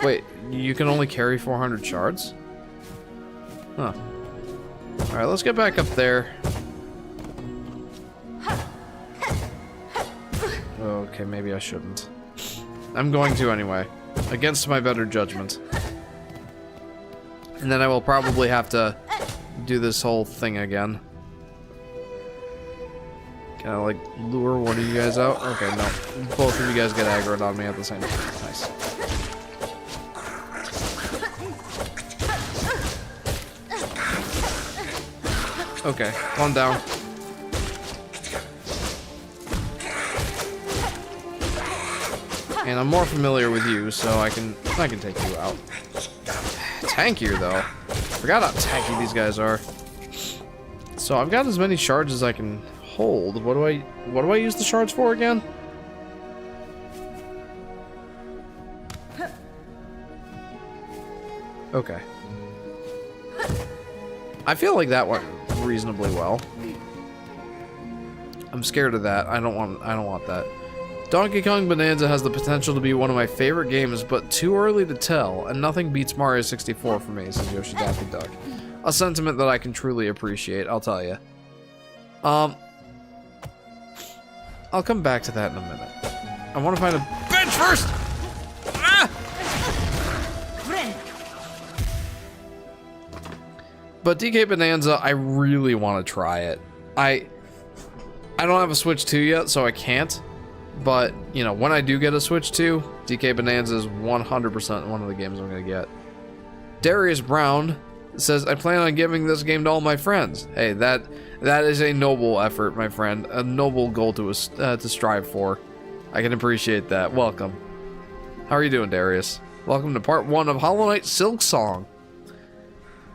S1: Wait, you can only carry 400 shards? Huh. Alright, let's get back up there. Okay, maybe I shouldn't. I'm going to anyway. Against my better judgment. And then I will probably have to do this whole thing again. Can I, like, lure one of you guys out? Okay, no. Both of you guys get aggroed on me at the same time. Nice. Okay, calm down. And I'm more familiar with you, so I can take you out. Tankier though. Forgot how tanky these guys are. So I've got as many shards as I can hold. What do I use the shards for again? Okay. I feel like that went reasonably well. I'm scared of that. I don't want that. Donkey Kong Bonanza has the potential to be one of my favorite games, but too early to tell, and nothing beats Mario 64 for me, says Yoshi Daffy Duck. A sentiment that I can truly appreciate, I'll tell you. I'll come back to that in a minute. I want to find a bench first! Ah! But DK Bonanza, I really want to try it. I don't have a Switch 2 yet, so I can't. But, you know, when I do get a Switch 2, DK Bonanza is 100% one of the games I'm going to get. Darius Brown says, I plan on giving this game to all my friends. Hey, that is a noble effort, my friend. A noble goal to strive for. I can appreciate that. Welcome. How are you doing, Darius? Welcome to part 1 of Hollow Knight Silksong.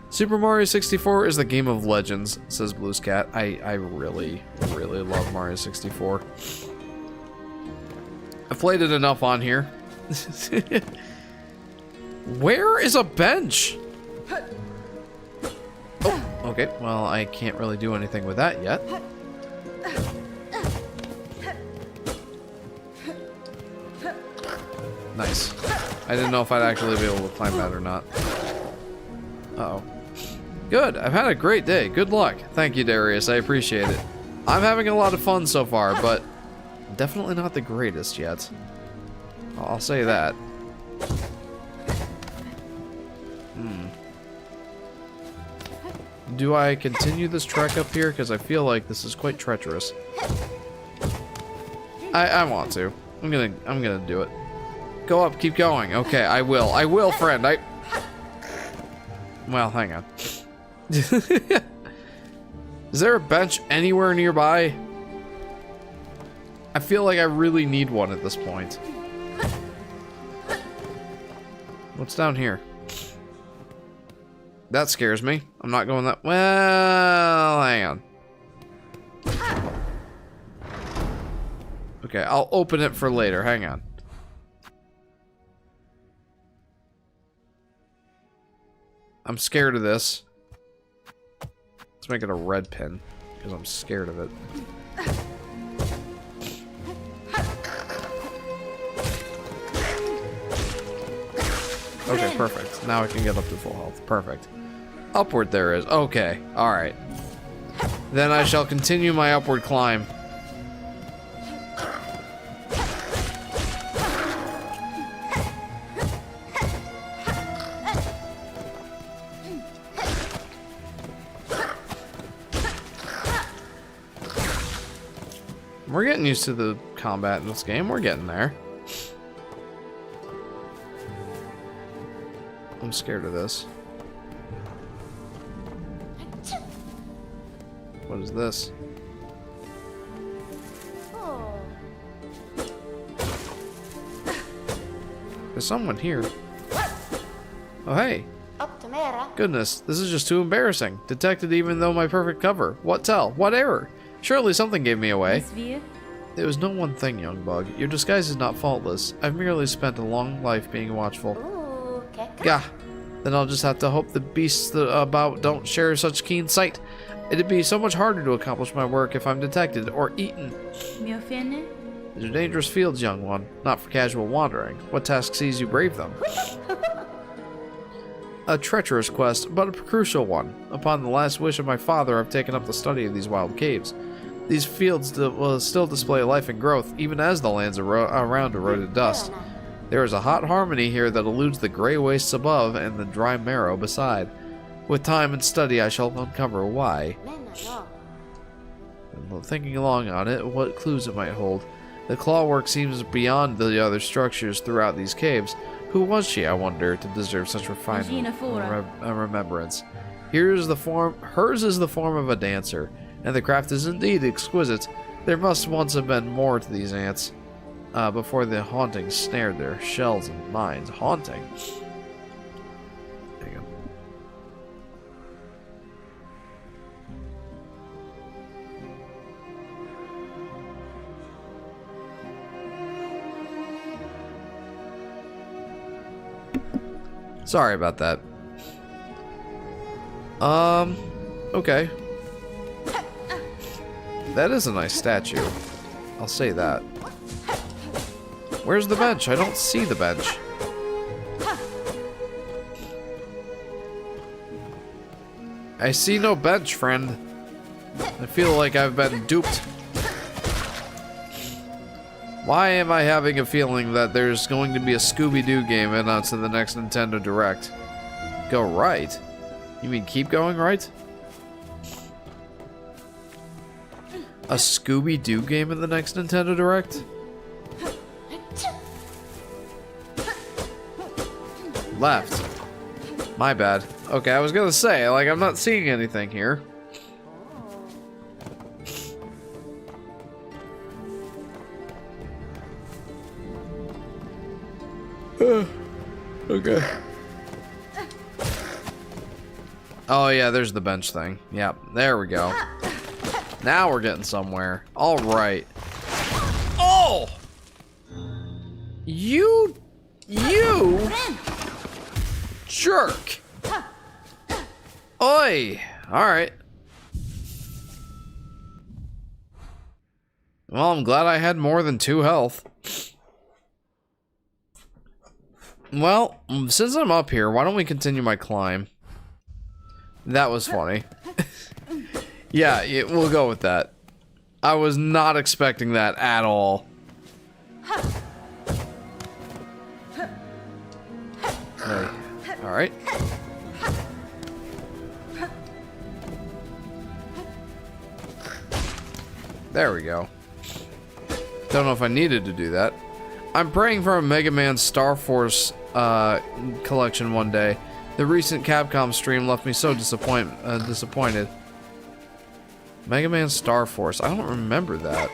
S1: Super Mario 64 is the game of legends, says Blues Cat. I really, really love Mario 64. I've played it enough on here. Where is a bench? Oh, okay. Well, I can't really do anything with that yet. Nice. I didn't know if I'd actually be able to climb that or not. Uh-oh. Good. I've had a great day. Good luck. Thank you, Darius. I appreciate it. I'm having a lot of fun so far, but definitely not the greatest yet. I'll say that. Do I continue this trek up here? Because I feel like this is quite treacherous. I want to. I'm gonna do it. Go up, keep going. Okay, I will. I will, friend. Well, hang on. Is there a bench anywhere nearby? I feel like I really need one at this point. What's down here? That scares me. I'm not going that... Well, hang on. Okay, I'll open it for later. Hang on. I'm scared of this. Let's make it a red pin, because I'm scared of it. Okay, perfect. Now I can get up to full health. Perfect. Upward there is. Okay, alright. Then I shall continue my upward climb. We're getting used to the combat in this game. We're getting there. I'm scared of this. What is this? There's someone here. Oh, hey. Goodness, this is just too embarrassing. Detected even though my perfect cover. What tell? What error? Surely something gave me away. It was no one thing, young bug. Your disguise is not faultless. I've merely spent a long life being watchful. Gah. Then I'll just have to hope the beasts about don't share such keen sight. It'd be so much harder to accomplish my work if I'm detected or eaten. These are dangerous fields, young one. Not for casual wandering. What task sees you brave them? A treacherous quest, but a crucial one. Upon the last wish of my father, I've taken up the study of these wild caves. These fields will still display life and growth, even as the lands around eroded dust. There is a hot harmony here that eludes the gray wastes above and the dry marrow beside. With time and study, I shall uncover why. And thinking along on it, what clues it might hold. The clawwork seems beyond the other structures throughout these caves. Who was she, I wonder, to deserve such refinement and remembrance? Hers is the form of a dancer, and the craft is indeed exquisite. There must once have been more to these ants, before the haunting snared their shells and minds. Haunting? Hang on. Sorry about that. Okay. That is a nice statue. I'll say that. Where's the bench? I don't see the bench. I see no bench, friend. I feel like I've been duped. Why am I having a feeling that there's going to be a Scooby-Doo game announced in the next Nintendo Direct? Go right? You mean keep going right? A Scooby-Doo game in the next Nintendo Direct? Left. My bad. Okay, I was gonna say, like, I'm not seeing anything here. Okay. Oh yeah, there's the bench thing. Yep, there we go. Now we're getting somewhere. All right. Oh! You jerk. Oi. All right. Well, I'm glad I had more than 2 health. Well, since I'm up here, why don't we continue my climb? That was funny. Yeah, we'll go with that. I was not expecting that at all. Hey. Alright. There we go. Don't know if I needed to do that. I'm praying for a Mega Man Star Force collection one day. The recent Capcom stream left me so disappointed. Mega Man Star Force. I don't remember that.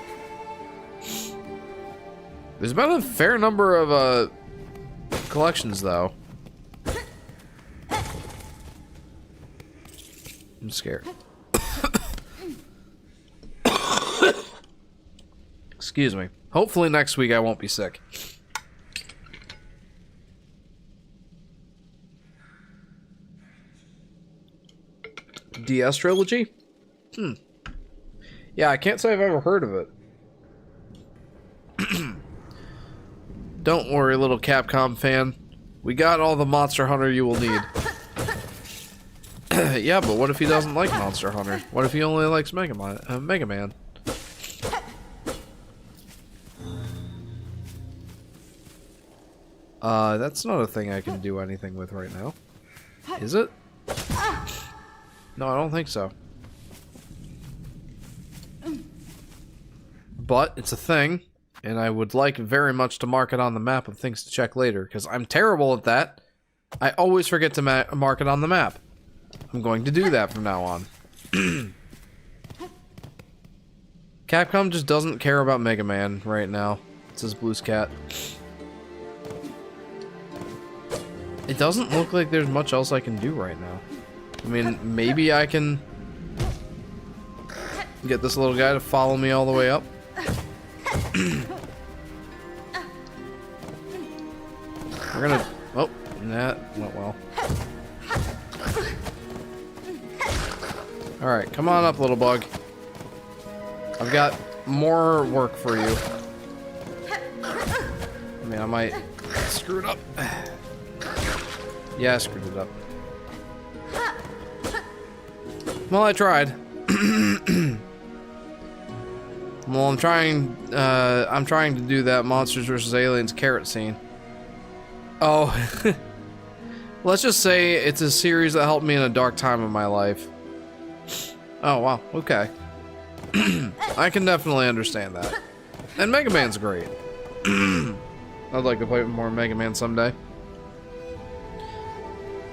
S1: There's been a fair number of collections though. I'm scared. Excuse me. Hopefully next week I won't be sick. DS Trilogy? Yeah, I can't say I've ever heard of it. Don't worry, little Capcom fan. We got all the Monster Hunter you will need. Yeah, but what if he doesn't like Monster Hunter? What if he only likes Mega Man? That's not a thing I can do anything with right now. Is it? No, I don't think so. But it's a thing, and I would like very much to mark it on the map of things to check later, because I'm terrible at that. I always forget to mark it on the map. I'm going to do that from now on. Capcom just doesn't care about Mega Man right now. Says Blue's Cat. It doesn't look like there's much else I can do right now. I mean, maybe I can get this little guy to follow me all the way up. We're gonna... Oh, that went well. Alright, come on up, little bug. I've got more work for you. I mean, I might screw it up. Yeah, I screwed it up. Well, I tried. Well, I'm trying to do that Monsters vs. Aliens carrot scene. Oh. Let's just say it's a series that helped me in a dark time of my life. Oh, wow. Okay. I can definitely understand that. And Mega Man's great. I'd like to play more Mega Man someday.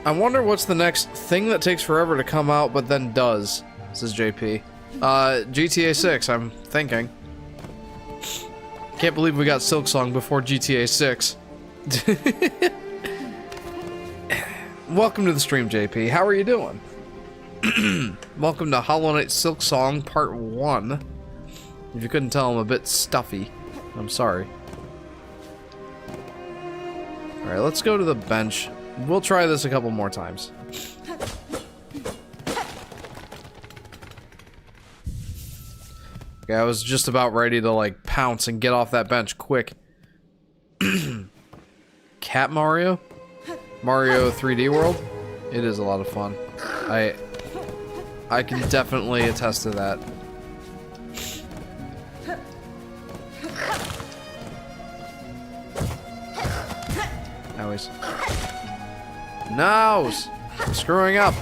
S1: I wonder what's the next thing that takes forever to come out but then does, says JP. GTA 6, I'm thinking. Can't believe we got Silksong before GTA 6. Welcome to the stream, JP. How are you doing? Welcome to Hollow Knight Silksong Part 1. If you couldn't tell, I'm a bit stuffy. I'm sorry. Alright, let's go to the bench. We'll try this a couple more times. Okay, I was just about ready to, like, pounce and get off that bench quick. Cat Mario? Mario 3D World? It is a lot of fun. I can definitely attest to that. Anyways. No! I'm screwing up.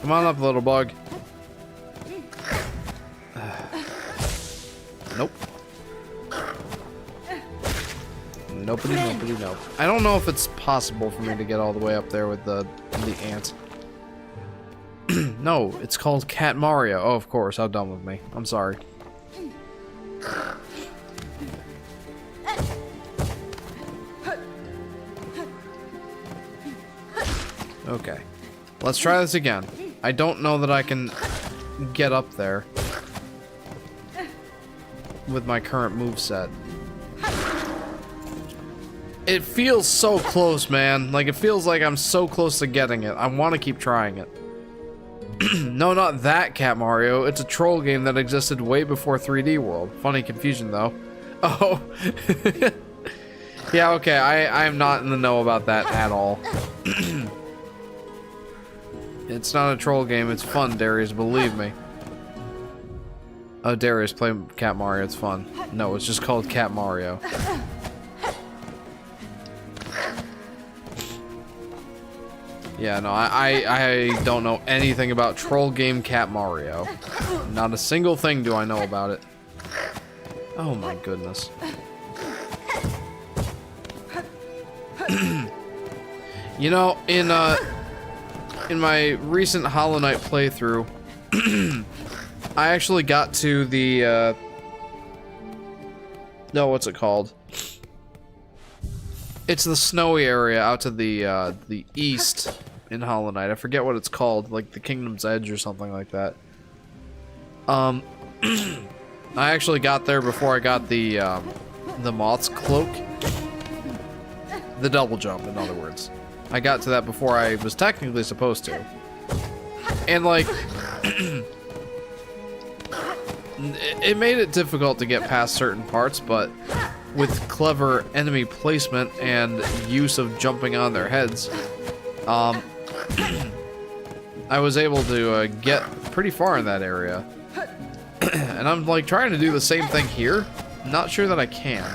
S1: Come on up, little bug. Nope. Nopey, nopey, nope. I don't know if it's possible for me to get all the way up there with the ant. No, it's called Cat Mario. Oh, of course. How dumb of me. I'm sorry. Okay. Let's try this again. I don't know that I can get up there with my current moveset. It feels so close, man. Like, it feels like I'm so close to getting it. I want to keep trying it. No, not that Cat Mario. It's a troll game that existed way before 3D World. Funny confusion, though. Oh. Yeah, okay, I am not in the know about that at all. It's not a troll game, it's fun, Darius, believe me. Oh, Darius, play Cat Mario, it's fun. No, it's just called Cat Mario. Yeah, no, I don't know anything about troll game Cat Mario. Not a single thing do I know about it. Oh my goodness. You know, in my recent Hollow Knight playthrough, I actually got to the, no, what's it called? It's the snowy area out to the east in Hollow Knight. I forget what it's called, like the Kingdom's Edge or something like that. I actually got there before I got the Moth's Cloak. The double jump, in other words. I got to that before I was technically supposed to. And, like, it made it difficult to get past certain parts, but with clever enemy placement and use of jumping on their heads, I was able to get pretty far in that area. And I'm, like, trying to do the same thing here. Not sure that I can.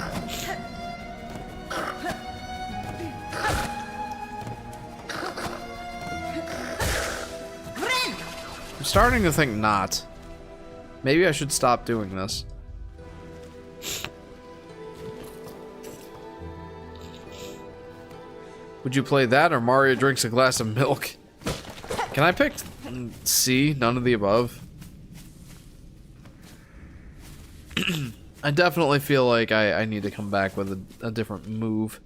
S1: I'm starting to think not. Maybe I should stop doing this. Would you play that or Mario drinks a glass of milk? Can I pick C? None of the above? I definitely feel like I need to come back with a different move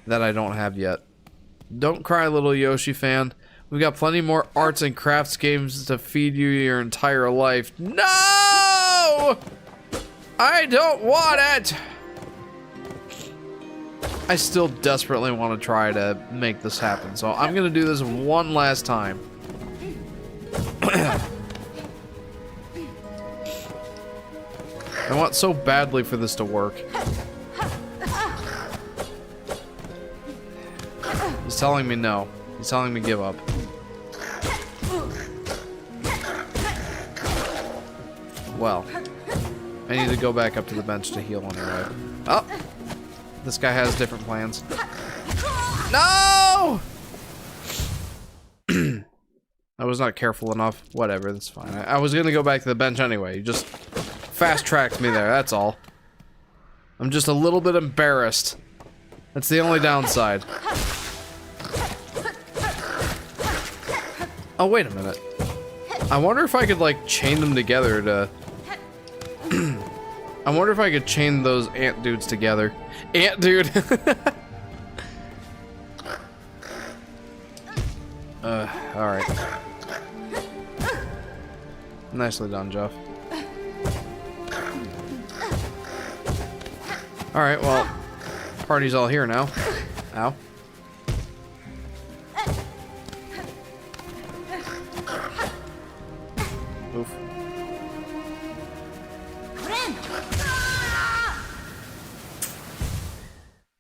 S1: that I don't have yet. Don't cry, little Yoshi fan. We've got plenty more arts and crafts games to feed you your entire life. No! I don't want it! I still desperately want to try to make this happen, so I'm gonna do this one last time. I want so badly for this to work. He's telling me no. He's telling me give up. Well, I need to go back up to the bench to heal anyway. Oh! This guy has different plans. No! I was not careful enough. Whatever, that's fine. I was gonna go back to the bench anyway. You just fast-tracked me there, that's all. I'm just a little bit embarrassed. That's the only downside. Oh, wait a minute. I wonder if I could, like, chain them together to... I wonder if I could chain those ant dudes together. Ant dude! Alright. Nicely done, Jeff. Alright, well, party's all here now. Ow. Oof.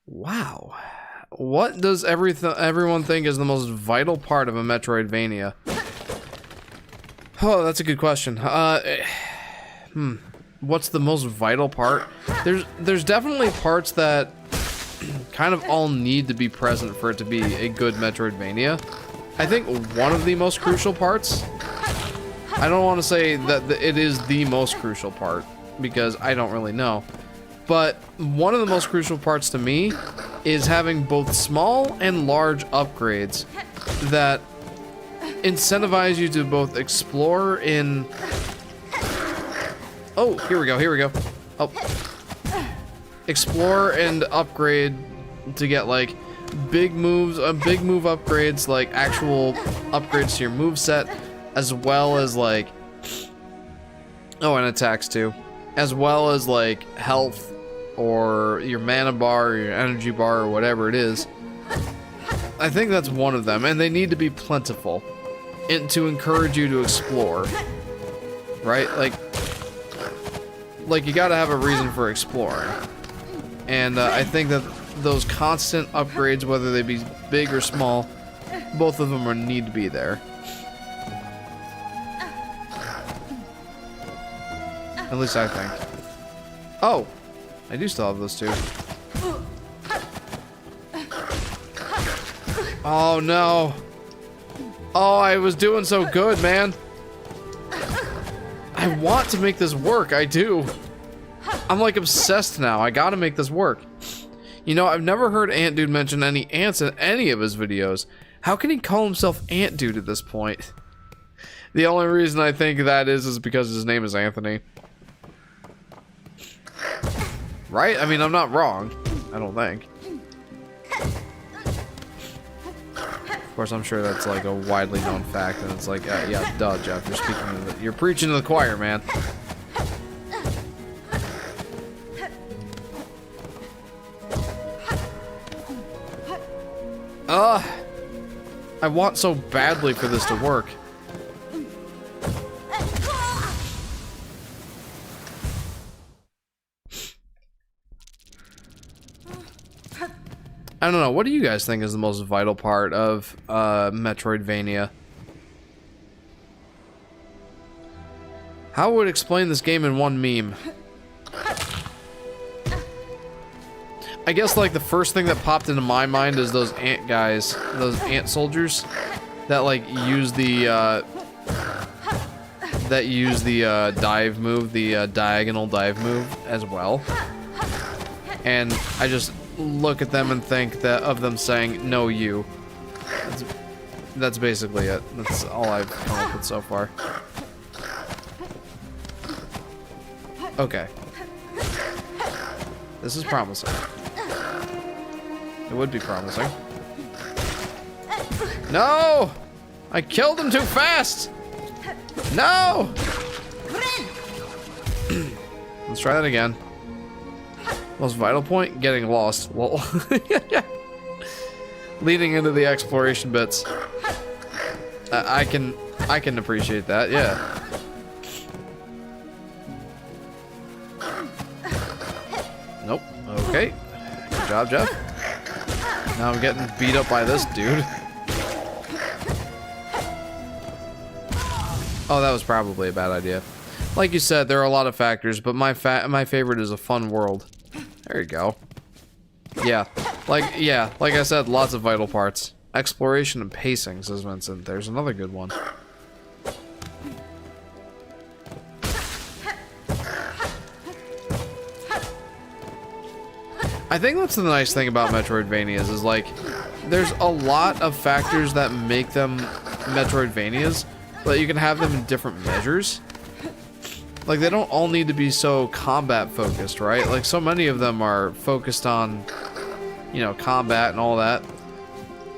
S1: Wow. What does everyone think is the most vital part of a Metroidvania? Oh, that's a good question. What's the most vital part? There's definitely parts that kind of all need to be present for it to be a good Metroidvania. I think one of the most crucial parts, I don't want to say that it is the most crucial part, because I don't really know. But one of the most crucial parts to me is having both small and large upgrades that incentivize you to both explore in... Oh, here we go, here we go. Oh. Explore and upgrade to get, like, big moves, big move upgrades, like actual upgrades to your moveset, as well as, like... Oh, and attacks, too. As well as, like, health, or your mana bar, or your energy bar, or whatever it is. I think that's one of them, and they need to be plentiful. And to encourage you to explore. Right? Like you gotta have a reason for exploring. And I think that those constant upgrades, whether they be big or small, both of them will need to be there. At least I think. Oh, I do still have those two. Oh no. Oh, I was doing so good, man. I want to make this work, I do. I'm like obsessed now. I gotta make this work. You know, I've never heard Ant Dude mention any ants in any of his videos. How can he call himself Ant Dude at this point? The only reason I think that is because his name is Anthony. Right? I mean, I'm not wrong. I don't think. Of course, I'm sure that's like a widely known fact, and it's like, yeah, duh, Jeff, you're preaching to the choir, man. I want so badly for this to work. I don't know, what do you guys think is the most vital part of Metroidvania? How would explain this game in one meme? I guess like the first thing that popped into my mind is those ant guys, those ant soldiers that like use the dive move, the diagonal dive move as well. And I just look at them and think that of them saying no you. That's basically it. That's all I've come up with so far. Okay. This is promising. It would be promising. No! I killed him too fast! No! Let's try that again. Most vital point? Getting lost. Well, leading into the exploration bits. I can appreciate that, yeah. Nope. Okay. Good job, Jeff. Now I'm getting beat up by this dude. Oh, that was probably a bad idea. Like you said, there are a lot of factors, but my favorite is a fun world. There you go. Yeah, like I said, lots of vital parts. Exploration and pacing, says Vincent. There's another good one. I think that's the nice thing about Metroidvanias is like, there's a lot of factors that make them Metroidvanias, but you can have them in different measures. Like, they don't all need to be so combat focused, right? Like, so many of them are focused on, you know, combat and all that.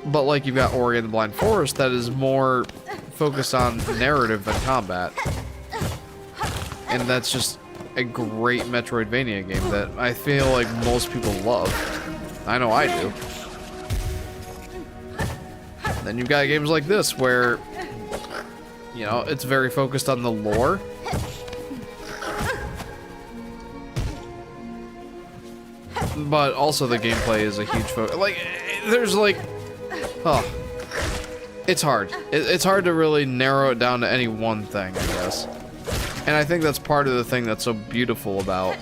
S1: But like, you've got Ori and the Blind Forest that is more focused on narrative than combat. And that's just a great Metroidvania game that I feel like most people love. I know I do. Then you've got games like this where, you know, it's very focused on the lore. But also the gameplay is a huge focus. Like, there's like, oh, it's hard. It's hard to really narrow it down to any one thing, I guess. And I think that's part of the thing that's so beautiful about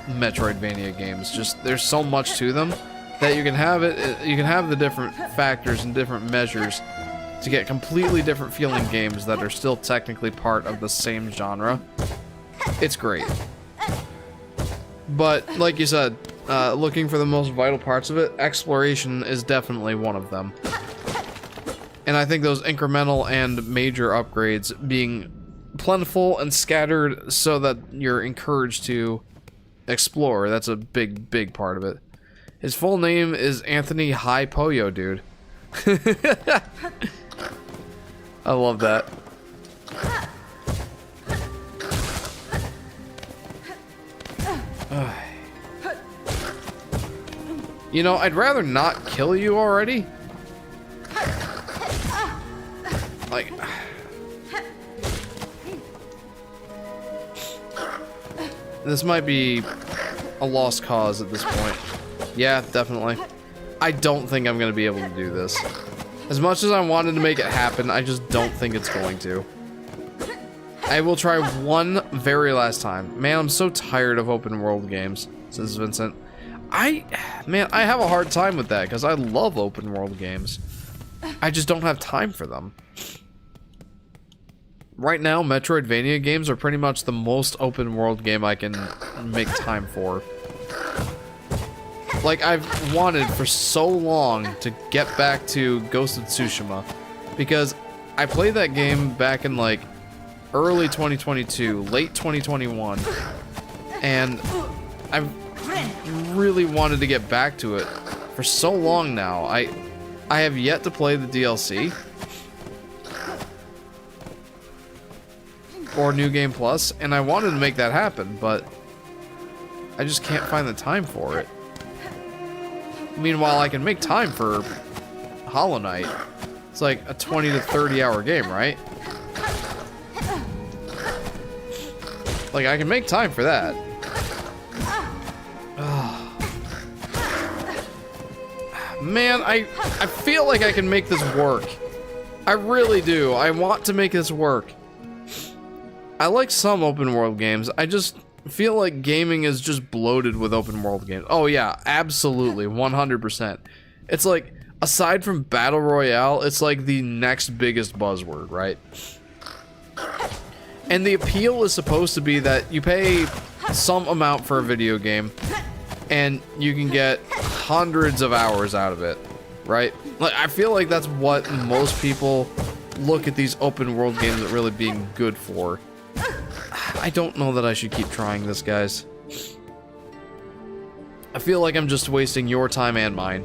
S1: Metroidvania games. Just, there's so much to them that you can have you can have the different factors and different measures to get completely different feeling games that are still technically part of the same genre. It's great. But, like you said, looking for the most vital parts of it, exploration is definitely one of them. And I think those incremental and major upgrades being plentiful and scattered so that you're encouraged to explore, that's a big part of it. His full name is Anthony High Poyo, dude. I love that. You know, I'd rather not kill you already. Like, this might be a lost cause at this point. Yeah, definitely. I don't think I'm gonna be able to do this. As much as I wanted to make it happen, I just don't think it's going to. I will try one very last time. Man, I'm so tired of open world games, says Vincent. Man, I have a hard time with that because I love open world games. I just don't have time for them. Right now, Metroidvania games are pretty much the most open world game I can make time for. Like, I've wanted for so long to get back to Ghost of Tsushima because I played that game back in like early 2022, late 2021, and I've really wanted to get back to it for so long now. I have yet to play the DLC or New Game Plus, and I wanted to make that happen, but I just can't find the time for it. Meanwhile, I can make time for Hollow Knight. It's like a 20 to 30 hour game, right? Like, I can make time for that. Man, I feel like I can make this work. I really do. I want to make this work. I like some open world games. I just feel like gaming is just bloated with open world games. Oh yeah, absolutely, 100%. It's like, aside from Battle Royale, it's like the next biggest buzzword, right? And the appeal is supposed to be that you pay some amount for a video game and you can get hundreds of hours out of it, right? Like, I feel like that's what most people look at these open world games as really being good for. I don't know that I should keep trying this, guys. I feel like I'm just wasting your time and mine.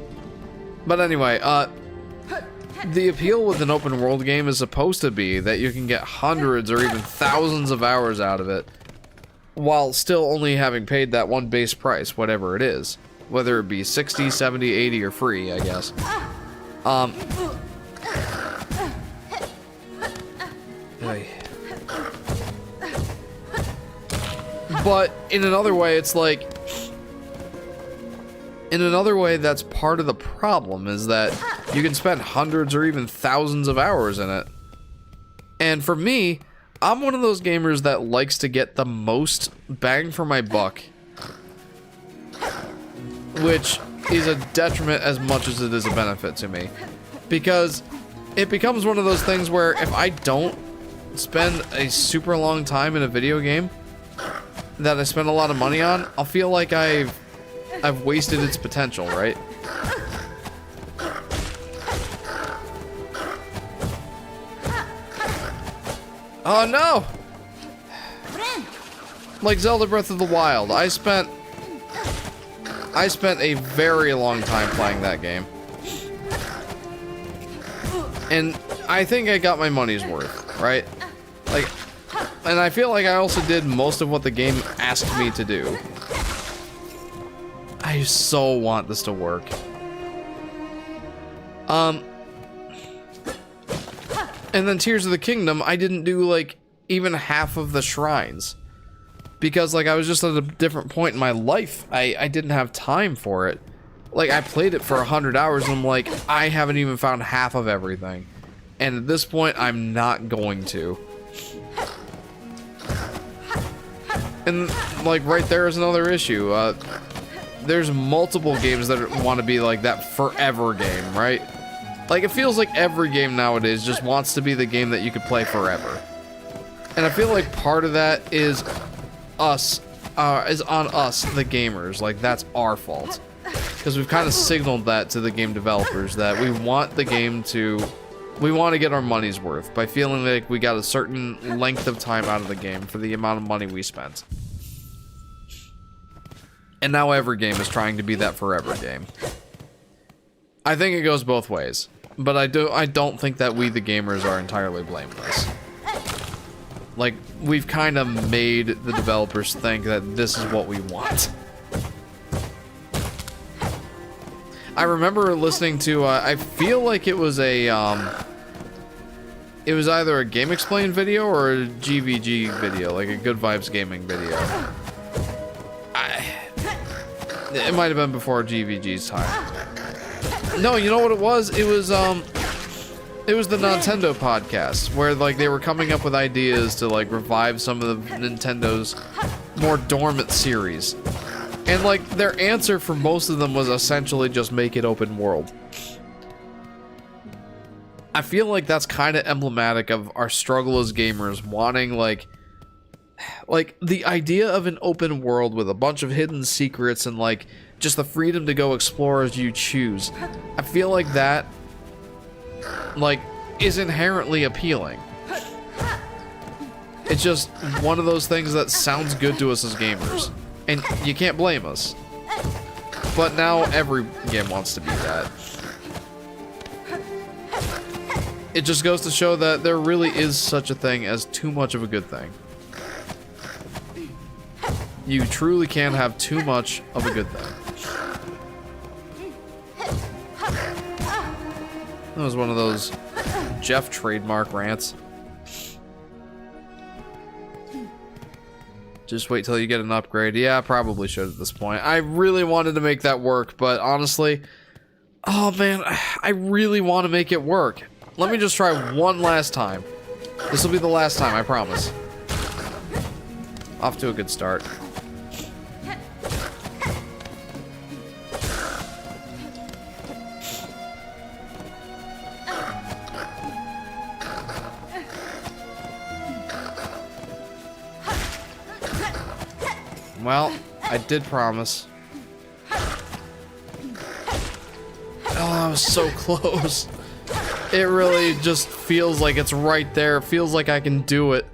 S1: But anyway, the appeal with an open world game is supposed to be that you can get hundreds or even thousands of hours out of it while still only having paid that one base price, whatever it is. Whether it be 60, 70, 80, or free, I guess. But in another way, it's like... In another way, that's part of the problem, is that you can spend hundreds or even thousands of hours in it. And for me, I'm one of those gamers that likes to get the most bang for my buck. Which is a detriment as much as it is a benefit to me. Because it becomes one of those things where if I don't spend a super long time in a video game that I spend a lot of money on, I'll feel like I've wasted its potential, right? Oh no! Like Zelda Breath of the Wild, I spent a very long time playing that game. And I think I got my money's worth, right? Like, and I feel like I also did most of what the game asked me to do. I so want this to work. And then Tears of the Kingdom, I didn't do like even half of the shrines. Because like I was just at a different point in my life. I didn't have time for it. Like I played it for 100 hours and I'm like, I haven't even found half of everything. And at this point, I'm not going to. And like right there is another issue. There's multiple games that want to be like that forever game, right? Like it feels like every game nowadays just wants to be the game that you could play forever. And I feel like part of that is us, is on us, the gamers. Like that's our fault. Because we've kind of signaled that to the game developers that we want the game to, we want to get our money's worth by feeling like we got a certain length of time out of the game for the amount of money we spent. And now every game is trying to be that forever game. I think it goes both ways, but I don't think that we the gamers are entirely blameless. Like we've kind of made the developers think that this is what we want. I remember listening to I feel like it was a it was either a Game Explain video or a GVG video, like a Good Vibes Gaming video. It might have been before GVG's time. No, you know what it was? It was the Nintendo podcast where like they were coming up with ideas to like revive some of the Nintendo's more dormant series. And like their answer for most of them was essentially just make it open world. I feel like that's kind of emblematic of our struggle as gamers wanting like the idea of an open world with a bunch of hidden secrets and like just the freedom to go explore as you choose. I feel like that like is inherently appealing. It's just one of those things that sounds good to us as gamers. And you can't blame us. But now every game wants to be that. It just goes to show that there really is such a thing as too much of a good thing. You truly can have too much of a good thing. That was one of those Jeff trademark rants. Just wait till you get an upgrade. Yeah, I probably should at this point. I really wanted to make that work, but honestly, oh man, I really want to make it work. Let me just try one last time. This will be the last time, I promise. Off to a good start. Well, I did promise. Oh, I was so close. It really just feels like it's right there. It feels like I can do it.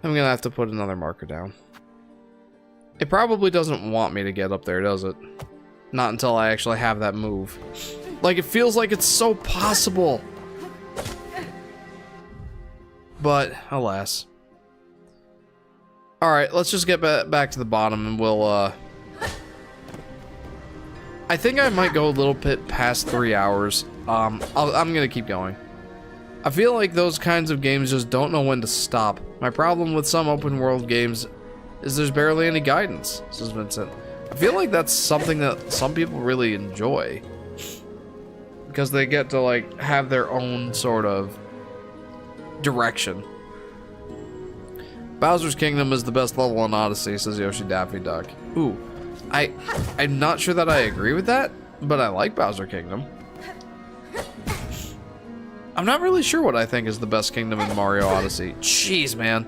S1: I'm gonna have to put another marker down. It probably doesn't want me to get up there, does it? Not until I actually have that move. Like, it feels like it's so possible. But, alas. Alright, let's just get back to the bottom and we'll, I think I might go a little bit past 3 hours. I'm gonna keep going. I feel like those kinds of games just don't know when to stop. My problem with some open world games is there's barely any guidance, says Vincent. I feel like that's something that some people really enjoy. Because they get to, like, have their own sort of direction. Bowser's Kingdom is the best level in Odyssey, says Yoshi Daffy Duck. Ooh, I'm not sure that I agree with that, but I like Bowser Kingdom. I'm not really sure what I think is the best kingdom in Mario Odyssey. Jeez, man.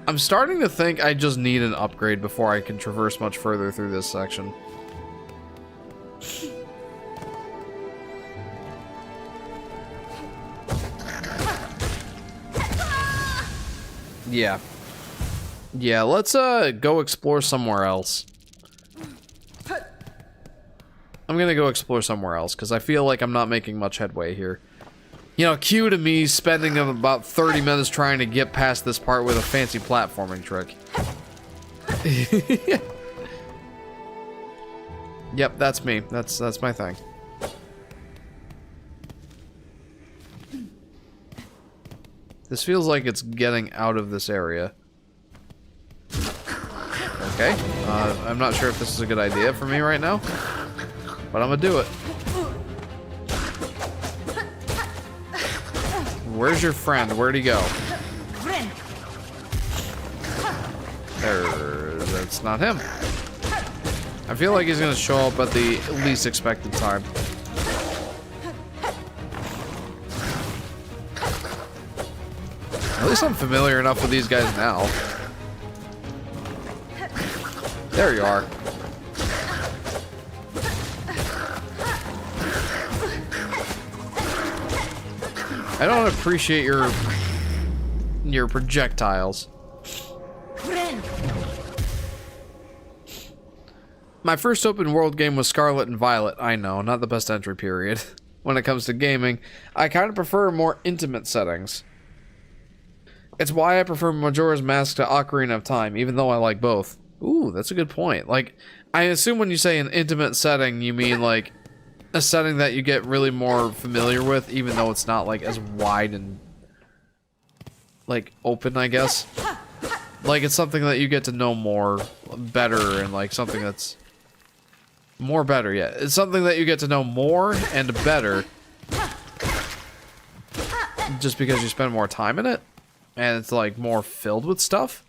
S1: I'm starting to think I just need an upgrade before I can traverse much further through this section. Yeah. Yeah, let's go explore somewhere else. I'm gonna go explore somewhere else, because I feel like I'm not making much headway here. You know, cue to me spending about 30 minutes trying to get past this part with a fancy platforming trick. Yep, that's me. That's my thing. This feels like it's getting out of this area. Okay, I'm not sure if this is a good idea for me right now, but I'm gonna do it. Where's your friend? Where'd he go? That's not him. I feel like he's gonna show up at the least expected time. At least I'm familiar enough with these guys now. There you are. I don't appreciate your projectiles. My first open world game was Scarlet and Violet. I know, not the best entry period. When it comes to gaming, I kind of prefer more intimate settings. It's why I prefer Majora's Mask to Ocarina of Time, even though I like both. Ooh, that's a good point. Like, I assume when you say an intimate setting, you mean like a setting that you get really more familiar with, even though it's not like as wide and like open, I guess. Like, it's something that you get to know more better, and like something that's more better, yeah. It's something that you get to know more and better just because you spend more time in it, and it's like more filled with stuff.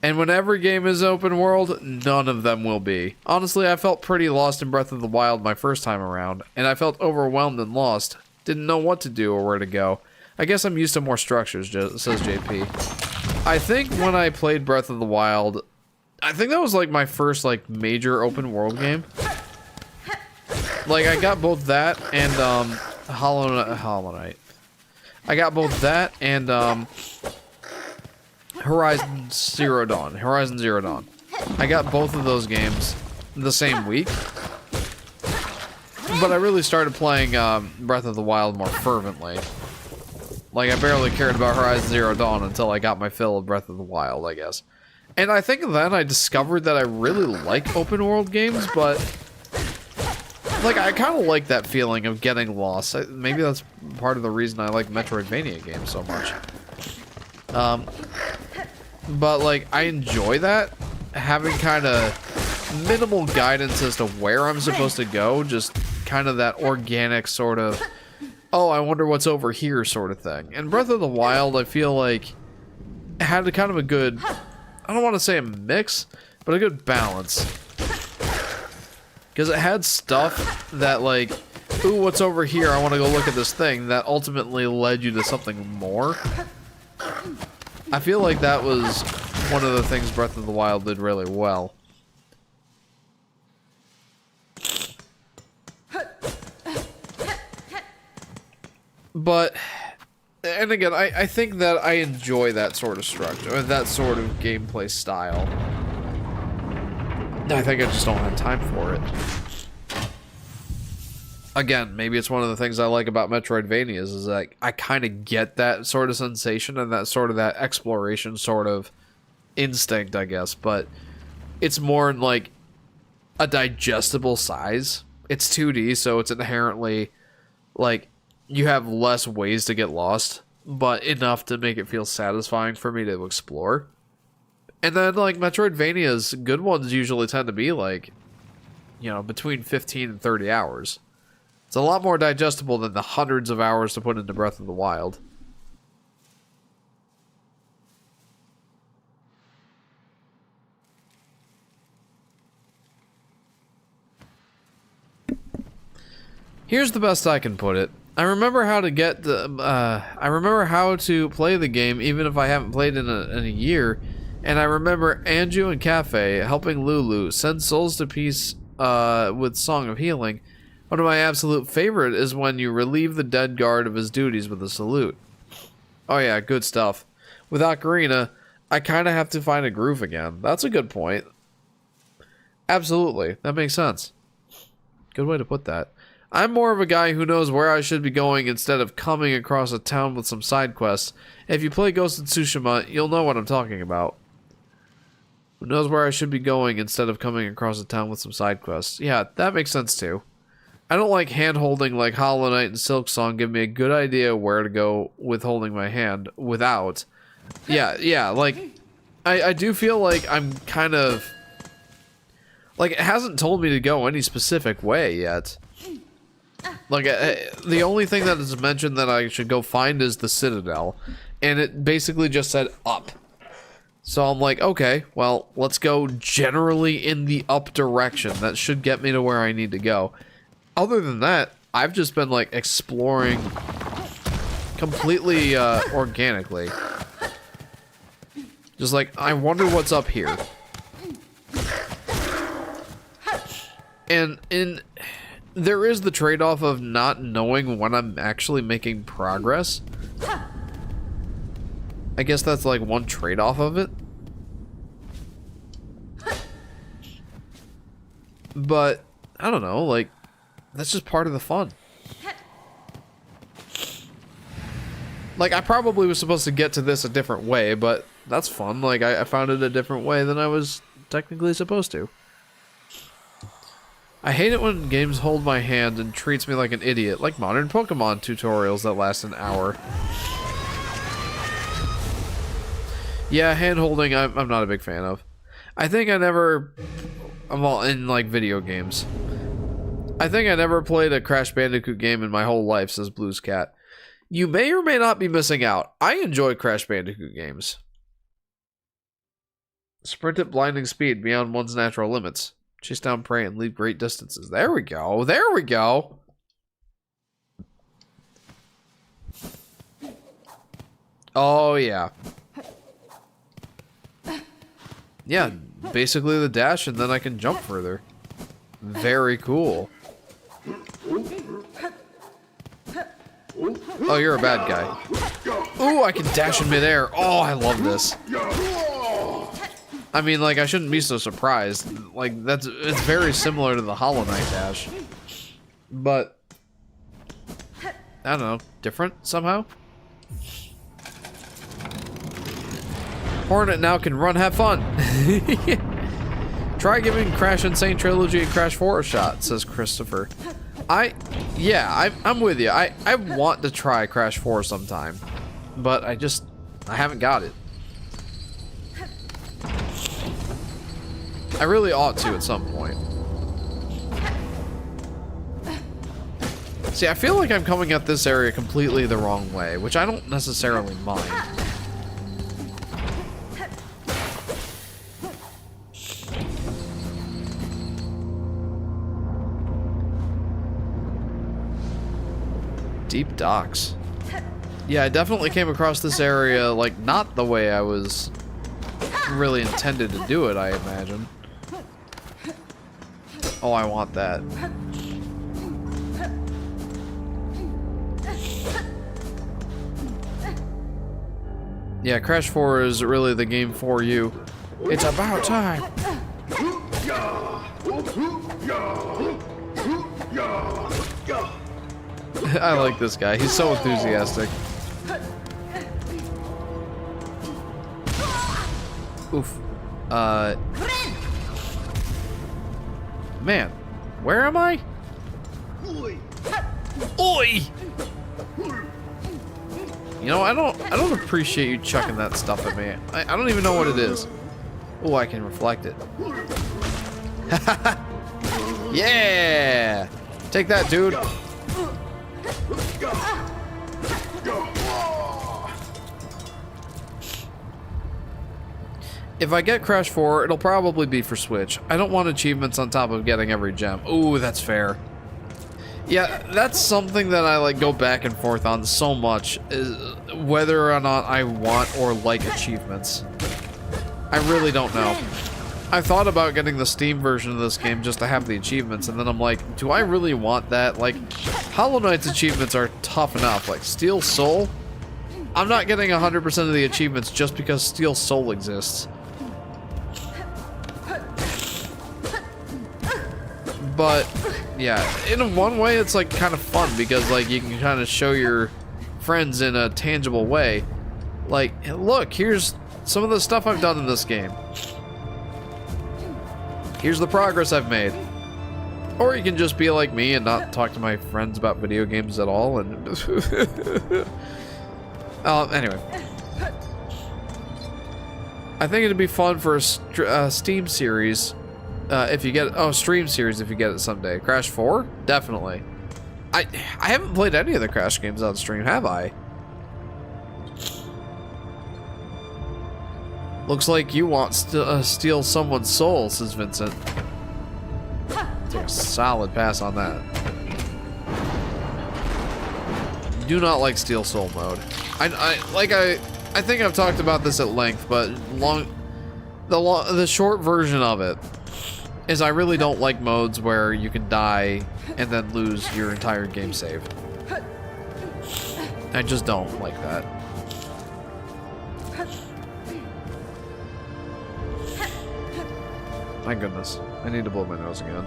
S1: And when every game is open world, none of them will be. Honestly, I felt pretty lost in Breath of the Wild my first time around, and I felt overwhelmed and lost. Didn't know what to do or where to go. I guess I'm used to more structures, says JP. I think when I played Breath of the Wild, I think that was like my first like major open world game. Like, I got both that and Hollow Knight. I got both that and Horizon Zero Dawn. I got both of those games the same week. But I really started playing Breath of the Wild more fervently. Like, I barely cared about Horizon Zero Dawn until I got my fill of Breath of the Wild, I guess. And I think then I discovered that I really like open world games, but like, I kind of like that feeling of getting lost. Maybe that's part of the reason I like Metroidvania games so much. But like, I enjoy that, having kind of minimal guidance as to where I'm supposed to go, just kind of that organic sort of, oh, I wonder what's over here sort of thing. And Breath of the Wild, I feel like, had a kind of a good, I don't want to say a mix, but a good balance. Because it had stuff that, like, ooh, what's over here? I want to go look at this thing, that ultimately led you to something more. I feel like that was one of the things Breath of the Wild did really well. But, and again, I think that I enjoy that sort of structure, that sort of gameplay style. I think I just don't have time for it. Again, maybe it's one of the things I like about Metroidvanias is like, I kind of get that sort of sensation and that sort of that exploration sort of instinct, I guess, but it's more in like a digestible size. It's 2D, so it's inherently like, you have less ways to get lost, but enough to make it feel satisfying for me to explore. And then, like, Metroidvanias, good ones usually tend to be, like, you know, between 15 and 30 hours. It's a lot more digestible than the hundreds of hours to put into Breath of the Wild. Here's the best I can put it. I remember how to get the, I remember how to play the game even if I haven't played in a year, and I remember Anju and Cafe helping Lulu send souls to peace with Song of Healing. One of my absolute favorite is when you relieve the dead guard of his duties with a salute. Oh yeah, good stuff. With Ocarina, I kind of have to find a groove again. That's a good point. Absolutely, that makes sense. Good way to put that. I'm more of a guy who knows where I should be going instead of coming across a town with some side quests. If you play Ghost of Tsushima, you'll know what I'm talking about. Who knows where I should be going instead of coming across a town with some side quests. Yeah, that makes sense too. I don't like hand-holding like Hollow Knight and Silksong give me a good idea where to go with holding my hand without. Yeah, like, I do feel like I'm kind of, like, it hasn't told me to go any specific way yet. Like, the only thing that is mentioned that I should go find is the Citadel. And it basically just said up. So I'm like, okay, well, let's go generally in the up direction. That should get me to where I need to go. Other than that, I've just been, like, exploring completely organically. Just like, I wonder what's up here. And there is the trade-off of not knowing when I'm actually making progress. I guess that's like one trade-off of it. But, I don't know, like, that's just part of the fun. Like, I probably was supposed to get to this a different way, but that's fun. Like, I found it a different way than I was technically supposed to. I hate it when games hold my hand and treats me like an idiot, like modern Pokemon tutorials that last an hour. Yeah, hand-holding I'm not a big fan of. I think I never... Well, in, like, video games. I think I never played a Crash Bandicoot game in my whole life, says Blues Cat. You may or may not be missing out. I enjoy Crash Bandicoot games. Sprint at blinding speed beyond one's natural limits. Chase down prey and leap great distances. There we go. There we go. Oh, yeah. Yeah, basically the dash and then I can jump further. Very cool. Oh, you're a bad guy. Ooh, I can dash in midair. Oh, I love this. I mean, like, I shouldn't be so surprised. Like, it's very similar to the Hollow Knight dash. But, I don't know, different somehow? Hornet now can run, have fun. Try giving Crash Insane Trilogy and Crash 4 a shot, says Christopher. Yeah, I'm with you. I want to try Crash 4 sometime. But I haven't got it. I really ought to at some point. See, I feel like I'm coming at this area completely the wrong way, which I don't necessarily mind. Deep docks. Yeah, I definitely came across this area, like, not the way I was really intended to do it, I imagine. Oh, I want that. Yeah, Crash 4 is really the game for you. It's about time! I like this guy. He's so enthusiastic. Oof. Man, where am I? Oi! You know, I don't appreciate you chucking that stuff at me. I don't even know what it is. Oh, I can reflect it. Yeah! Take that, dude. If I get Crash 4, it'll probably be for Switch. I don't want achievements on top of getting every gem. Ooh, that's fair. Yeah, that's something that I like go back and forth on so much, is whether or not I want or like achievements. I really don't know. I thought about getting the Steam version of this game just to have the achievements, and then I'm like, do I really want that? Like, Hollow Knight's achievements are tough enough. Like, Steel Soul? I'm not getting 100% of the achievements just because Steel Soul exists. But, yeah, in one way it's like kind of fun because like you can kind of show your friends in a tangible way. Like, look, here's some of the stuff I've done in this game. Here's the progress I've made. Or you can just be like me and not talk to my friends about video games at all. And anyway, I think it'd be fun for a Steam series. If you get it, stream series if you get it someday. Crash 4? Definitely. I haven't played any of the Crash games on stream, have I? Looks like you want to steal someone's soul, says Vincent. Take a solid pass on that. Do not like Steel Soul mode. I think I've talked about this at length, but the short version of it is I really don't like modes where you can die and then lose your entire game save. I just don't like that. My goodness, I need to blow my nose again.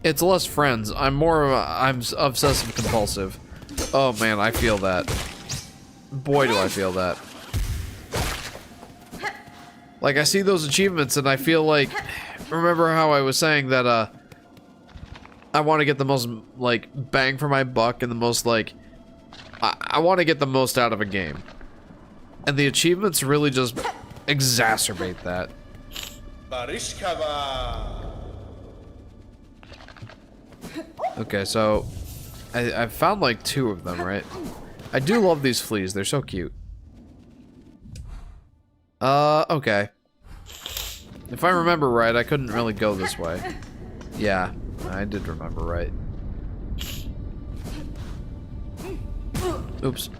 S1: It's less friends. I'm obsessive compulsive. Oh man, I feel that. Boy, do I feel that. Like, I see those achievements and I feel like, remember how I was saying that, I want to get the most, like, bang for my buck and the most, like... I want to get the most out of a game. And the achievements really just exacerbate that. Okay, so... I found, like, 2 of them, right? I do love these fleas. They're so cute. Okay. If I remember right, I couldn't really go this way. Yeah, I did remember right. Oops.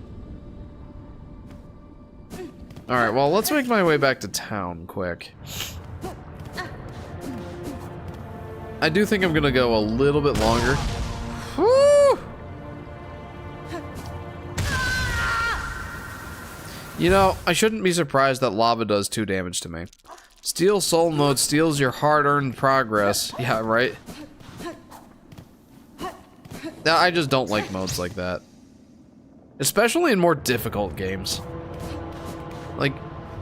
S1: Alright, well, let's make my way back to town quick. I do think I'm gonna go a little bit longer. Woo! You know, I shouldn't be surprised that lava does 2 damage to me. Steal soul mode steals your hard-earned progress. Yeah, right? I just don't like modes like that. Especially in more difficult games. Like,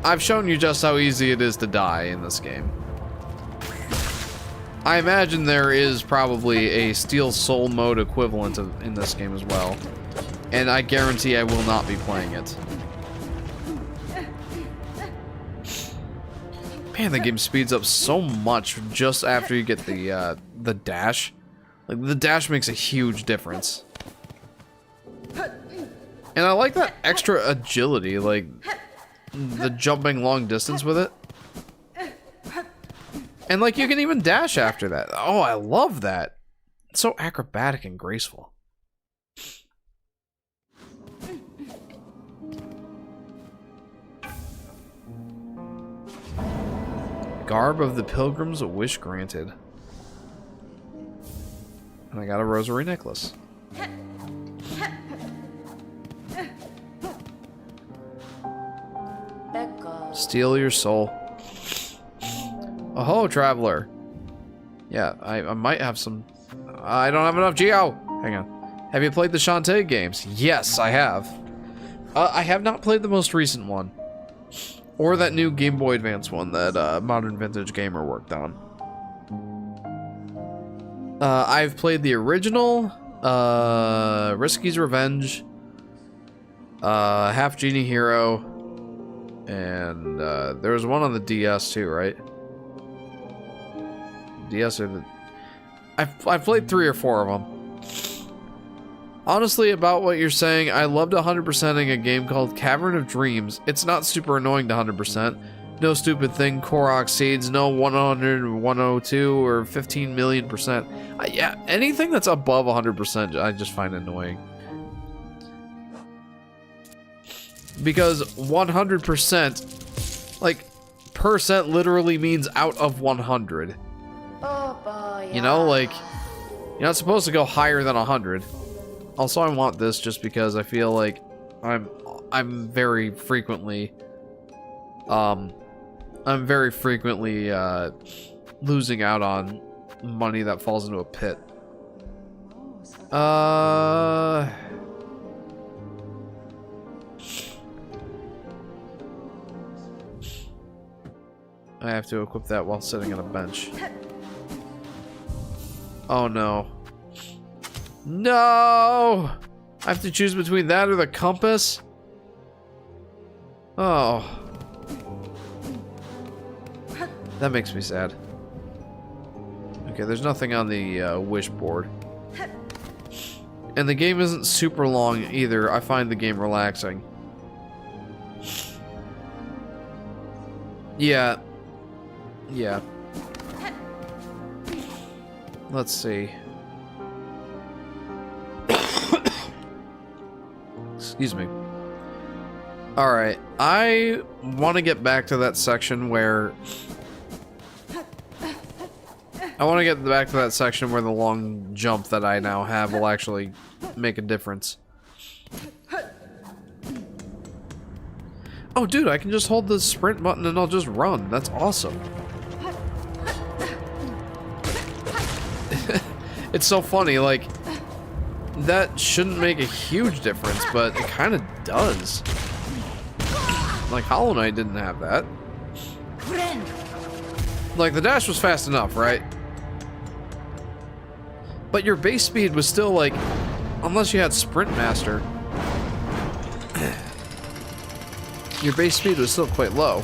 S1: I've shown you just how easy it is to die in this game. I imagine there is probably a steal soul mode equivalent in this game as well. And I guarantee I will not be playing it. Man, the game speeds up so much just after you get the dash. Like, the dash makes a huge difference. And I like that extra agility, like the jumping long distance with it. And like you can even dash after that. Oh, I love that. It's so acrobatic and graceful. Garb of the Pilgrims, a wish granted. And I got a rosary necklace. Steal your soul. Oh, traveler. Yeah, I might have some... I don't have enough Geo. Hang on. Have you played the Shantae games? Yes, I have. I have not played the most recent one. Or that new Game Boy Advance one that Modern Vintage Gamer worked on. I've played the original, Risky's Revenge, Half Genie Hero, and there was one on the DS too, right? DS or the... I've played 3 or 4 of them. Honestly, about what you're saying, I loved 100%ing a game called Cavern of Dreams. It's not super annoying to 100%. No stupid thing, Korok seeds, no 100, 102, or 15 million %. Yeah, anything that's above 100%, I just find annoying. Because 100%, like, percent literally means out of 100. You know, like, you're not supposed to go higher than 100. Also, I want this just because I feel like I'm very frequently losing out on money that falls into a pit. I have to equip that while sitting on a bench. Oh no. No! I have to choose between that or the compass? Oh. That makes me sad. Okay, there's nothing on the wish board. And the game isn't super long either. I find the game relaxing. Yeah. Yeah. Let's see. Excuse me. Alright, I want to get back to that section where... I want to get back to that section where the long jump that I now have will actually make a difference. Oh, dude, I can just hold the sprint button and I'll just run. That's awesome. It's so funny, like... That shouldn't make a huge difference, but it kind of does. Like, Hollow Knight didn't have that. Like, the dash was fast enough, right? But your base speed was still, like, unless you had Sprint Master, your base speed was still quite low.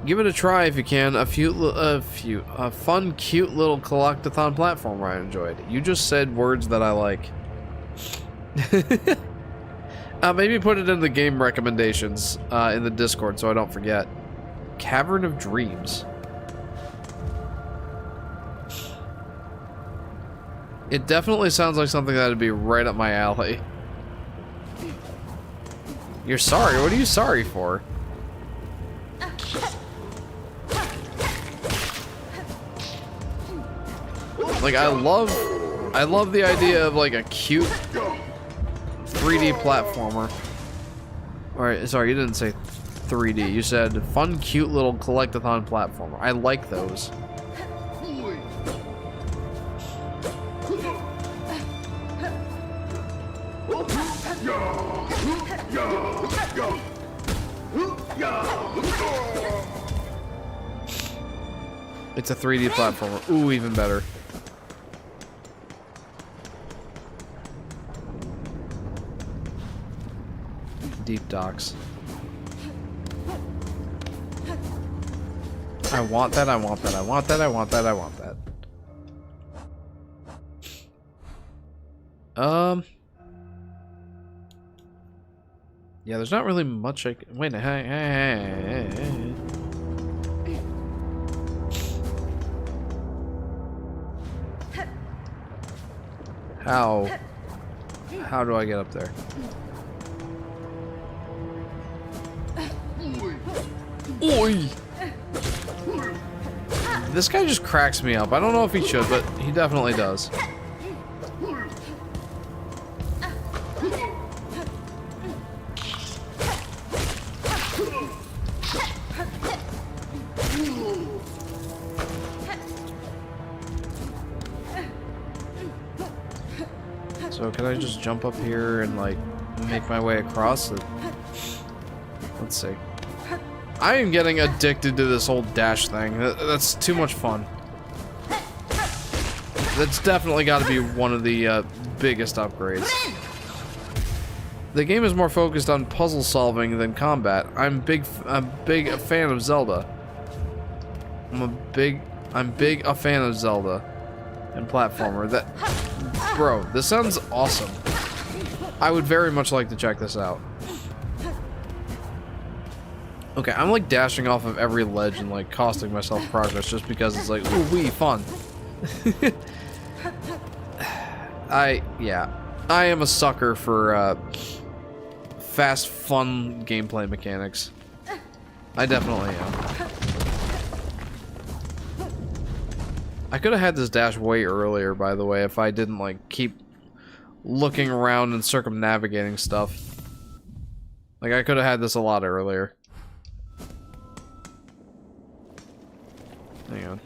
S1: Give it a try if you can. A fun, cute little collectathon platformer I enjoyed. You just said words that I like. Maybe put it in the game recommendations in the Discord so I don't forget. Cavern of Dreams. It definitely sounds like something that'd be right up my alley. You're sorry? What are you sorry for? Like, I love the idea of, like, a cute 3D platformer. Alright, sorry, you didn't say 3D. You said fun, cute little collectathon platformer. I like those. It's a 3D platformer. Ooh, even better. Deep docks. I want that, I want that, I want that, I want that, I want that. Yeah, there's not really much I can... Wait, hey. How do I get up there? Oi! This guy just cracks me up. I don't know if he should, but he definitely does. So can I just jump up here and like make my way across it? Let's see. I am getting addicted to this whole dash thing. That's too much fun. That's definitely got to be one of the biggest upgrades. The game is more focused on puzzle solving than combat. I'm big a fan of Zelda. I'm big a fan of Zelda and platformer. Bro, this sounds awesome. I would very much like to check this out. Okay, I'm like dashing off of every ledge and like costing myself progress just because it's like, ooh wee, fun. I am a sucker for fast, fun gameplay mechanics. I definitely am. I could have had this dash way earlier, by the way, if I didn't like keep looking around and circumnavigating stuff. Like, I could have had this a lot earlier. Hang on.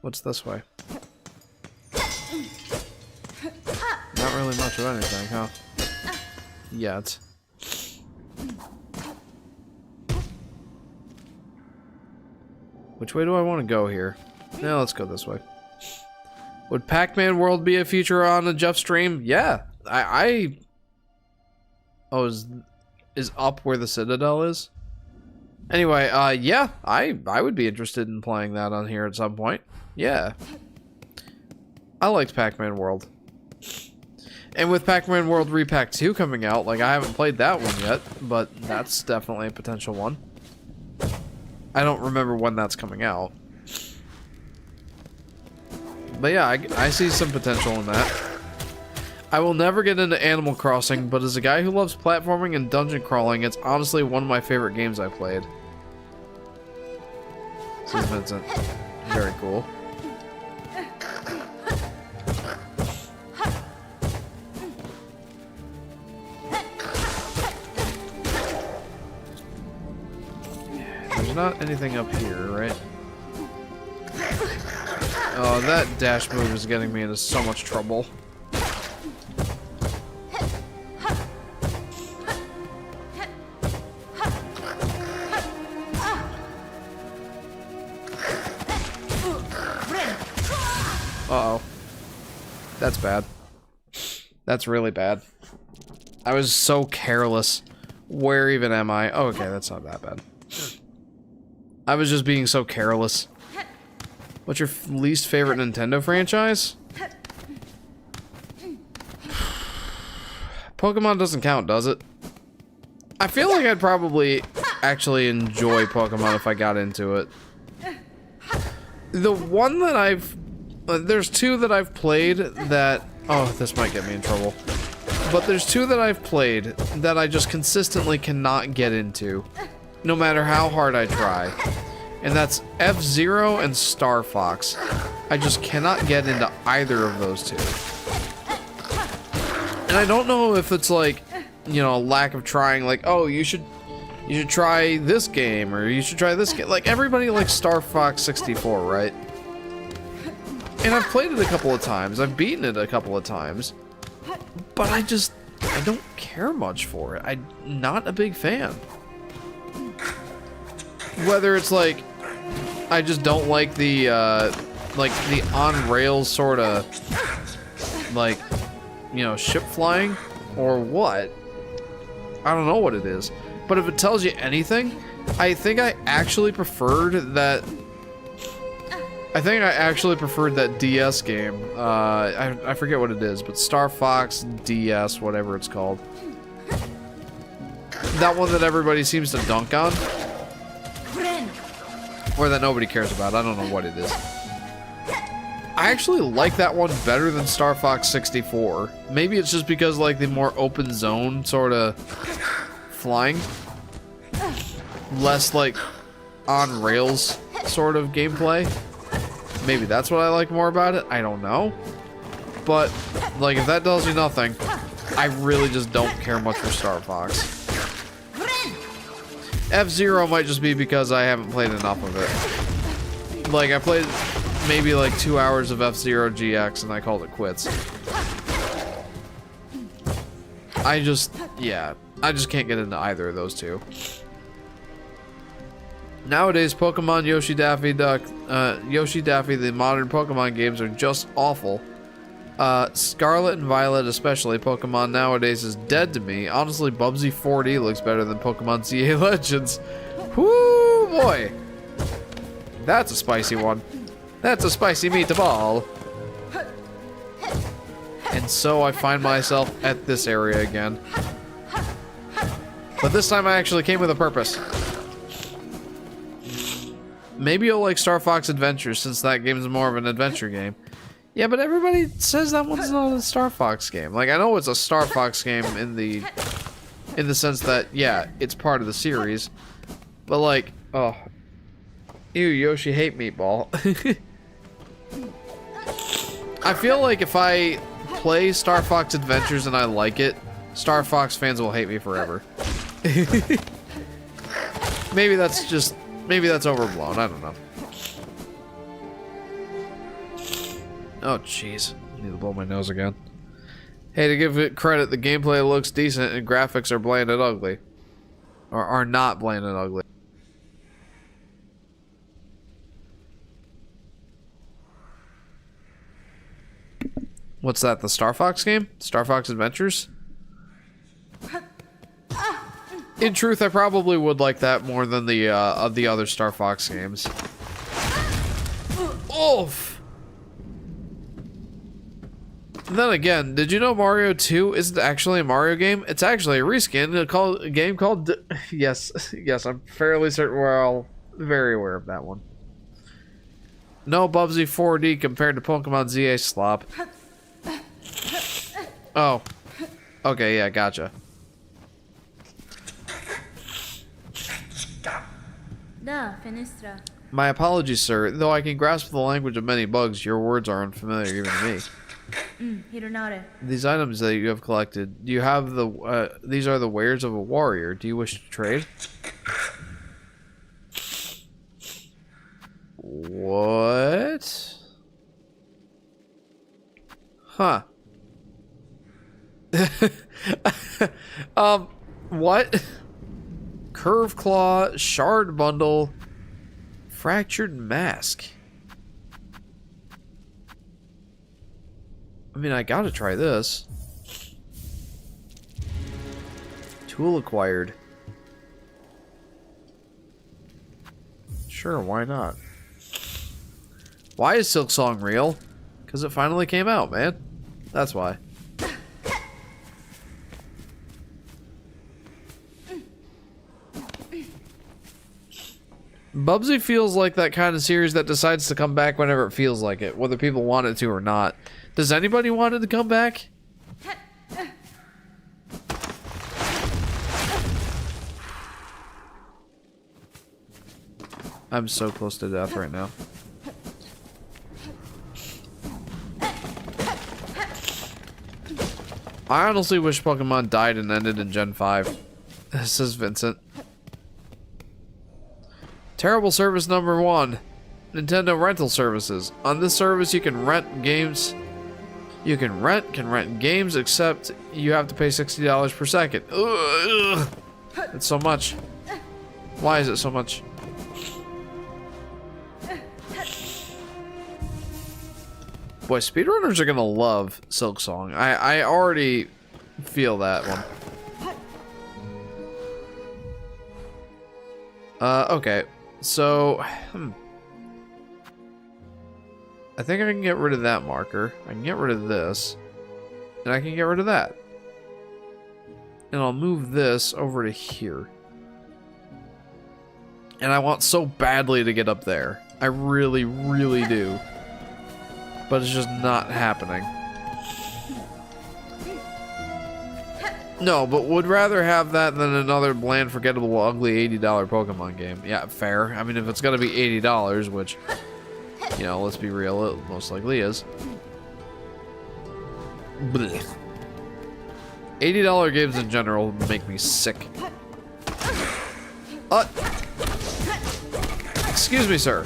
S1: What's this way? Not really much of anything, huh? Yet. Which way do I want to go here? Now let's go this way. Would Pac-Man World be a feature on a Jeff stream? Yeah. Oh, is up where the Citadel is? Anyway, yeah, I would be interested in playing that on here at some point. Yeah. I liked Pac-Man World. And with Pac-Man World Repack 2 coming out, like, I haven't played that one yet, but that's definitely a potential one. I don't remember when that's coming out. But yeah, I see some potential in that. I will never get into Animal Crossing, but as a guy who loves platforming and dungeon crawling, it's honestly one of my favorite games I played. Says Vincent. Very cool. there's not anything up here, right? Oh, that dash move is getting me into so much trouble. Uh-oh. That's bad. That's really bad. I was so careless. Where even am I? Oh, okay, that's not that bad. I was just being so careless. What's your least favorite Nintendo franchise? Pokemon doesn't count, does it? I feel like I'd probably actually enjoy Pokemon if I got into it. The one that I've... there's two that I've played that... Oh, this might get me in trouble. But there's two that I've played that I just consistently cannot get into, no matter how hard I try. And that's F-Zero and Star Fox. I just cannot get into either of those two. And I don't know if it's like, you know, lack of trying, like, oh, you should try this game, or you should try this game. Like, everybody likes Star Fox 64, right? And I've played it a couple of times. I've beaten it a couple of times. But I don't care much for it. I'm not a big fan. Whether it's like, I just don't like the on-rails sort of, like, you know, ship flying, or what. I don't know what it is. But if it tells you anything, I think I actually preferred that... I think I actually preferred that DS game. I forget what it is, but Star Fox DS, whatever it's called. That one that everybody seems to dunk on. Or that nobody cares about. I don't know what it is. I actually like that one better than Star Fox 64. Maybe it's just because, like, the more open zone sort of flying. Less, like, on rails sort of gameplay. Maybe that's what I like more about it. I don't know. But, like, if that tells you nothing, I really just don't care much for Star Fox. F-Zero might just be because I haven't played enough of it. Like, I played maybe like 2 hours of F-Zero GX and I called it quits. I just can't get into either of those two. Nowadays, Pokemon, Yoshi, Daffy Duck, Yoshi, Daffy, the modern Pokemon games are just awful. Scarlet and Violet especially, Pokemon nowadays is dead to me. Honestly, Bubsy 4D looks better than Pokemon CA Legends. Whoo boy! That's a spicy one. That's a spicy meatball. And so I find myself at this area again. But this time I actually came with a purpose. Maybe you'll like Star Fox Adventures, since that game's more of an adventure game. Yeah, but everybody says that one's not a Star Fox game. Like, I know it's a Star Fox game in the sense that, yeah, it's part of the series. But like, oh. Ew, Yoshi hate meatball. I feel like if I play Star Fox Adventures and I like it, Star Fox fans will hate me forever. Maybe that's overblown, I don't know. Oh, jeez. I need to blow my nose again. Hey, to give it credit, the gameplay looks decent and graphics are bland and ugly. Or are not bland and ugly. What's that, the Star Fox game? Star Fox Adventures? In truth, I probably would like that more than the other Star Fox games. Oof! Then again, did you know Mario 2 isn't actually a Mario game? It's actually a reskin, a game called... Yes, I'm fairly certain we're all very aware of that one. No Bubsy 4D compared to Pokemon ZA slop. Oh. Okay, yeah, gotcha.
S3: Da, Finestra.
S1: My apologies, sir. Though I can grasp the language of many bugs, your words are unfamiliar even to me.
S3: Hironare.
S1: These items that you have collected, do you have the, these are the wares of a warrior. Do you wish to trade? Huh. What? Curve claw, shard bundle, fractured mask. I mean, I gotta try this. Tool acquired. Sure, why not? Why is Silksong real? Because it finally came out, man. That's why. Bubsy feels like that kind of series that decides to come back whenever it feels like it, whether people want it to or not. Does anybody want it to come back? I'm so close to death right now. I honestly wish Pokemon died and ended in Gen 5. This is Vincent. Terrible service number 1. Nintendo rental services. On this service you can rent games. You can rent games, except you have to pay $60 per second. Ugh. It's so much. Why is it so much? Boy, speedrunners are gonna love Silksong. I already feel that one. Okay. So, I think I can get rid of that marker. I can get rid of this. And I can get rid of that. And I'll move this over to here. And I want so badly to get up there. I really, really do. But it's just not happening. No, but would rather have that than another bland, forgettable, ugly $80 Pokemon game. Yeah, fair. I mean, if it's gonna be $80, which, you know, let's be real, it most likely is. Blech. $80 games in general make me sick. Excuse me, sir.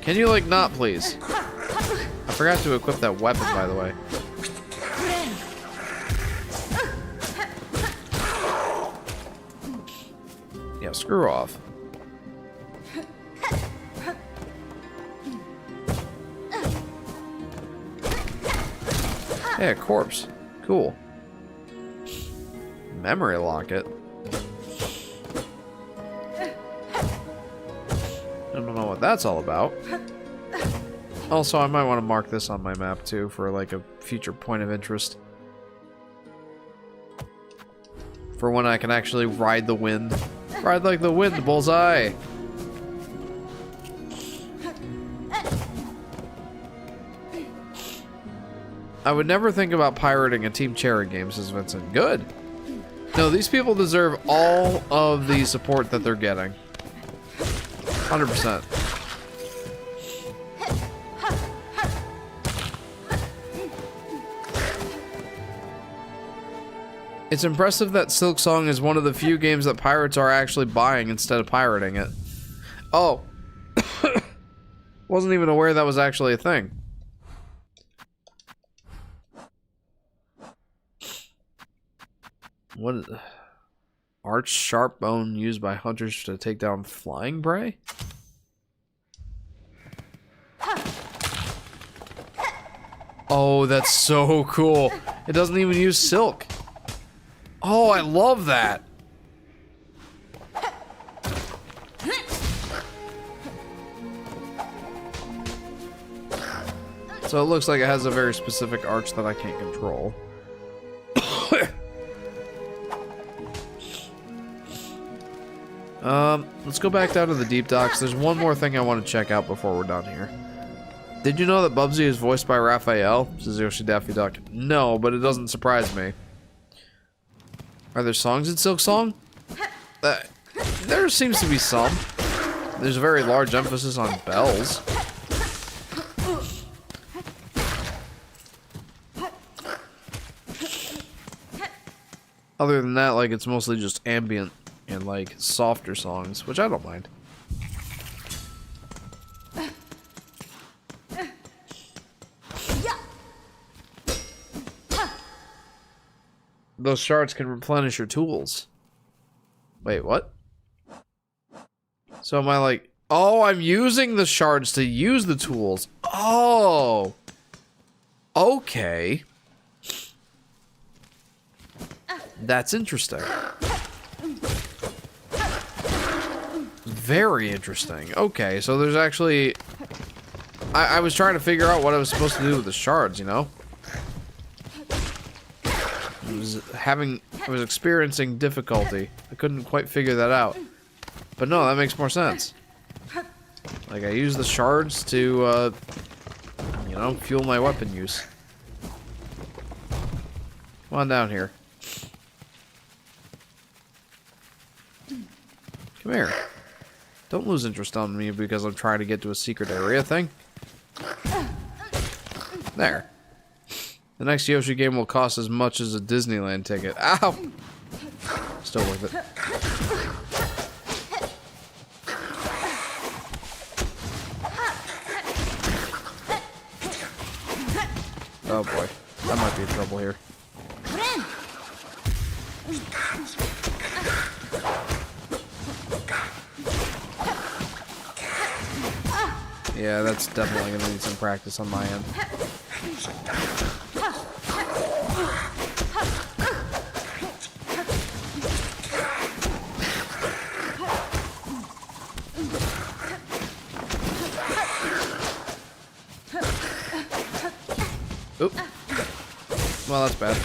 S1: Can you, like, not, please? I forgot to equip that weapon, by the way. Yeah, screw off. Hey, a corpse. Cool. Memory locket. I don't know what that's all about. Also, I might want to mark this on my map too for like a future point of interest. For when I can actually ride the wind. Ride like the wind, bullseye! I would never think about pirating a Team Cherry game, says Vincent. Good! No, these people deserve all of the support that they're getting. 100%. It's impressive that Silksong is one of the few games that pirates are actually buying instead of pirating it. Oh. Wasn't even aware that was actually a thing. What is... Arch sharp bone used by hunters to take down flying prey? Oh, that's so cool. It doesn't even use silk. Oh, I love that. So it looks like it has a very specific arch that I can't control. Let's go back down to the deep docks. There's one more thing I want to check out before we're done here. Did you know that Bubsy is voiced by Raphael? Says Yoshi Daffy Duck. No, but it doesn't surprise me. Are there songs in Silksong? There seems to be some. There's a very large emphasis on bells. Other than that, like, it's mostly just ambient and, like, softer songs, which I don't mind. Those shards can replenish your tools. Wait, what? So am I like... Oh, I'm using the shards to use the tools. Oh. Okay. That's interesting. Very interesting. Okay, so there's actually... I was trying to figure out what I was supposed to do with the shards, you know? I was experiencing difficulty. I couldn't quite figure that out. But no, that makes more sense. Like, I use the shards to, you know, fuel my weapon use. Come on down here. Come here. Don't lose interest on me because I'm trying to get to a secret area thing. There. The next Yoshi game will cost as much as a Disneyland ticket. Ow! Still worth it. Oh boy. I might be in trouble here. Yeah, that's definitely gonna need some practice on my end. Oop. Well, that's bad.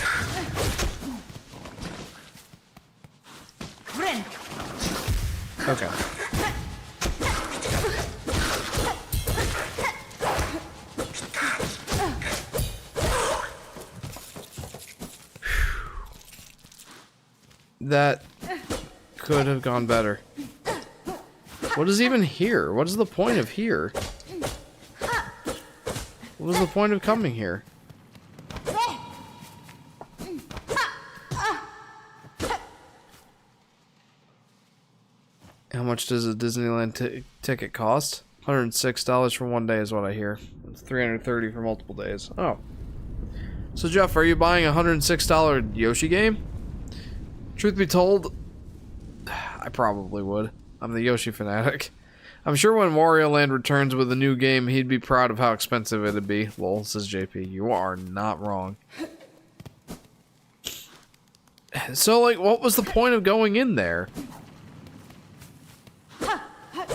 S1: Okay. That could have gone better. What is even here? What is the point of here? What was the point of coming here? How much does a Disneyland ticket cost? $106 for one day is what I hear. It's $330 for multiple days. Oh. So Jeff, are you buying a $106 Yoshi game? Truth be told, I probably would. I'm the Yoshi Fanatic. I'm sure when Wario Land returns with a new game, he'd be proud of how expensive it'd be. Lol, says JP. You are not wrong. So, like, what was the point of going in there?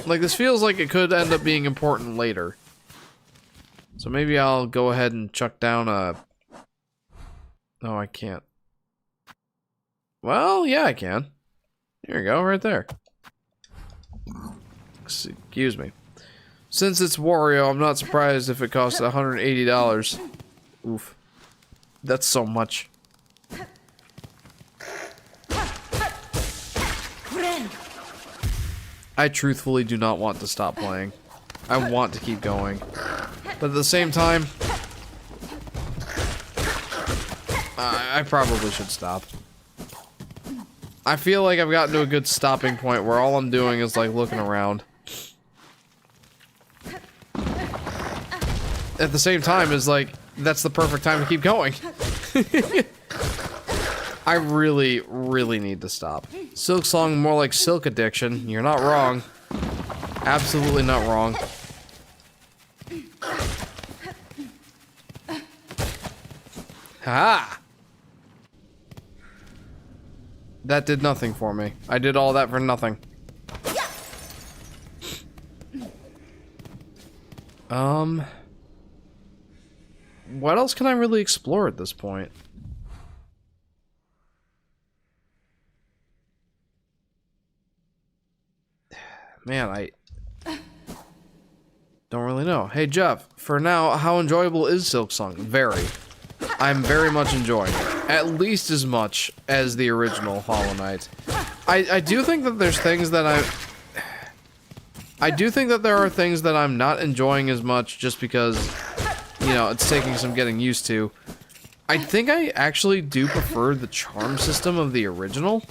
S1: Like, this feels like it could end up being important later. So maybe I'll go ahead and chuck down a... Oh, I can't. Well, yeah, I can. Here we go, right there. Excuse me. Since it's Wario, I'm not surprised if it costs $180. Oof. That's so much. I truthfully do not want to stop playing. I want to keep going. But at the same time, I probably should stop. I feel like I've gotten to a good stopping point where all I'm doing is like looking around. At the same time, is like, that's the perfect time to keep going. I really, really need to stop. Silksong, more like Silk Addiction. You're not wrong. Absolutely not wrong. Ha! That did nothing for me. I did all that for nothing. What else can I really explore at this point? Man, I don't really know. Hey, Jeff, for now, how enjoyable is Silksong? Very. I'm very much enjoying it. At least as much as the original Hollow Knight. I do think that there's things that I do think that there are things that I'm not enjoying as much just because, you know, it's taking some getting used to. I think I actually do prefer the charm system of the original.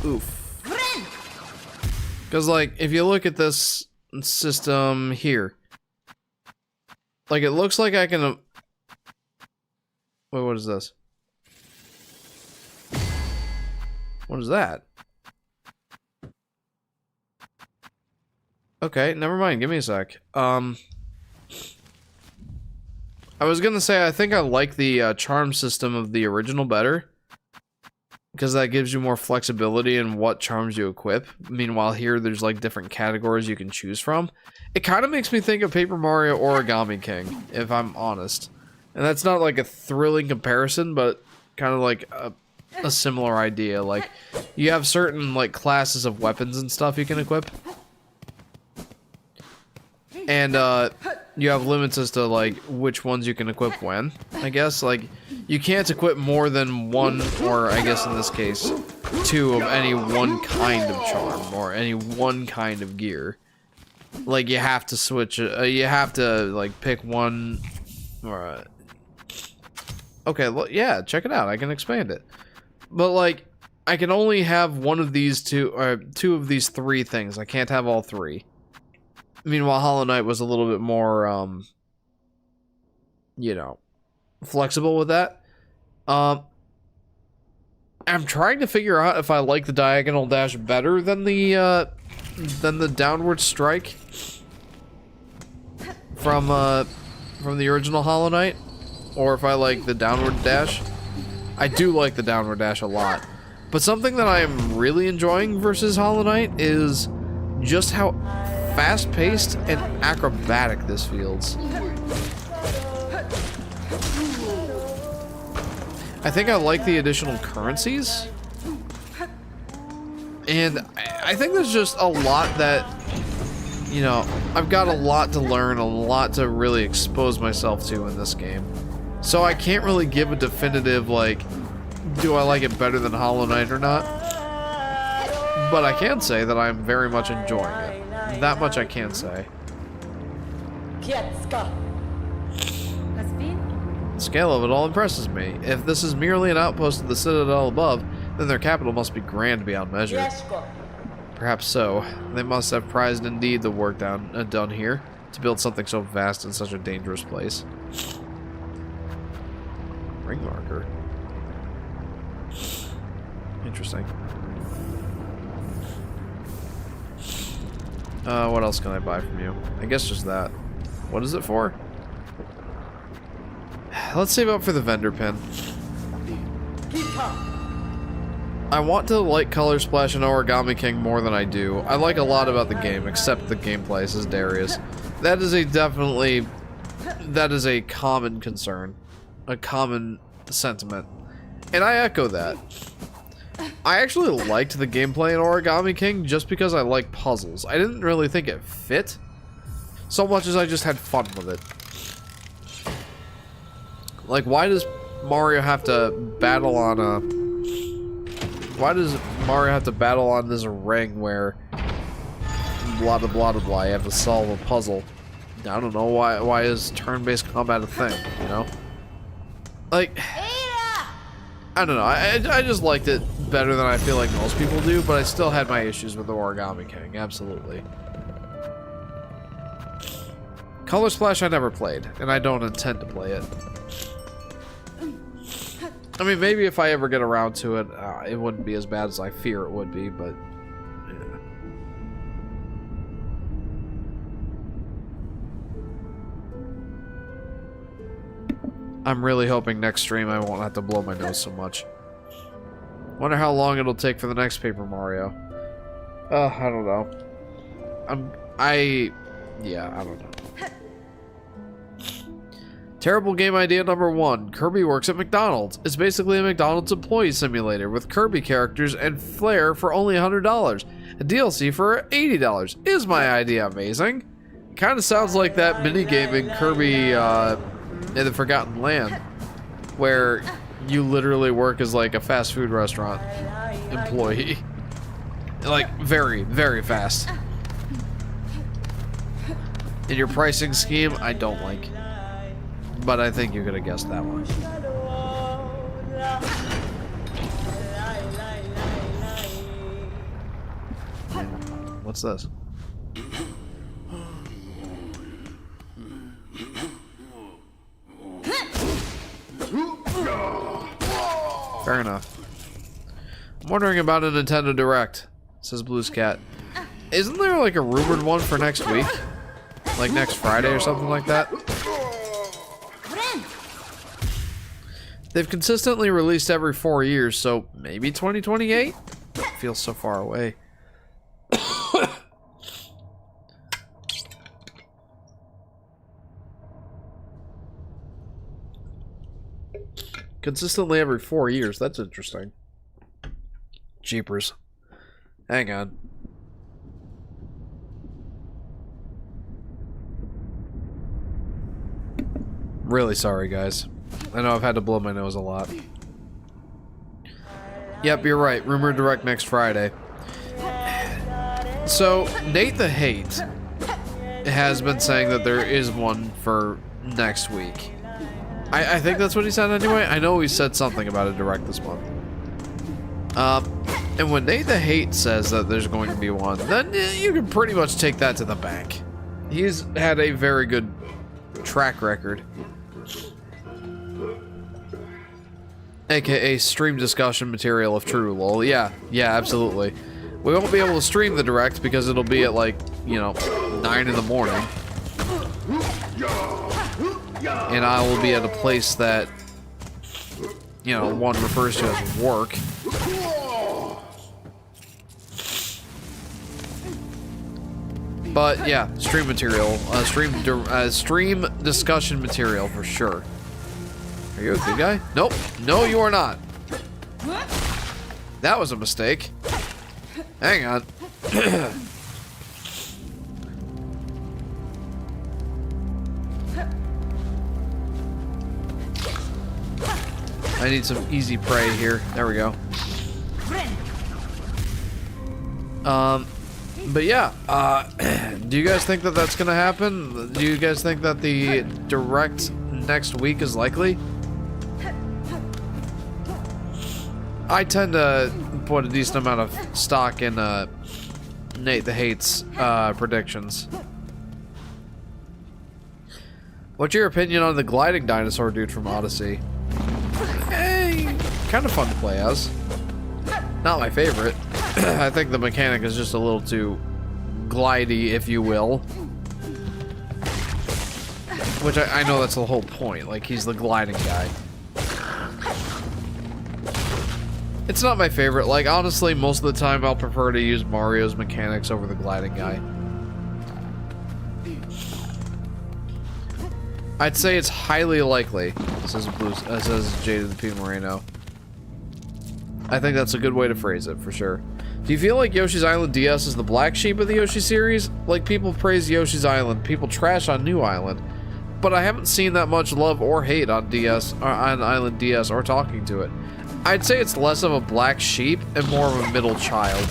S1: Oof. Because, like, if you look at this system here, like, it looks like I can... Wait, what is this? What is that? Okay, never mind. Give me a sec. I was gonna say I think I like the charm system of the original better, because that gives you more flexibility in what charms you equip. Meanwhile, here there's like different categories you can choose from. It kind of makes me think of Paper Mario Origami King, if I'm honest. And that's not like a thrilling comparison, but kind of like a similar idea. Like, you have certain like classes of weapons and stuff you can equip. And you have limits as to like which ones you can equip when, I guess. Like, you can't equip more than one, or I guess in this case, two of any one kind of charm, or any one kind of gear. Like, you have to switch, you have to like pick one, or okay, well, yeah, check it out, I can expand it. But like, I can only have one of these two, or two of these three things. I can't have all three. Meanwhile, Hollow Knight was a little bit more, you know, flexible with that. I'm trying to figure out if I like the diagonal dash better than the downward strike from the original Hollow Knight, or if I like the downward dash. I do like the downward dash a lot, but something that I am really enjoying versus Hollow Knight is just how fast-paced and acrobatic this feels. I think I like the additional currencies. And I think there's just a lot that, you know, I've got a lot to learn, a lot to really expose myself to in this game. So I can't really give a definitive, like, do I like it better than Hollow Knight or not? But I can say that I'm very much enjoying it. That much I can say. The scale of it all impresses me. If this is merely an outpost of the citadel above, then their capital must be grand beyond measure. Perhaps so. They must have prized indeed the work done here to build something so vast in such a dangerous place. Ring marker. Interesting. What else can I buy from you? I guess just that. What is it for? Let's save up for the vendor pin. I want to like Color Splash and Origami King more than I do. I like a lot about the game, except the gameplay, says Darius. That is a common concern. A common sentiment. And I echo that. I actually liked the gameplay in Origami King just because I like puzzles. I didn't really think it fit so much as I just had fun with it. Like, why does Mario have to battle on a... Why does Mario have to battle on this ring where... Blah, blah, blah, blah, you have to solve a puzzle? I don't know, why is turn-based combat a thing, you know? Like... I don't know, I just liked it better than I feel like most people do, but I still had my issues with the Origami King, absolutely. Color Splash I never played, and I don't intend to play it. I mean, maybe if I ever get around to it, it wouldn't be as bad as I fear it would be, but... Yeah. I'm really hoping next stream I won't have to blow my nose so much. Wonder how long it'll take for the next Paper Mario. I don't know. Yeah, I don't know. Terrible game idea number 1. Kirby works at McDonald's. It's basically a McDonald's employee simulator with Kirby characters and flair for only $100. A DLC for $80. Is my idea amazing? It kind of sounds like that minigame in Kirby in the Forgotten Land, where you literally work as like a fast food restaurant employee. Like, very, very fast. And your pricing scheme, I don't like. But I think you could have guessed that one. What's this? fair enough. I'm wondering about a Nintendo Direct, says Blue's Cat. Isn't there like a rumored one for next week? Like next Friday or something like that? They've consistently released every 4 years, so maybe 2028? Feels so far away. Consistently every 4 years, that's interesting. Jeepers. Hang on. Really sorry, guys. I know I've had to blow my nose a lot. Yep, you're right. Rumored Direct next Friday. So, Nate the Hate has been saying that there is one for next week. I think that's what he said anyway. I know he said something about a Direct this month. And when Nate the Hate says that there's going to be one, then you can pretty much take that to the bank. He's had a very good track record. AKA stream discussion material of true lol. Yeah, absolutely. We won't be able to stream the Direct because it'll be at like, 9 in the morning. And I will be at a place that, one refers to as work. But yeah, stream material, stream discussion material for sure. Are you a good guy? Nope. No, you are not. That was a mistake. Hang on. I need some easy prey here. There we go. But yeah, do you guys think that that's gonna happen? Do you guys think that the Direct next week is likely? I tend to put a decent amount of stock in Nate the Hate's predictions. What's your opinion on the gliding dinosaur dude from Odyssey? Hey, kind of fun to play as. Not my favorite. I think the mechanic is just a little too glidey, if you will. Which I know that's the whole point. Like, he's the gliding guy. It's not my favorite. Like, honestly, most of the time I'll prefer to use Mario's mechanics over the gliding guy. I'd say it's highly likely, says Jada the P. Moreno. I think that's a good way to phrase it, for sure. Do you feel like Yoshi's Island DS is the black sheep of the Yoshi series? Like, people praise Yoshi's Island, people trash on New Island, but I haven't seen that much love or hate on DS, or on Island DS, or talking to it. I'd say it's less of a black sheep and more of a middle child.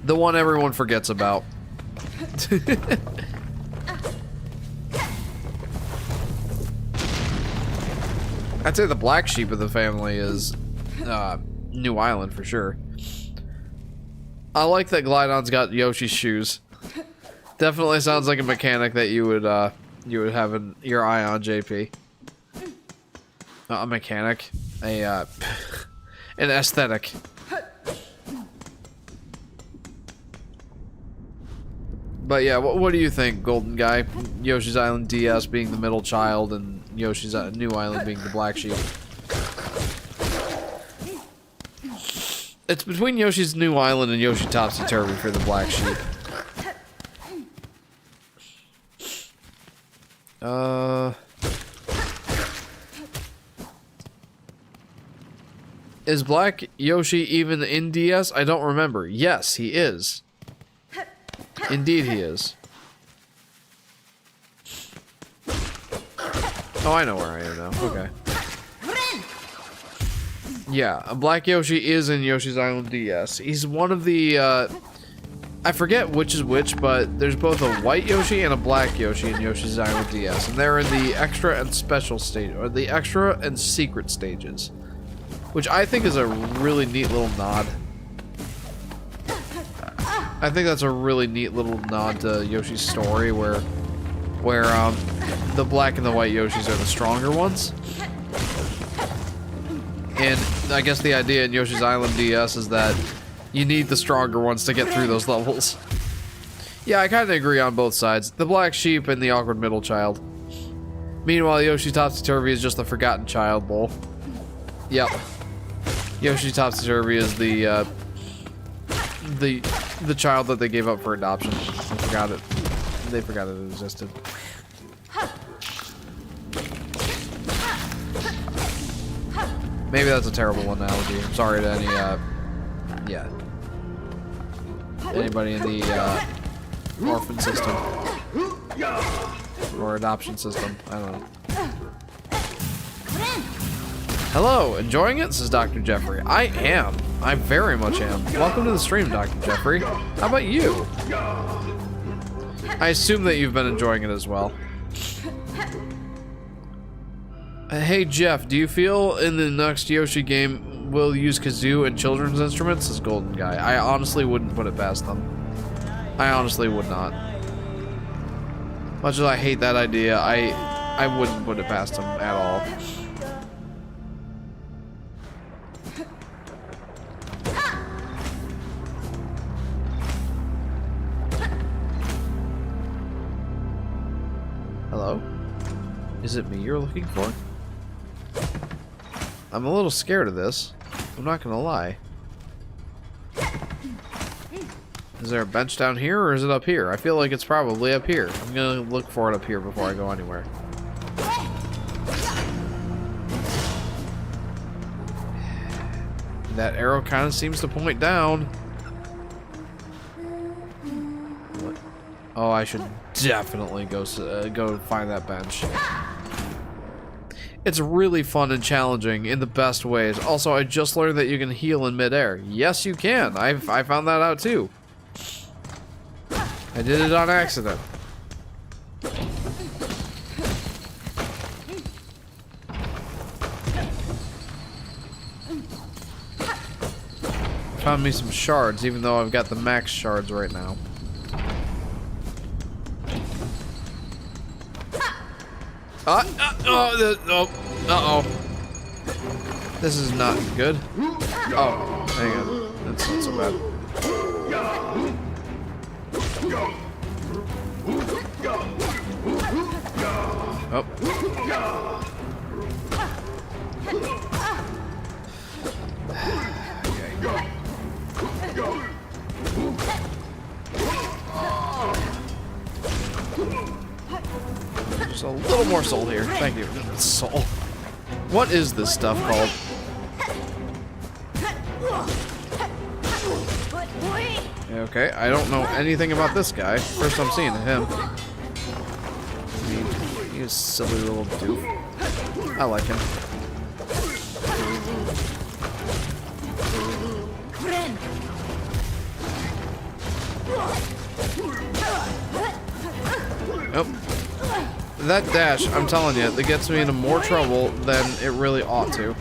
S1: The one everyone forgets about. I'd say the black sheep of the family is New Island for sure. I like that Glydon's got Yoshi's shoes. Definitely sounds like a mechanic that you would have your eye on, JP. Not a mechanic, an aesthetic. But yeah, what do you think, Golden Guy? Yoshi's Island DS being the middle child and Yoshi's New Island being the black sheep. It's between Yoshi's New Island and Yoshi Topsy-Turvy for the black sheep. Is Black Yoshi even in DS? I don't remember. Yes, he is. Indeed he is. Oh, I know where I am now. Okay. Yeah, a Black Yoshi is in Yoshi's Island DS. He's one of the, I forget which is which, but there's both a white Yoshi and a black Yoshi in Yoshi's Island DS. And they're in the extra and special stage, or the extra and secret stages. Which I think is a really neat little nod. I think that's a really neat little nod to Yoshi's story where the black and the white Yoshis are the stronger ones. And I guess the idea in Yoshi's Island DS is that you need the stronger ones to get through those levels. Yeah, I kind of agree on both sides. The black sheep and the awkward middle child. Meanwhile, Yoshi Topsy-Turvy is just the forgotten child, lol. Yep. Yoshi Topsy-Turvy is the child that they gave up for adoption. They forgot it. They forgot it existed. Maybe that's a terrible analogy. I'm sorry to any, yeah. Anybody in the, orphan system. Or adoption system. I don't know. Hello, enjoying it? Says Dr. Jeffrey. I am. I very much am. Welcome to the stream, Dr. Jeffrey. How about you? I assume that you've been enjoying it as well. Hey Jeff, do you feel in the next Yoshi game we'll use kazoo and children's instruments? Says Golden Guy. I honestly wouldn't put it past them. I honestly would not. Much as I hate that idea, I wouldn't put it past them at all. Hello? Is it me you're looking for? I'm a little scared of this. I'm not gonna lie. Is there a bench down here or is it up here? I feel like it's probably up here. I'm gonna look for it up here before I go anywhere. That arrow kind of seems to point down. What? Oh, I should definitely go find that bench. It's really fun and challenging in the best ways. Also, I just learned that you can heal in midair. Yes, you can. I found that out too. I did it on accident. Found me some shards, even though I've got the max shards right now. Uh-oh. This is not good. Oh, hang on. That's not so bad. Oh. Just a little more soul here. Thank you. Soul. What is this stuff called? Okay, I don't know anything about this guy. First I'm seeing him. I mean, he's a silly little doof. I like him. Oh. That dash, I'm telling you, that gets me into more trouble than it really ought to.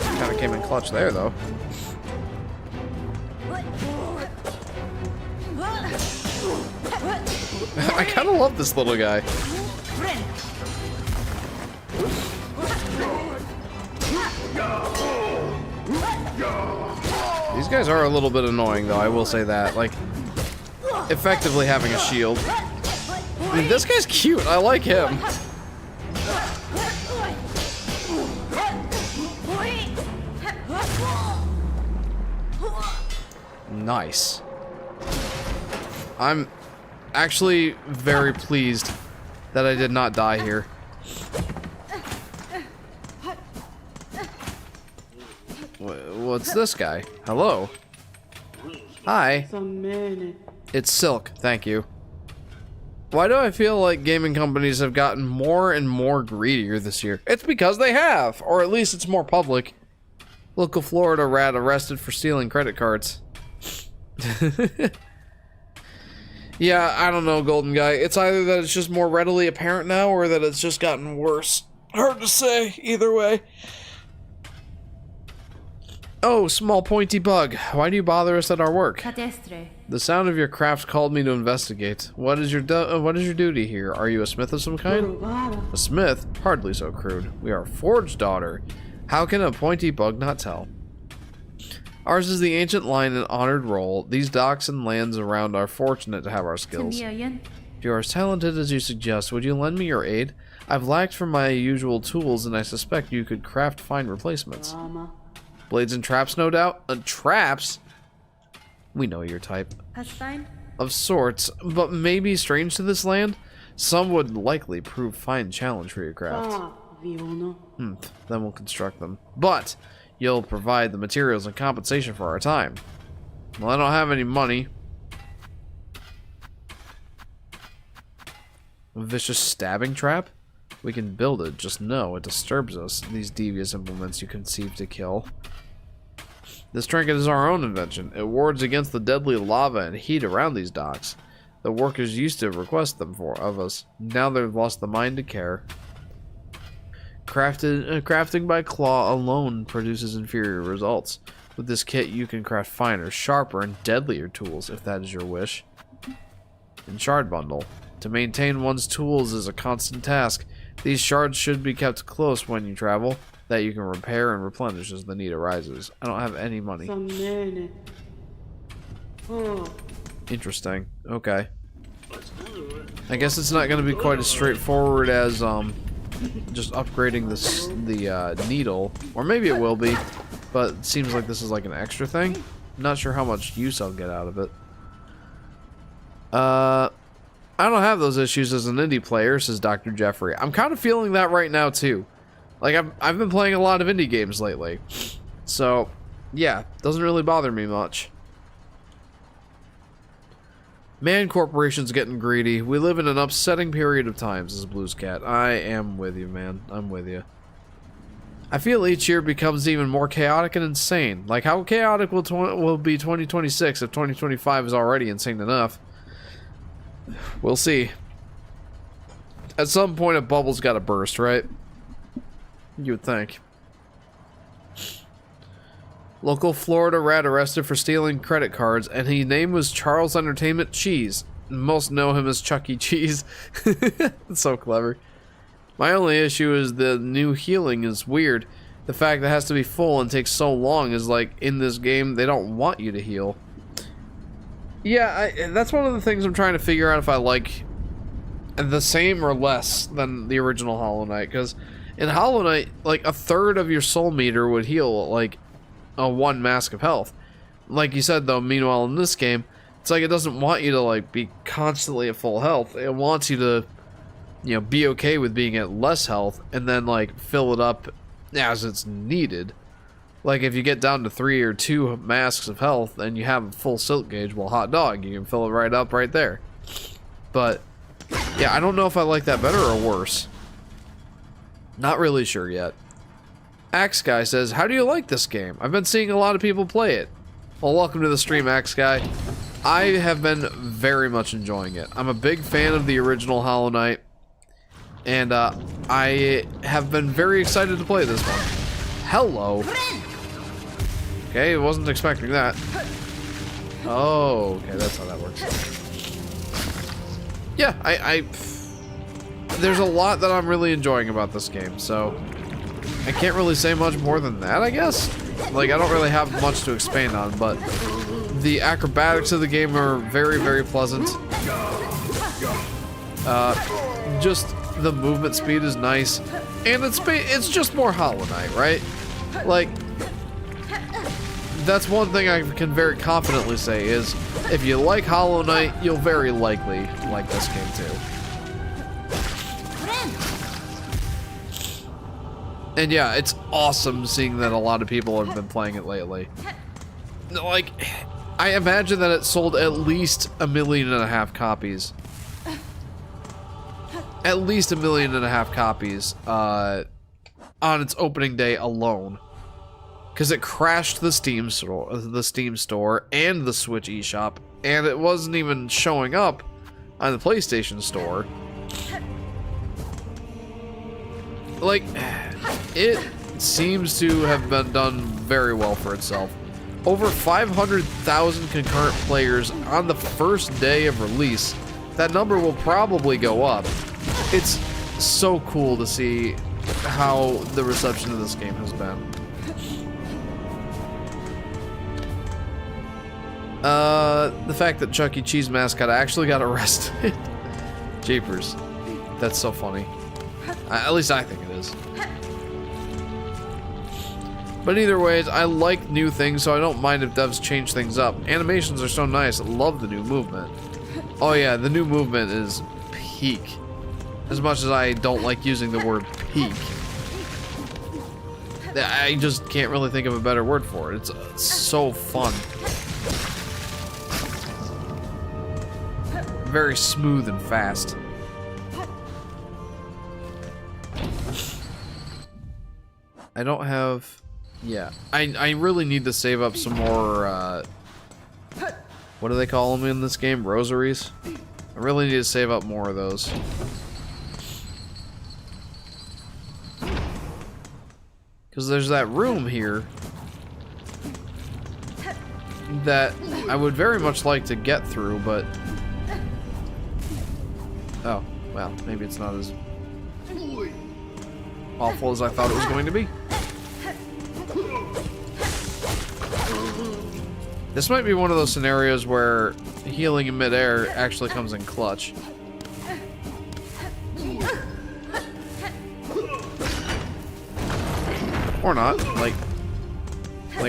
S1: Kind of came in clutch there, though. I kind of love this little guy. These guys are a little bit annoying, though, I will say that. Like, effectively having a shield. I mean, this guy's cute. I like him. Nice. I'm actually very pleased that I did not die here. What's this guy? Hello. Hi. It's Silk, thank you. Why do I feel like gaming companies have gotten more and more greedier this year? It's because they have, or at least it's more public. Local Florida rat arrested for stealing credit cards. Yeah, I don't know, Golden Guy. It's either that it's just more readily apparent now, or that it's just gotten worse. Hard to say, either way. Oh, small pointy bug. Why do you bother us at our work?
S3: Catestre.
S1: The sound of your craft called me to investigate. What is your duty here? Are you a smith of some kind? A smith? Hardly so crude. We are Forge daughter. How can a pointy bug not tell? Ours is the ancient line and honored role. These docks and lands around are fortunate to have our skills. If you are as talented as you suggest, would you lend me your aid? I've lacked for my usual tools, and I suspect you could craft fine replacements. Blades and traps, no doubt? Traps? We know your type.
S3: Pastine?
S1: Of sorts, but maybe strange to this land? Some would likely prove fine challenge for your craft. Then we'll construct them. But you'll provide the materials and compensation for our time. Well, I don't have any money. A vicious stabbing trap? We can build it, just know it disturbs us, these devious implements you conceive to kill. This trinket is our own invention. It wards against the deadly lava and heat around these docks. The workers used to request them of us. Now they've lost the mind to care. Crafting by claw alone produces inferior results. With this kit, you can craft finer, sharper, and deadlier tools, if that is your wish. And shard bundle. To maintain one's tools is a constant task. These shards should be kept close when you travel, that you can repair and replenish as the need arises. I don't have any money. Interesting. Okay. I guess it's not going to be quite as straightforward as just upgrading the needle, or maybe it will be, but it seems like this is like an extra thing. I'm not sure how much use I'll get out of it. I don't have those issues as an indie player, says Dr. Jeffrey. I'm kind of feeling that right now too. Like I've been playing a lot of indie games lately, so yeah, doesn't really bother me much. Man, corporations getting greedy. We live in an upsetting period of time, says Blues Cat. I am with you, man. I'm with you. I feel each year becomes even more chaotic and insane. Like, how chaotic will be 2026 if 2025 is already insane enough? We'll see. At some point, a bubble's got to burst, right? You would think. Local Florida rat arrested for stealing credit cards, and his name was Charles Entertainment Cheese. Most know him as Chuck E. Cheese. That's so clever. My only issue is the new healing is weird. The fact that it has to be full and takes so long is like, in this game, they don't want you to heal. Yeah, that's one of the things I'm trying to figure out if I like the same or less than the original Hollow Knight. Because in Hollow Knight, like, a third of your soul meter would heal, like, a 1 mask of health. Like you said, though, meanwhile in this game, it's like it doesn't want you to, like, be constantly at full health. It wants you to, you know, be okay with being at less health and then, like, fill it up as it's needed. Like, if you get down to 3 or 2 masks of health and you have a full silk gauge, well, hot dog, you can fill it right up right there. But, yeah, I don't know if I like that better or worse. Not really sure yet. Axe Guy says, how do you like this game? I've been seeing a lot of people play it. Well, welcome to the stream, Axe Guy. I have been very much enjoying it. I'm a big fan of the original Hollow Knight, and I have been very excited to play this one. Hello. Okay, I wasn't expecting that. Oh, okay, that's how that works. Yeah, there's a lot that I'm really enjoying about this game, so I can't really say much more than that, I guess. Like, I don't really have much to expand on, but the acrobatics of the game are very, very pleasant. Just the movement speed is nice, and it's just more Hollow Knight, right? Like, that's one thing I can very confidently say is, if you like Hollow Knight, you'll very likely like this game too. And yeah, it's awesome seeing that a lot of people have been playing it lately. Like, I imagine that it sold at least 1.5 million copies. At least 1.5 million copies on its opening day alone. Because it crashed the Steam store and the Switch eShop, and it wasn't even showing up on the PlayStation Store. Like, seems to have been done very well for itself. Over 500,000 concurrent players on the first day of release. That number will probably go up. It's so cool to see how the reception of this game has been. The fact that Chuck E. Cheese mascot actually got arrested. Jeepers. That's so funny. At least I think it is. But either ways, I like new things, so I don't mind if devs change things up. Animations are so nice. I love the new movement. Oh yeah, the new movement is peak. As much as I don't like using the word peak. I just can't really think of a better word for it. It's so fun. Very smooth and fast. I don't have... Yeah. I really need to save up some more, what do they call them in this game? Rosaries? I really need to save up more of those. Because there's that room here that I would very much like to get through, but... Oh, well, maybe it's not as awful as I thought it was going to be. This might be one of those scenarios where healing in midair actually comes in clutch. Or not. Like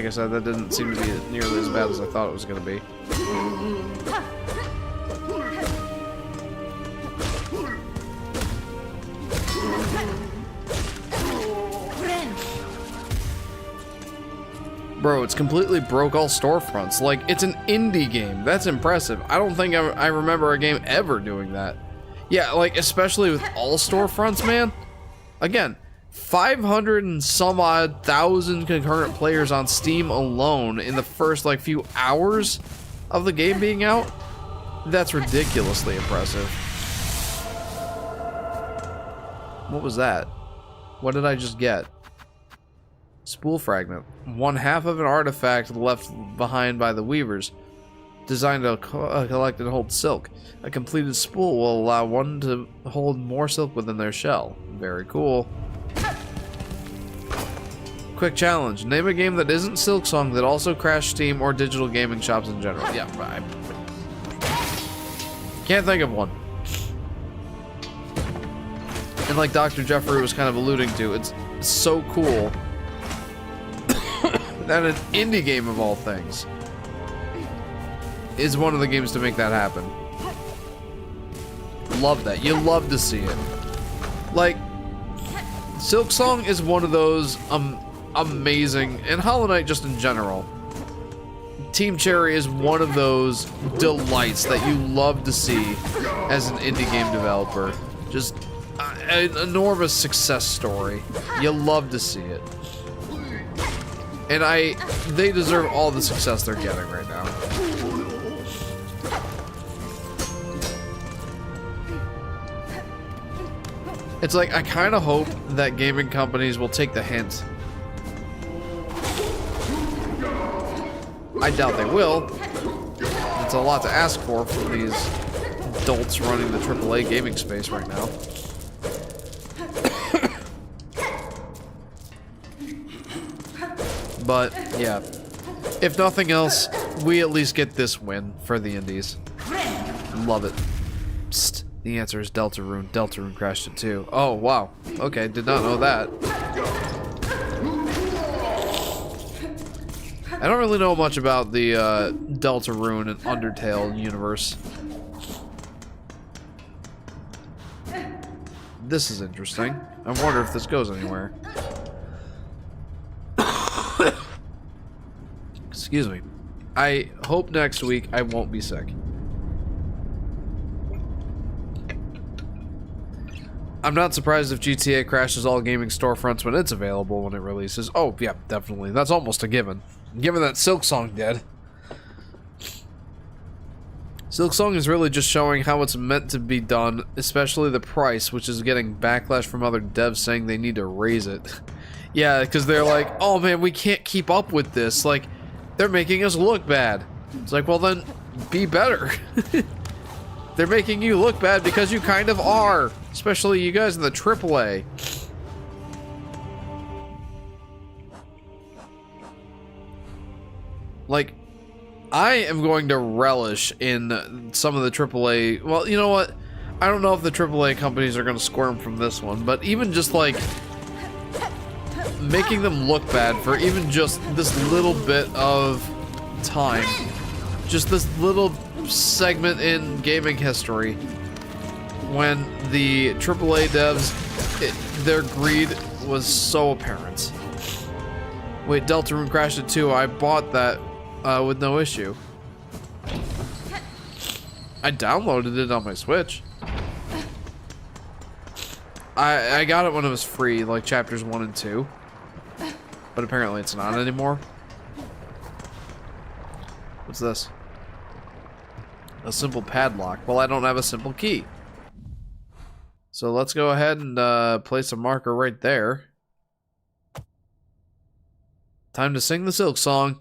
S1: I said, that didn't seem to be nearly as bad as I thought it was going to be. Bro, it's completely broke all storefronts. Like, it's an indie game. That's impressive. I don't think I remember a game ever doing that. Yeah, like, especially with all storefronts, man. Again, 500 and some odd thousand concurrent players on Steam alone in the first, like, few hours of the game being out. That's ridiculously impressive. What was that? What did I just get? Spool fragment. 1/2 of an artifact left behind by the weavers, designed to collect and hold silk. A completed spool will allow one to hold more silk within their shell. Very cool. Quick challenge. Name a game that isn't Silksong that also crashed Steam or digital gaming shops in general. Yeah, I can't think of one. And like Dr. Jeffrey was kind of alluding to, it's so cool that an indie game of all things is one of the games to make that happen. Love that. You love to see it. Like, Silksong is one of those amazing, and Hollow Knight just in general. Team Cherry is one of those delights that you love to see as an indie game developer. Just an enormous success story. You love to see it. And they deserve all the success they're getting right now. It's like, I kind of hope that gaming companies will take the hint. I doubt they will. It's a lot to ask for these adults running the AAA gaming space right now. But, yeah. If nothing else, we at least get this win for the indies. Love it. Psst. The answer is Deltarune. Deltarune crashed it too. Oh, wow. Okay, did not know that. I don't really know much about the Deltarune and Undertale universe. This is interesting. I wonder if this goes anywhere. Excuse me. I hope next week I won't be sick. I'm not surprised if GTA crashes all gaming storefronts when it's available when it releases. Oh, yeah, definitely. That's almost a given. Given that Silksong did. Silksong is really just showing how it's meant to be done, especially the price, which is getting backlash from other devs saying they need to raise it. Yeah, because they're like, oh man, we can't keep up with this. Like, they're making us look bad. It's like, well then, be better. They're making you look bad because you kind of are. Especially you guys in the AAA. Like, I am going to relish in some of the AAA. Well, you know what? I don't know if the AAA companies are going to squirm from this one, but even just like making them look bad for even just this little bit of time, just this little segment in gaming history, when the AAA devs, their greed was so apparent. Wait, Deltarune crashed it too. I bought that with no issue. I downloaded it on my Switch. I got it when it was free, like chapters 1 and 2. But apparently it's not anymore. What's this? A simple padlock. Well, I don't have a simple key. So let's go ahead and place a marker right there. Time to sing the Silksong.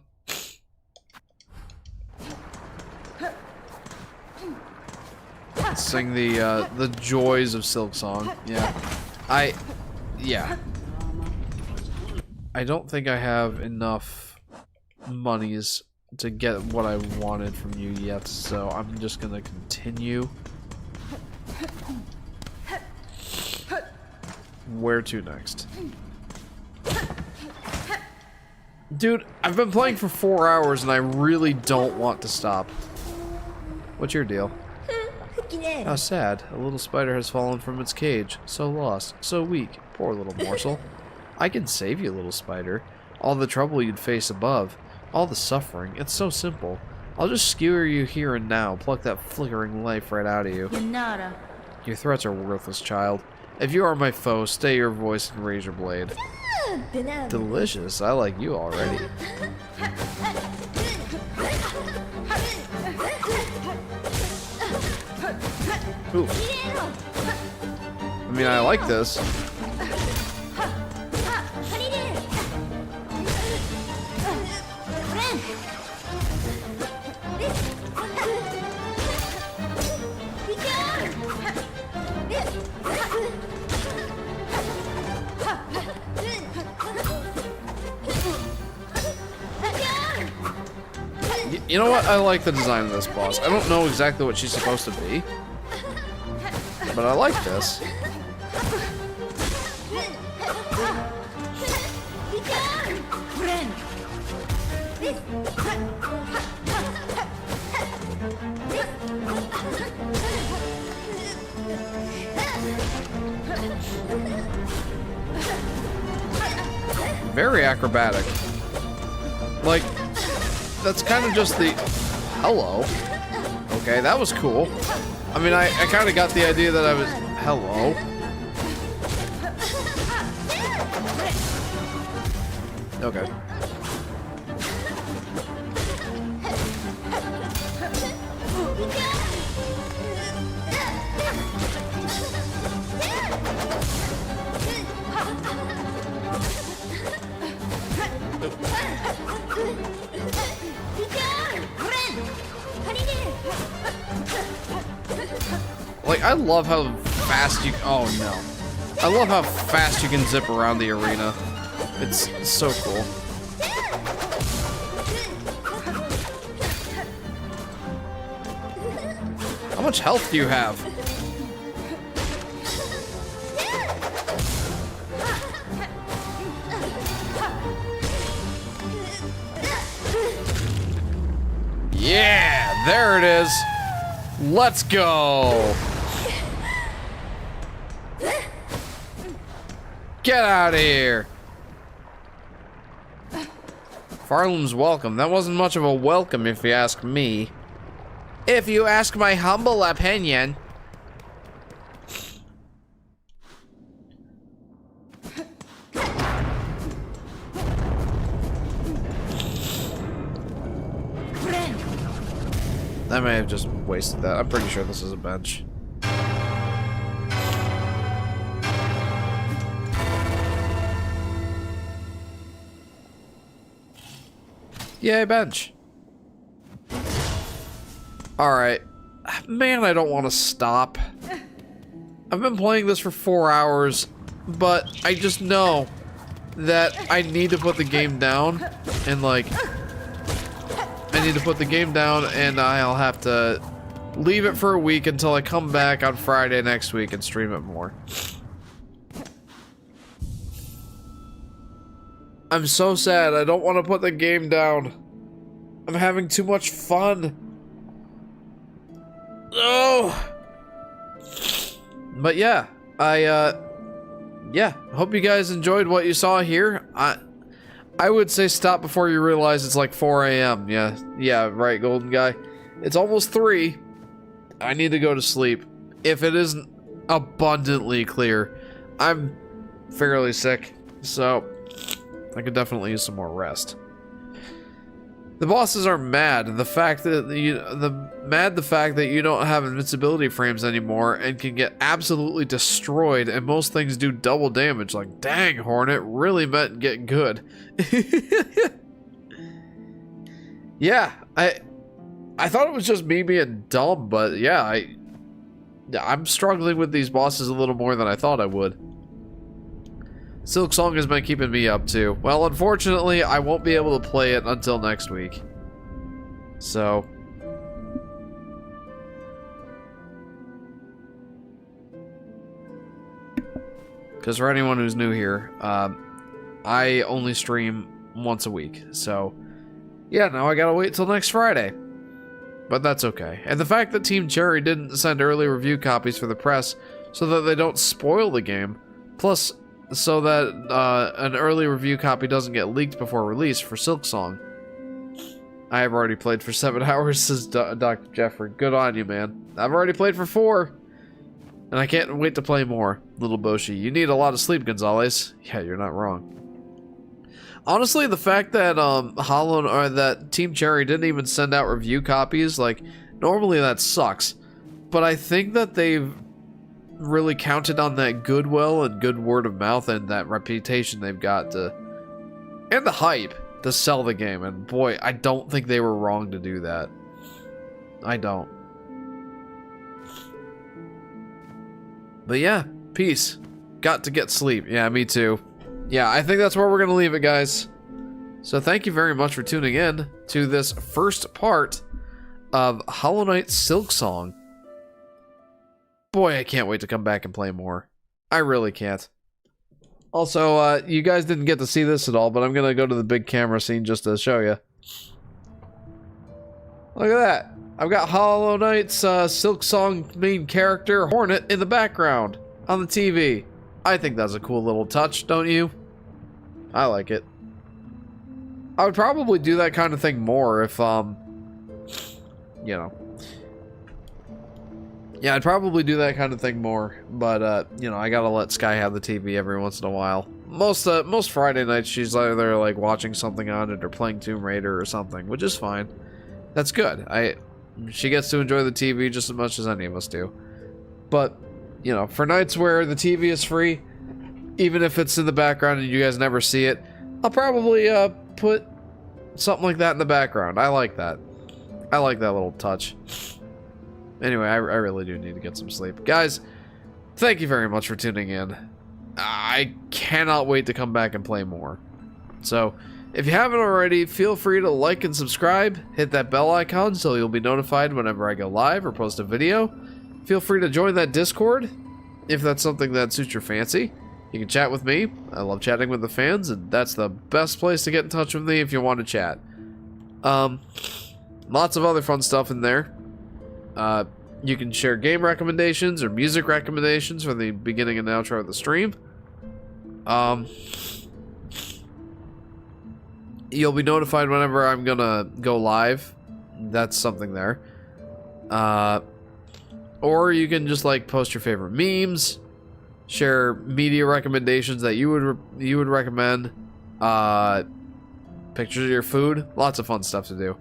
S1: Sing the joys of Silksong. Yeah. I don't think I have enough monies to get what I wanted from you yet, so I'm just gonna continue. Where to next? Dude, I've been playing for 4 hours and I really don't want to stop. What's your deal? How sad. A little spider has fallen from its cage. So lost. So weak. Poor little morsel. I can save you, little spider. All the trouble you'd face above. All the suffering. It's so simple. I'll just skewer you here and now. Pluck that flickering life right out of you.
S3: Yanara.
S1: Your threats are worthless, child. If you are my foe, stay your voice and raise your blade. Delicious. I like you already. Ooh. I mean, I like this. You know what? I like the design of this boss. I don't know exactly what she's supposed to be, but I like this. Very acrobatic. Like, that's kind of just the... Hello. Okay, that was cool. I mean, I kind of got the idea that I was... Hello. Okay. Like, I love how fast you... Oh, no. I love how fast you can zip around the arena. It's so cool. How much health do you have? Yeah, there it is. Let's go. Get out of here. Farlam's welcome. That wasn't much of a welcome if you ask me. If you ask my humble opinion. I may have just wasted that. I'm pretty sure this is a bench. Yay, bench. Alright. Man, I don't want to stop. I've been playing this for 4 hours, but I just know that I need to put the game down, and like, I need to put the game down, and I'll have to leave it for a week until I come back on Friday next week and stream it more. I'm so sad. I don't want to put the game down. I'm having too much fun. Oh. But yeah, yeah, hope you guys enjoyed what you saw here. I would say stop before you realize it's like 4 a.m. Yeah, right, Golden Guy. It's almost 3. I need to go to sleep. If it isn't abundantly clear, I'm fairly sick, so I could definitely use some more rest. The bosses are mad. The fact that you don't have invincibility frames anymore and can get absolutely destroyed, and most things do double damage. Like, dang, Hornet, really meant get good. Yeah, I thought it was just me being dumb, but yeah, I'm struggling with these bosses a little more than I thought I would. Silksong has been keeping me up too. Well, unfortunately, I won't be able to play it until next week. So, because for anyone who's new here, I only stream once a week. So, yeah, now I gotta wait till next Friday. But that's okay. And the fact that Team Cherry didn't send early review copies for the press so that they don't spoil the game, plus so that an early review copy doesn't get leaked before release for Silksong. I have already played for 7 hours, says Dr. Jeffrey. Good on you, man. I've already played for 4. And I can't wait to play more, little Boshi. You need a lot of sleep, Gonzalez. Yeah, you're not wrong. Honestly, the fact that that Team Cherry didn't even send out review copies, like, normally that sucks. But I think that they've really counted on that goodwill and good word of mouth and that reputation they've got to, and the hype to sell the game. And boy, I don't think they were wrong to do that. I don't. But yeah, peace. Got to get sleep. Yeah, me too. Yeah, I think that's where we're gonna leave it, guys. So thank you very much for tuning in to this first part of Hollow Knight Silksong. Boy, I can't wait to come back and play more. I really can't. Also, you guys didn't get to see this at all, but I'm going to go to the big camera scene just to show you. Look at that. I've got Hollow Knight's Silksong main character, Hornet, in the background on the TV. I think that's a cool little touch, don't you? I like it. I would probably do that kind of thing more if, you know. Yeah, I'd probably do that kind of thing more, but, you know, I gotta let Sky have the TV every once in a while. Most Friday nights, she's either, like, watching something on it or playing Tomb Raider or something, which is fine. That's good. She gets to enjoy the TV just as much as any of us do. But, you know, for nights where the TV is free, even if it's in the background and you guys never see it, I'll probably, put something like that in the background. I like that. I like that little touch. Anyway, I really do need to get some sleep. Guys, thank you very much for tuning in. I cannot wait to come back and play more. So, if you haven't already, feel free to like and subscribe. Hit that bell icon so you'll be notified whenever I go live or post a video. Feel free to join that Discord if that's something that suits your fancy. You can chat with me. I love chatting with the fans, and that's the best place to get in touch with me if you want to chat. Lots of other fun stuff in there. You can share game recommendations or music recommendations for the beginning and outro of the stream. You'll be notified whenever I'm gonna go live. That's something there. Or you can just like post your favorite memes, share media recommendations that you would recommend, pictures of your food, lots of fun stuff to do.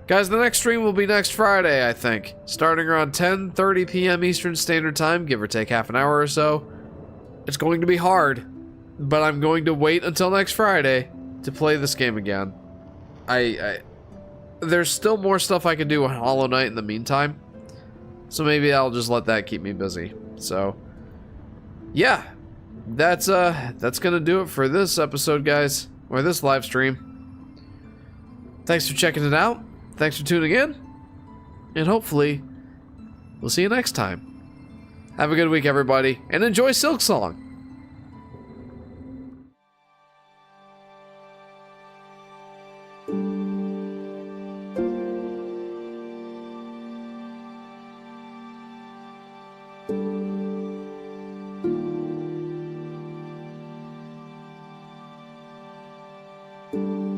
S1: Guys, the next stream will be next Friday, I think, starting around 10:30 p.m. Eastern Standard Time, give or take half an hour or so. It's going to be hard, but I'm going to wait until next Friday to play this game again. there's still more stuff I can do on Hollow Knight in the meantime. So maybe I'll just let that keep me busy. So, yeah. That's gonna do it for this episode, guys. Or this live stream. Thanks for checking it out. Thanks for tuning in. And hopefully, we'll see you next time. Have a good week, everybody. And enjoy Silksong.
S2: you.